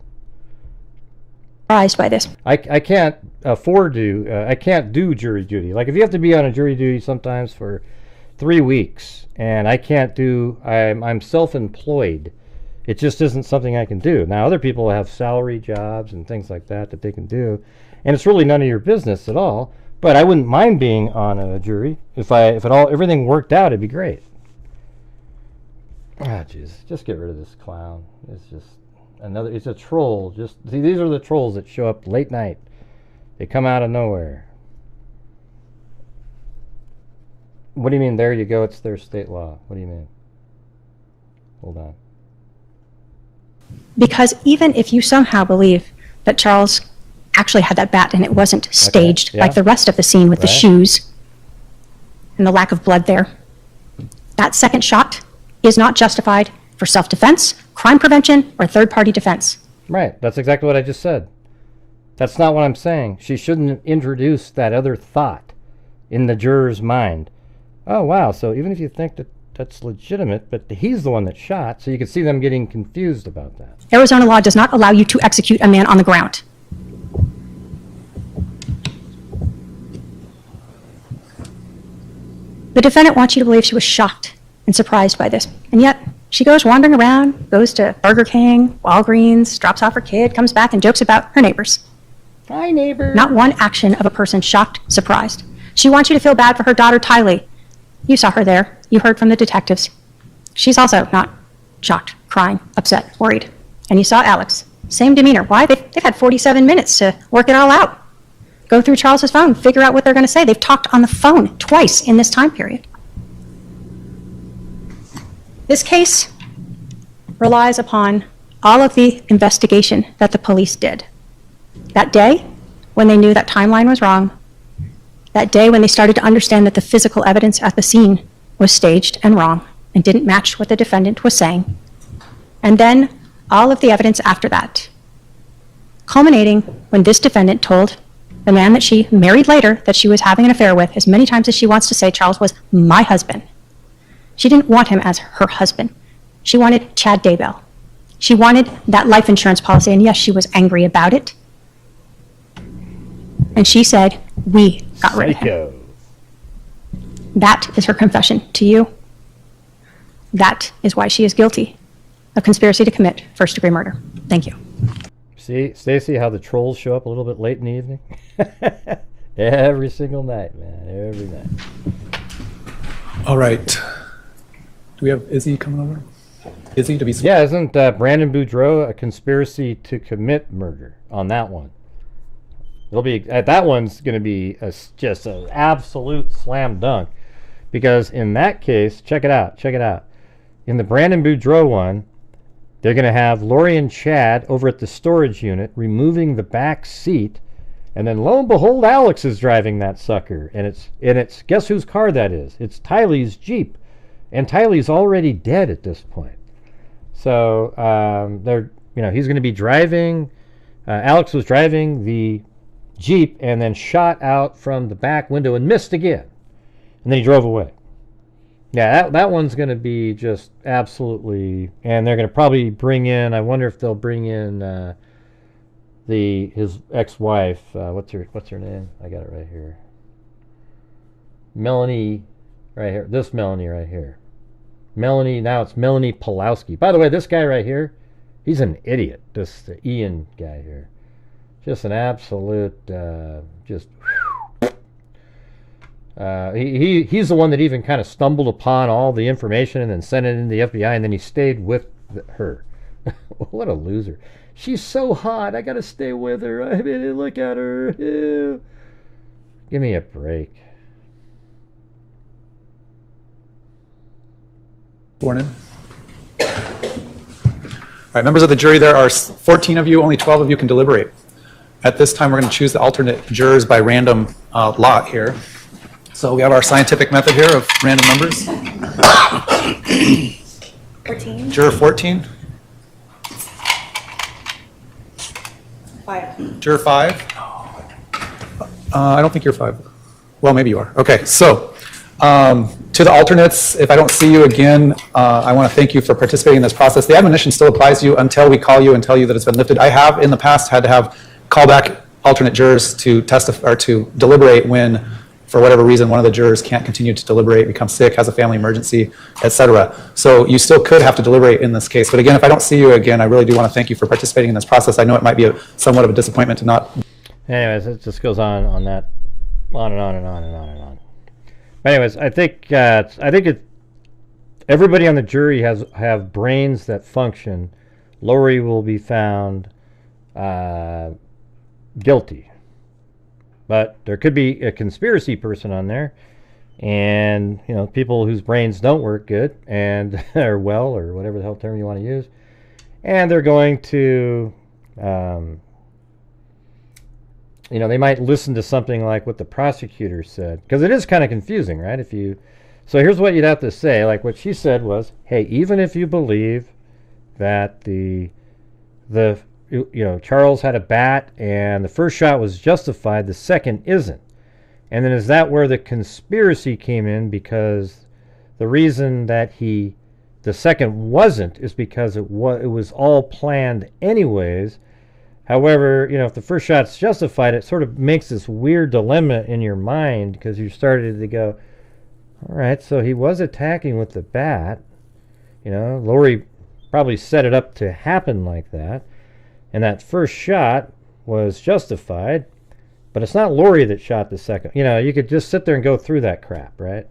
By this. I can't afford to, I can't do jury duty. Like, if you have to be on a jury duty sometimes for 3 weeks, and I can't do, I'm self-employed. It just isn't something I can do. Now, other people have salary jobs and things like that they can do, and it's really none of your business at all. But I wouldn't mind being on a jury if everything worked out. It'd be great. Ah, jeez, just get rid of this clown. It's just it's a troll. Just see, these are the trolls that show up late night. They come out of nowhere. What do you mean? There you go. It's their state law. What do you mean? Hold on. Because even if you somehow believe that Charles actually had that bat and it wasn't staged like the rest of the scene with the shoes and the lack of blood there, that second shot is not justified for self-defense, crime prevention, or third-party defense. Right. That's exactly what I just said. That's not what I'm saying. She shouldn't introduce that other thought in the juror's mind. Oh, wow. So even if you think that That's legitimate, but he's the one that shot, so you can see them getting confused about that. Arizona law does not allow you to execute a man on the ground. The defendant wants you to believe she was shocked and surprised by this, and yet she goes wandering around, goes to Burger King, Walgreens, drops off her kid, comes back and jokes about her neighbors. Hi, neighbor. Not one action of a person shocked, surprised. She wants you to feel bad for her daughter, Tylee. You saw her there. You heard from the detectives. She's also not shocked, crying, upset, worried. And you saw Alex. Same demeanor. Why? They've had 47 minutes to work it all out. Go through Charles's phone, figure out what they're going to say. They've talked on the phone twice in this time period. This case relies upon all of the investigation that the police did. That day, when they knew that timeline was wrong, that day when they started to understand that the physical evidence at the scene was staged and wrong and didn't match what the defendant was saying, and then all of the evidence after that, culminating when this defendant told the man that she married later that she was having an affair with as many times as she wants to say Charles was my husband. She didn't want him as her husband. She wanted Chad Daybell. She wanted that life insurance policy, and yes, she was angry about it. And she said, we got rid of him. That is her confession to you. That is why she is guilty of conspiracy to commit first-degree murder. Thank you. See, Stacy, how the trolls show up a little bit late in the evening? Every single night, man. Every night. All right. Do we have Izzy coming over? Izzy to be... Yeah, isn't Brandon Boudreaux a conspiracy to commit murder on that one? It'll be that one's going to be just an absolute slam dunk, because in that case, check it out. In the Brandon Boudreaux one, they're going to have Lori and Chad over at the storage unit removing the back seat, and then lo and behold, Alex is driving that sucker, and it's guess whose car that is? It's Tylee's Jeep, and Tylee's already dead at this point. So he's going to be driving. Alex was driving the Jeep and then shot out from the back window and missed again, and then he drove away. Yeah, that one's going to be just absolutely, and they're going to probably bring in, I wonder if they'll bring in his ex-wife, what's her name? I got it right here. Melanie, right here. This Melanie right here. Melanie, now it's Melanie Pulowski. By the way, this guy right here, he's an idiot. This Ian guy here. Just an absolute, he's the one that even kind of stumbled upon all the information and then sent it in the FBI, and then he stayed with her. What a loser. She's so hot, I gotta stay with her. I mean, look at her. Ew. Give me a break. Morning. All right, members of the jury, there are 14 of you, only 12 of you can deliberate. At this time, we're going to choose the alternate jurors by random lot here. So we have our scientific method here of random numbers. 14. Juror 14. 5. Juror 5. I don't think you're 5. Well, maybe you are. Okay, so to the alternates, if I don't see you again, I want to thank you for participating in this process. The admonition still applies to you until we call you and tell you that it's been lifted. I have in the past had to have callback alternate jurors to testify or to deliberate when, for whatever reason, one of the jurors can't continue to deliberate, becomes sick, has a family emergency, etc. So you still could have to deliberate in this case. But again, if I don't see you again, I really do want to thank you for participating in this process. I know it might be somewhat of a disappointment to not. Anyways, it just goes on that, on and on and on and on and on. But anyways, I think everybody on the jury have brains that function. Lori will be found guilty, but there could be a conspiracy person on there, and people whose brains don't work good and are well, or whatever the hell term you want to use, and they're going to they might listen to something like what the prosecutor said, because it is kind of confusing, right? So here's what you'd have to say. Like what she said was, hey, even if you believe that Charles had a bat and the first shot was justified, the second isn't. And then is that where the conspiracy came in, because the reason that the second wasn't is because it was all planned anyways. However, if the first shot's justified, it sort of makes this weird dilemma in your mind because you started to go, all right, so he was attacking with the bat. Lori probably set it up to happen like that. And that first shot was justified, but it's not Lori that shot the second. You could just sit there and go through that crap, right?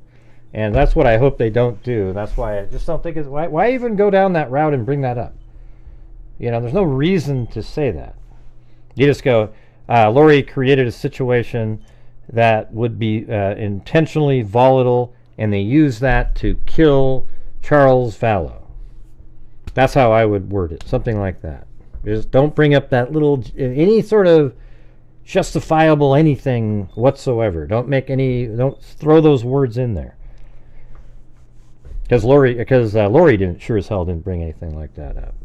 And that's what I hope they don't do. That's why I just don't think why even go down that route and bring that up? There's no reason to say that. You just go, Lori created a situation that would be intentionally volatile, and they use that to kill Charles Vallow. That's how I would word it, something like that. Just don't bring up that any sort of justifiable anything whatsoever. Don't throw those words in there. Because Lori sure as hell didn't bring anything like that up.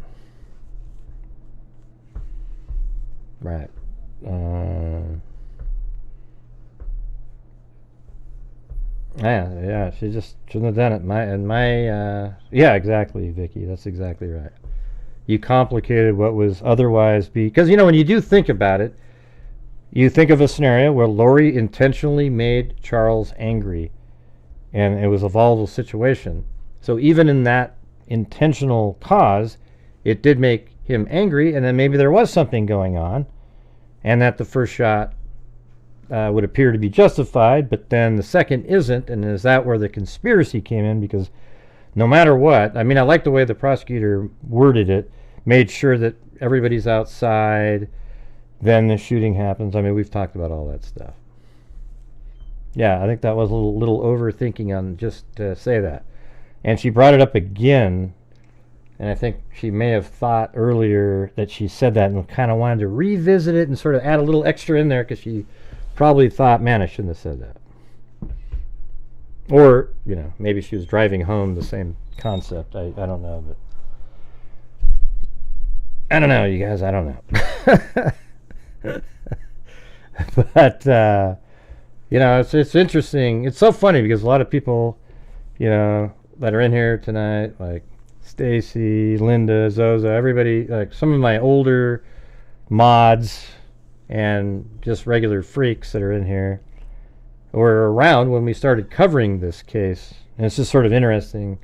Right. Yeah, she just shouldn't have done it. Yeah, exactly, Vicky. That's exactly right. You complicated what was otherwise because when you do think about it, you think of a scenario where Lori intentionally made Charles angry, and it was a volatile situation. So even in that intentional cause, it did make him angry, and then maybe there was something going on, and that the first shot would appear to be justified, but then the second isn't, and is that where the conspiracy came in? Because no matter what, I like the way the prosecutor worded it, made sure that everybody's outside, then the shooting happens. We've talked about all that stuff. Yeah, I think that was a little overthinking on just to say that. And she brought it up again, and I think she may have thought earlier that she said that and kind of wanted to revisit it and sort of add a little extra in there because she probably thought, man, I shouldn't have said that. Or, maybe she was driving home the same concept. I don't know, but I don't know, you guys. I don't know. But, it's interesting. It's so funny because a lot of people, that are in here tonight, like Stacy, Linda, Zoza, everybody, like some of my older mods and just regular freaks that are in here were around when we started covering this case. And it's just sort of interesting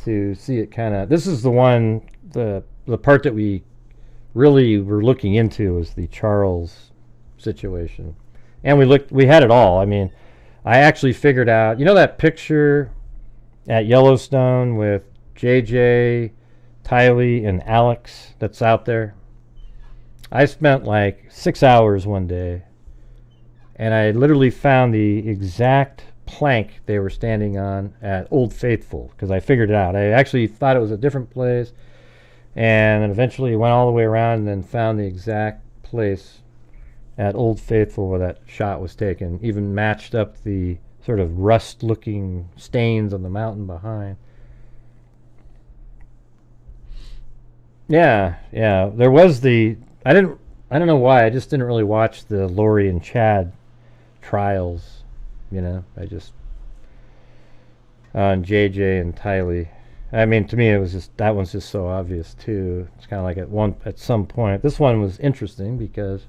to see it this is the one, the part that we really were looking into was the Charles situation. And we had it all. I actually figured out, that picture at Yellowstone with JJ, Tylee, and Alex that's out there? I spent like 6 hours one day, and I literally found the exact plank they were standing on at Old Faithful, because I figured it out. I actually thought it was a different place, and then eventually went all the way around and then found the exact place at Old Faithful where that shot was taken. Even matched up the sort of rust-looking stains on the mountain behind. Yeah, there was I don't know why, I just didn't really watch the Lori and Chad trials, I just, on JJ and Tylee. To me, it was just, that one's just so obvious too. It's kind of like at some point, this one was interesting because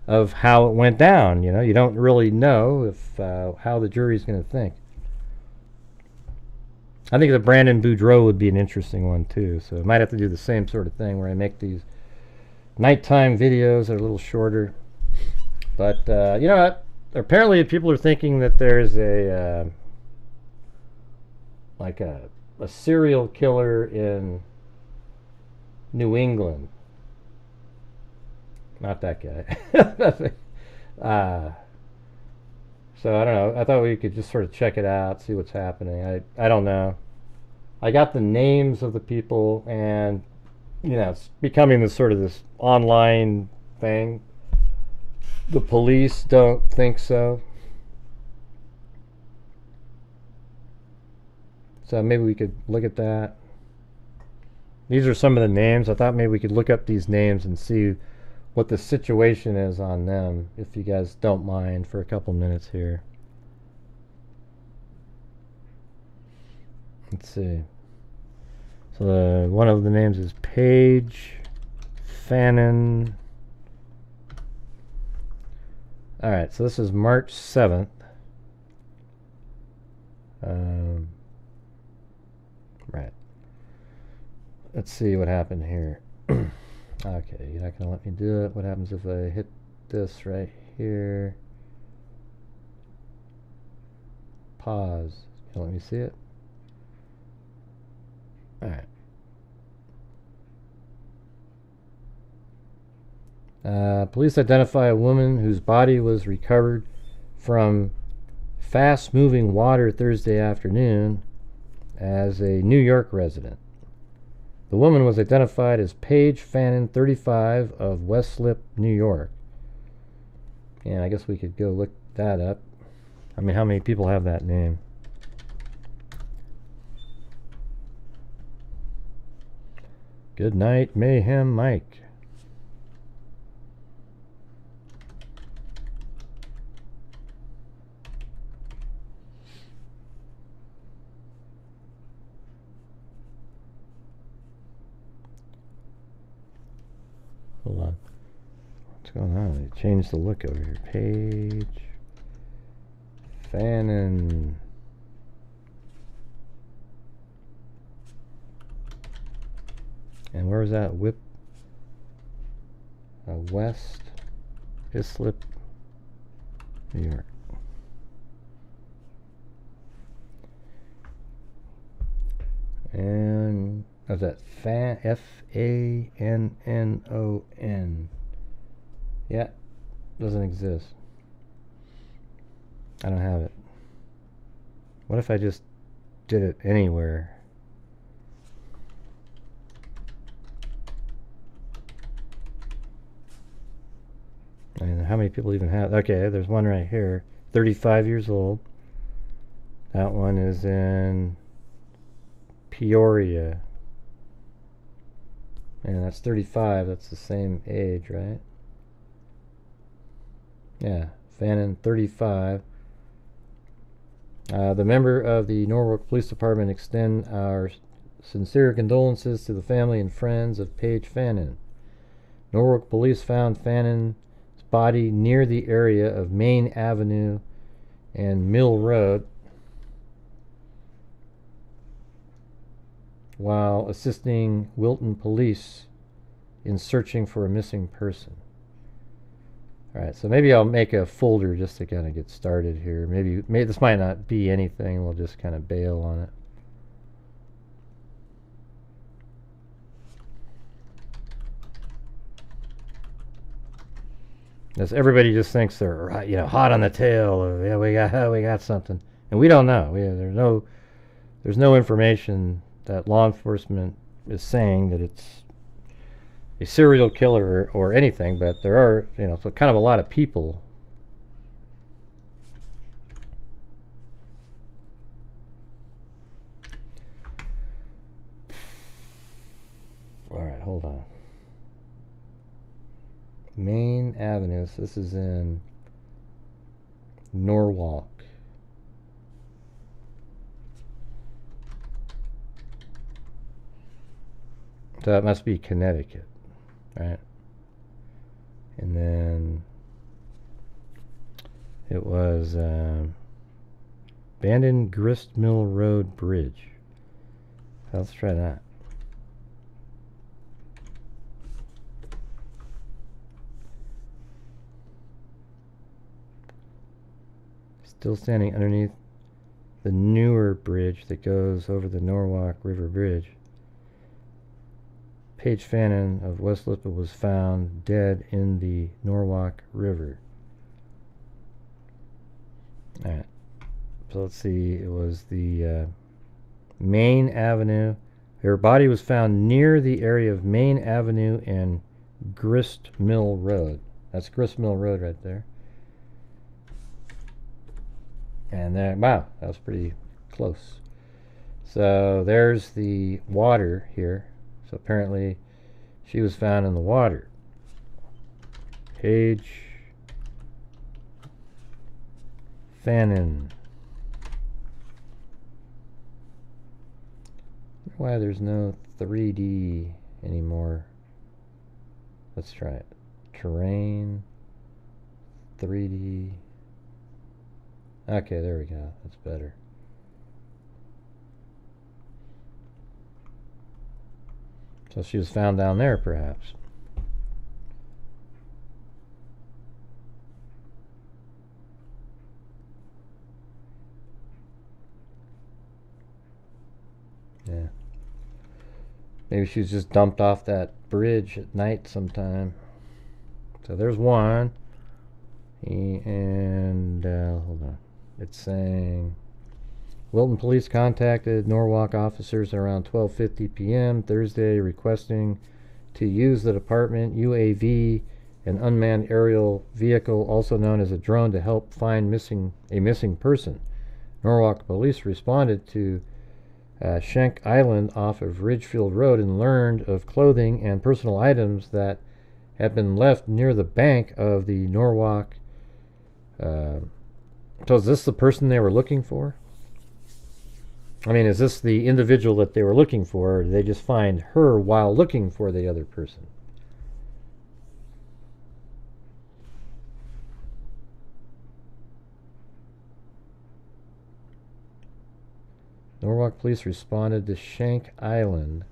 of how it went down, you don't really know if, how the jury's going to think. I think the Brandon Boudreaux would be an interesting one too, so I might have to do the same sort of thing where I make these nighttime videos that are a little shorter. But, you know what? Apparently people are thinking that there's a serial killer in New England. Not that guy. So I don't know. I thought we could just sort of check it out, see what's happening. I don't know. I got the names of the people, and it's becoming this sort of this online thing. The police don't think so. So maybe we could look at that. These are some of the names. I thought maybe we could look up these names and see what the situation is on them, if you guys don't mind, for a couple minutes here. Let's see. So one of the names is Paige Fannin. All right, so this is March 7th. Right. Let's see what happened here. Okay, you're not going to let me do it. What happens if I hit this right here? Pause. Can you let me see it? All right. Police identify a woman whose body was recovered from fast-moving water Thursday afternoon as a New York resident. The woman was identified as Paige Fannin, 35, of West Slip, New York. And I guess we could go look that up. I mean, how many people have that name? Good night, Mayhem Mike. Hold on. What's going on? They changed the look over here. Paige Fannin. And where was that? West Islip, New York. And was that Fannon? Yeah, doesn't exist. I don't have it. What if I just did it anywhere? And how many people even have? Okay, there's one right here, 35 years old. That one is in Peoria. And that's 35. That's the same age, right? Yeah, Fannin, 35. The member of the Norwalk Police Department extend our sincere condolences to the family and friends of Paige Fannin. Norwalk Police found Fannin's body near the area of Main Avenue and Mill Road while assisting Wilton Police in searching for a missing person. Alright, so maybe I'll make a folder just to kind of get started here. Maybe this might not be anything. We'll just kind of bail on it. As everybody just thinks they're hot on the tail of, yeah, we got something, and we don't know. There's no information that law enforcement is saying that it's a serial killer or anything, but there are, so kind of a lot of people. All right, hold on. Main Avenue, so this is in Norwalk. So that must be Connecticut, right? And then it was abandoned Grist Mill Road Bridge. So let's try that. Still standing underneath the newer bridge that goes over the Norwalk River Bridge. Paige Fannin of West Lipa was found dead in the Norwalk River. Alright, so let's see, it was the Main Avenue. Her body was found near the area of Main Avenue and Grist Mill Road. That's Grist Mill Road right there. And then, wow, that was pretty close. So there's the water here. So apparently she was found in the water. Paige Fannin. why there's no 3D anymore. Let's try it. Terrain, 3D. Okay, there we go. That's better. So she was found down there, perhaps. Yeah. Maybe she was just dumped off that bridge at night sometime. So there's one. And, hold on. It's saying, Wilton police contacted Norwalk officers around 12:50 p.m. Thursday requesting to use the department UAV, an unmanned aerial vehicle, also known as a drone, to help find a missing person. Norwalk police responded to Schenck Island off of Ridgefield Road and learned of clothing and personal items that had been left near the bank of the Norwalk. So is this the person they were looking for? I mean, is this the individual that they were looking for, or did they just find her while looking for the other person? Norwalk police responded to Schenck Island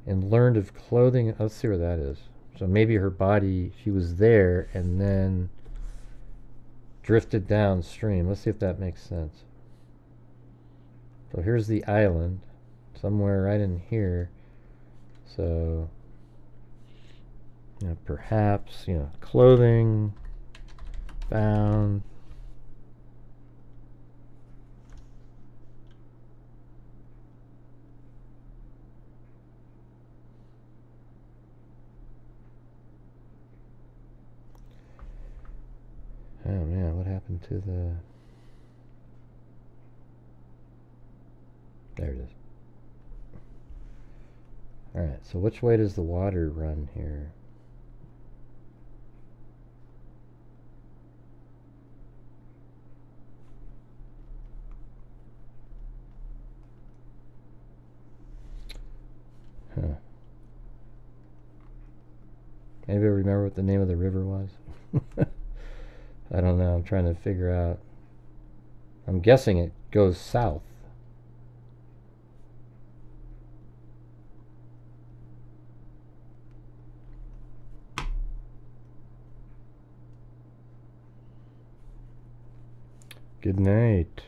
and learned of clothing. Let's see where that is. So maybe her body, she was there and then drifted downstream. Let's see if that makes sense. So here's the island, somewhere right in here. So, perhaps, clothing found. Oh man, what happened to the... There it is. Alright, so which way does the water run here? Huh. Anybody remember what the name of the river was? I don't know. I'm trying to figure out. I'm guessing it goes south. Good night.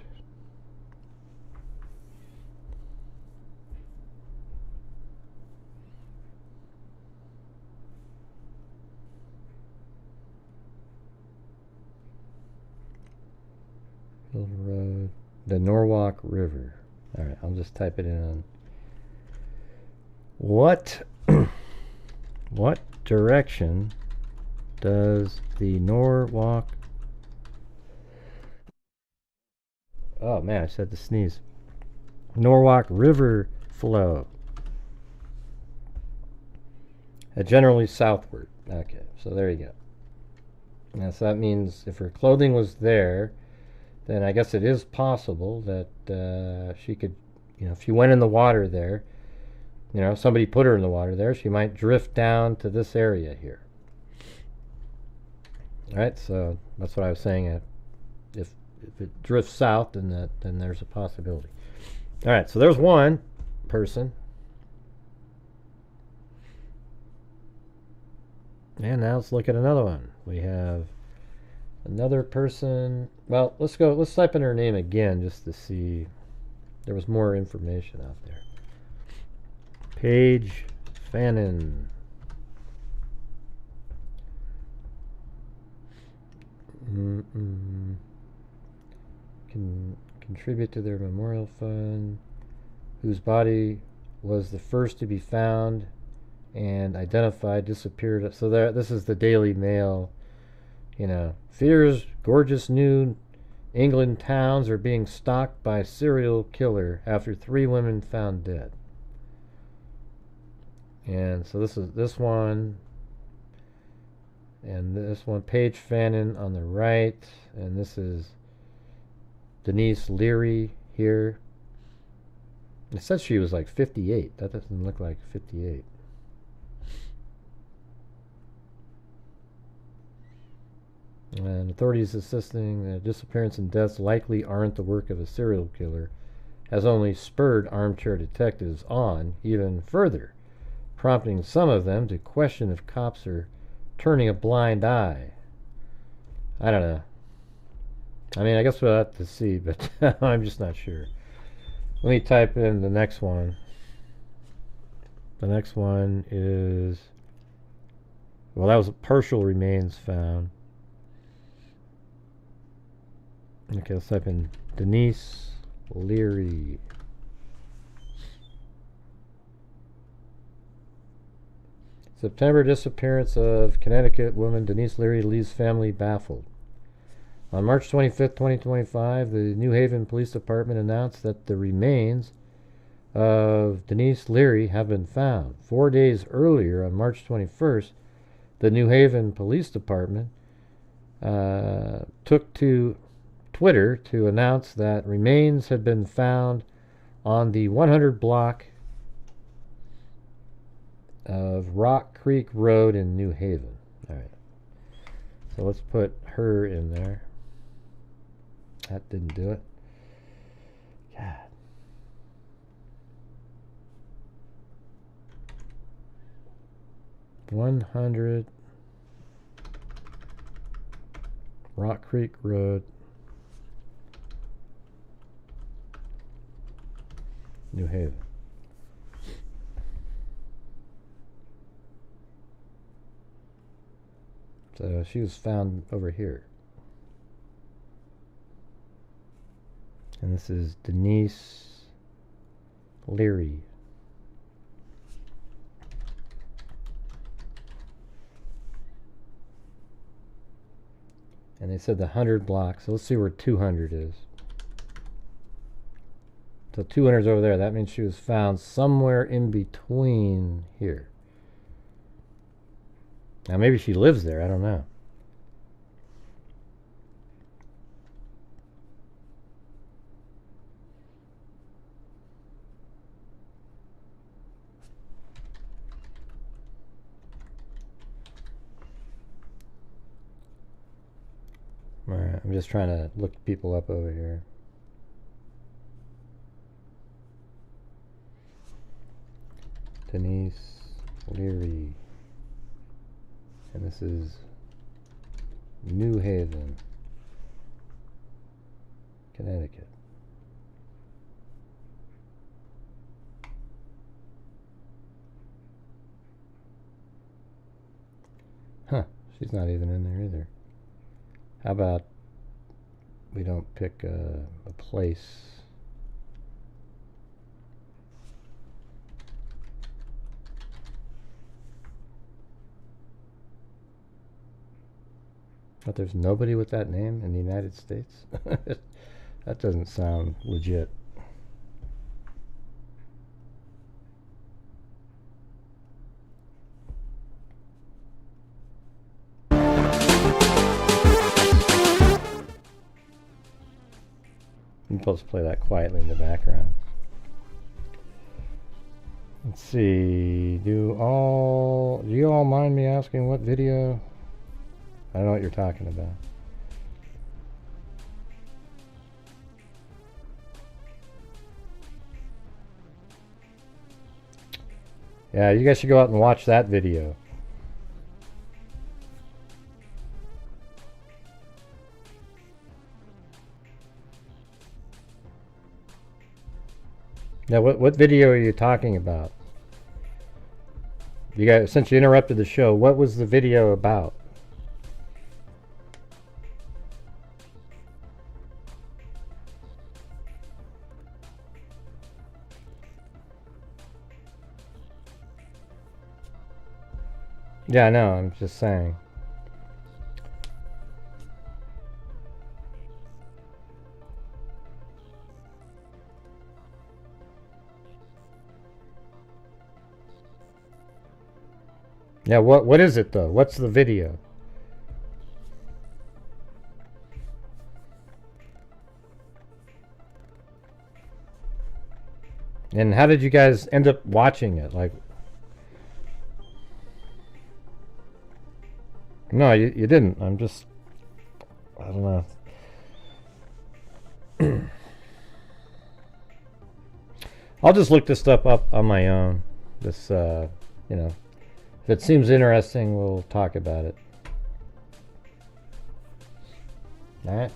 Road, the Norwalk River. All right, I'll just type it in on what direction does the Norwalk... Oh man, I said to sneeze. Norwalk River flow. Generally southward. Okay, so there you go. Now, so that means if her clothing was there, then I guess it is possible that she could, if she went in the water there, somebody put her in the water there, she might drift down to this area here. All right, so that's what I was saying. If it drifts south, then there's a possibility. All right, so there's one person. And now let's look at another one. We have another person. Well, let's type in her name again just to see. There was more information out there. Paige Fannin. Can contribute to their memorial fund, whose body was the first to be found and identified, disappeared. So this is the Daily Mail. Fears gorgeous New England towns are being stalked by serial killer after 3 women found dead. And so this is this one, and this one, Paige Fannin on the right, and this is Denise Leary here. It says she was like 58. That doesn't look like 58. And authorities assisting the disappearance and deaths likely aren't the work of a serial killer has only spurred armchair detectives on even further, prompting some of them to question if cops are turning a blind eye. I don't know. I mean, I guess we'll have to see, but I'm just not sure. Let me type in the next one. The next one is, well, that was partial remains found. Okay, let's type in Denise Leary. September disappearance of Connecticut woman Denise Leary leaves family baffled. On March 25th, 2025, the New Haven Police Department announced that the remains of Denise Leary have been found. 4 days earlier, on March 21st, the New Haven Police Department took to Twitter to announce that remains had been found on the 100 block of Rock Creek Road in New Haven. All right. So let's put her in there. That didn't do it. God. $100 Rock Creek Road, New Haven. So she was found over here. And this is Denise Leary. And they said the 100 block. So let's see where 200 is. So 200 is over there. That means she was found somewhere in between here. Now maybe she lives there. I don't know. Alright, I'm just trying to look people up over here. Denise Leary. And this is New Haven, Connecticut. Huh, she's not even in there either. How about we don't pick a place? But there's nobody with that name in the United States? That doesn't sound legit. I'm supposed to play that quietly in the background. Let's see. Do you all mind me asking what video? I don't know what you're talking about. Yeah, you guys should go out and watch that video. Now, what video are you talking about? You guys, since you interrupted the show, what was the video about? Yeah, I know, I'm just saying. Yeah, what is it though? What's the video? And how did you guys end up watching it? Like, no, you didn't. I'm just, I don't know. I'll just look this stuff up on my own. This, you know, if it seems interesting, we'll talk about it. Alright.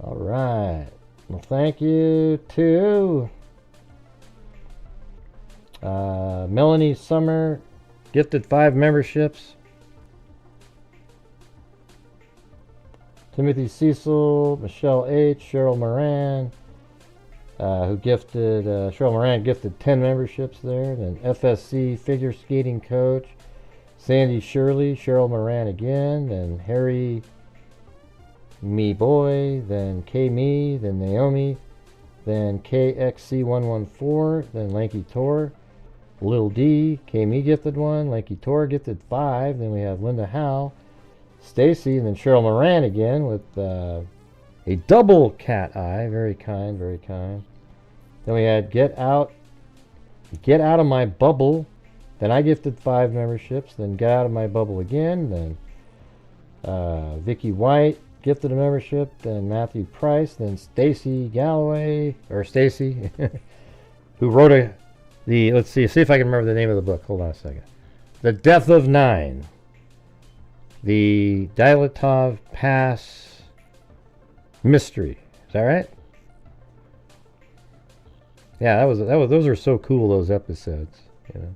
Alright. Well, thank you to Melanie Summer, gifted 5 memberships. Timothy Cecil, Michelle H, Cheryl Moran, who gifted, Cheryl Moran gifted 10 memberships there. Then FSC figure skating coach, Sandy Shirley, Cheryl Moran again, then Harry Me Boy, then K Me, then Naomi, then KXC114, then Lanky Tor, Lil D, K Me gifted 1, Lanky Tor gifted 5, then we have Linda Howe, Stacy, and then Cheryl Moran again with a double cat eye. Very kind, very kind. Then we had Get Out of My Bubble. Then I gifted 5 memberships. Then Get Out of My Bubble again. Then Vicky White gifted a membership. Then Matthew Price. Then Stacy Galloway, or Stacy, who wrote let's see if I can remember the name of the book. Hold on a second. The Death of Nine. The Dyatlov Pass Mystery. Is that right? Yeah, those are so cool, those episodes. You know.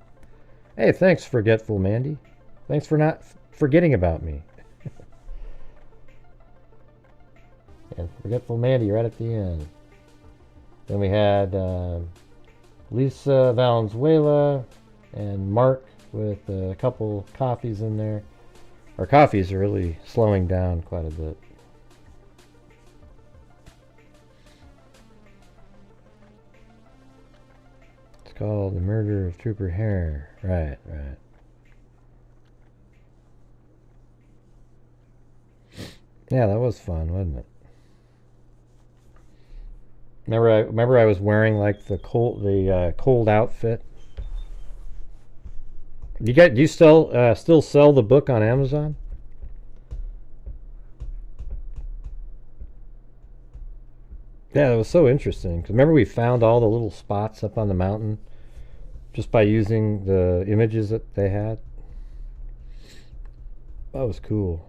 Hey, thanks, Forgetful Mandy. Thanks for not forgetting about me. And Forgetful Mandy right at the end. Then we had Lisa Valenzuela and Mark with a couple coffees in there. Our coffees are really slowing down quite a bit. It's called The Murder of Trooper Hare. Right, right. Yeah, that was fun, wasn't it? Remember I was wearing like the cold outfit. Do you still sell the book on Amazon? Yeah, it was so interesting. 'Cause remember we found all the little spots up on the mountain just by using the images that they had? That was cool.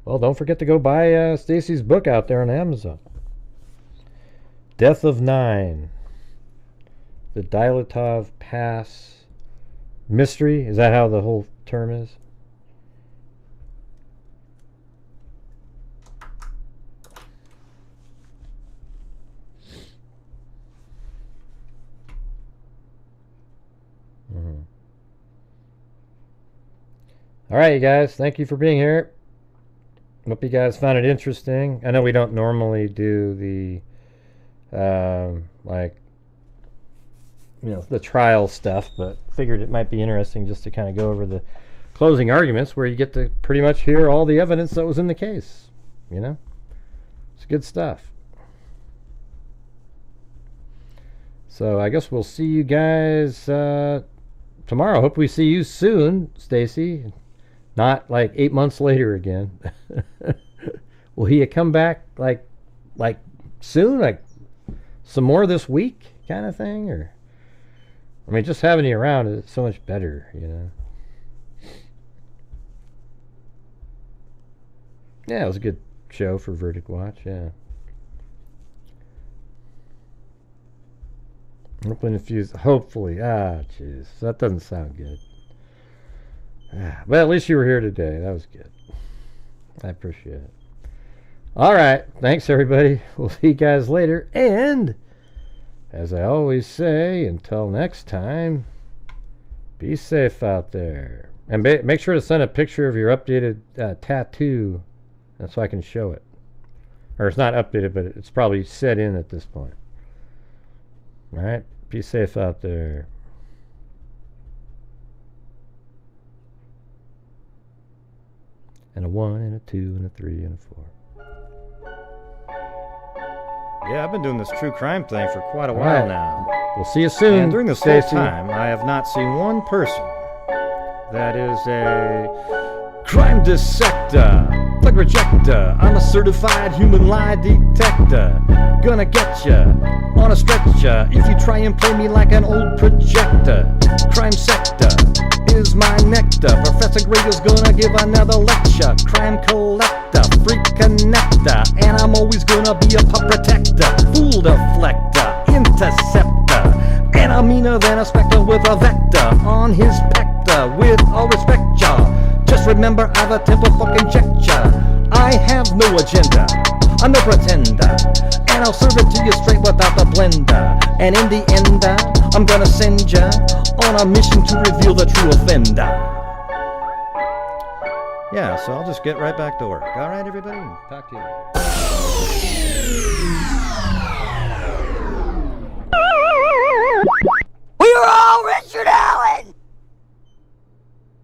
Well, don't forget to go buy Stacy's book out there on Amazon. Death of Nine. The Dyatlov Pass Mystery. Is that how the whole term is? All right, you guys. Thank you for being here. Hope you guys found it interesting. I know we don't normally do the the trial stuff, but figured it might be interesting just to kind of go over the closing arguments where you get to pretty much hear all the evidence that was in the case. You know? It's good stuff. So I guess we'll see you guys tomorrow. Hope we see you soon, Stacy. Not like 8 months later again. Will he come back like soon? Like some more this week kind of thing? Or I mean, just having you around is so much better, you know. Yeah, it was a good show for Verdict Watch, yeah. Hopefully. Jeez. That doesn't sound good. But at least you were here today. That was good. I appreciate it. Alright. Thanks, everybody. We'll see you guys later. And, as I always say, until next time, be safe out there. And make sure to send a picture of your updated tattoo. That's so I can show it. Or it's not updated, but it's probably set in at this point. Alright? Be safe out there. And a 1 and a 2 and a 3 and a 4. Yeah, I've been doing this true crime thing for quite a All while right. now. We'll see you soon. And during this whole Stacy. time, I have not seen one person that is a crime dissector, thug rejector. I'm a certified human lie detector. Gonna get ya on a stretcher if you try and play me like an old projector. Crime sector is my nectar. Professor Grader's gonna give another lecture. Crime collector, freak connector, and I'm always gonna be a pup protector. Fool deflector, interceptor, and I'm meaner than a specter with a vector on his pector. With all respect, y'all, just remember I've a temper fucking check ya. I have no agenda, I'm no pretender, and I'll serve it to you straight without the blender. And in the end, I'm gonna send ya on a mission to reveal the true offender. Yeah, so I'll just get right back to work. All right, everybody? Talk to you later.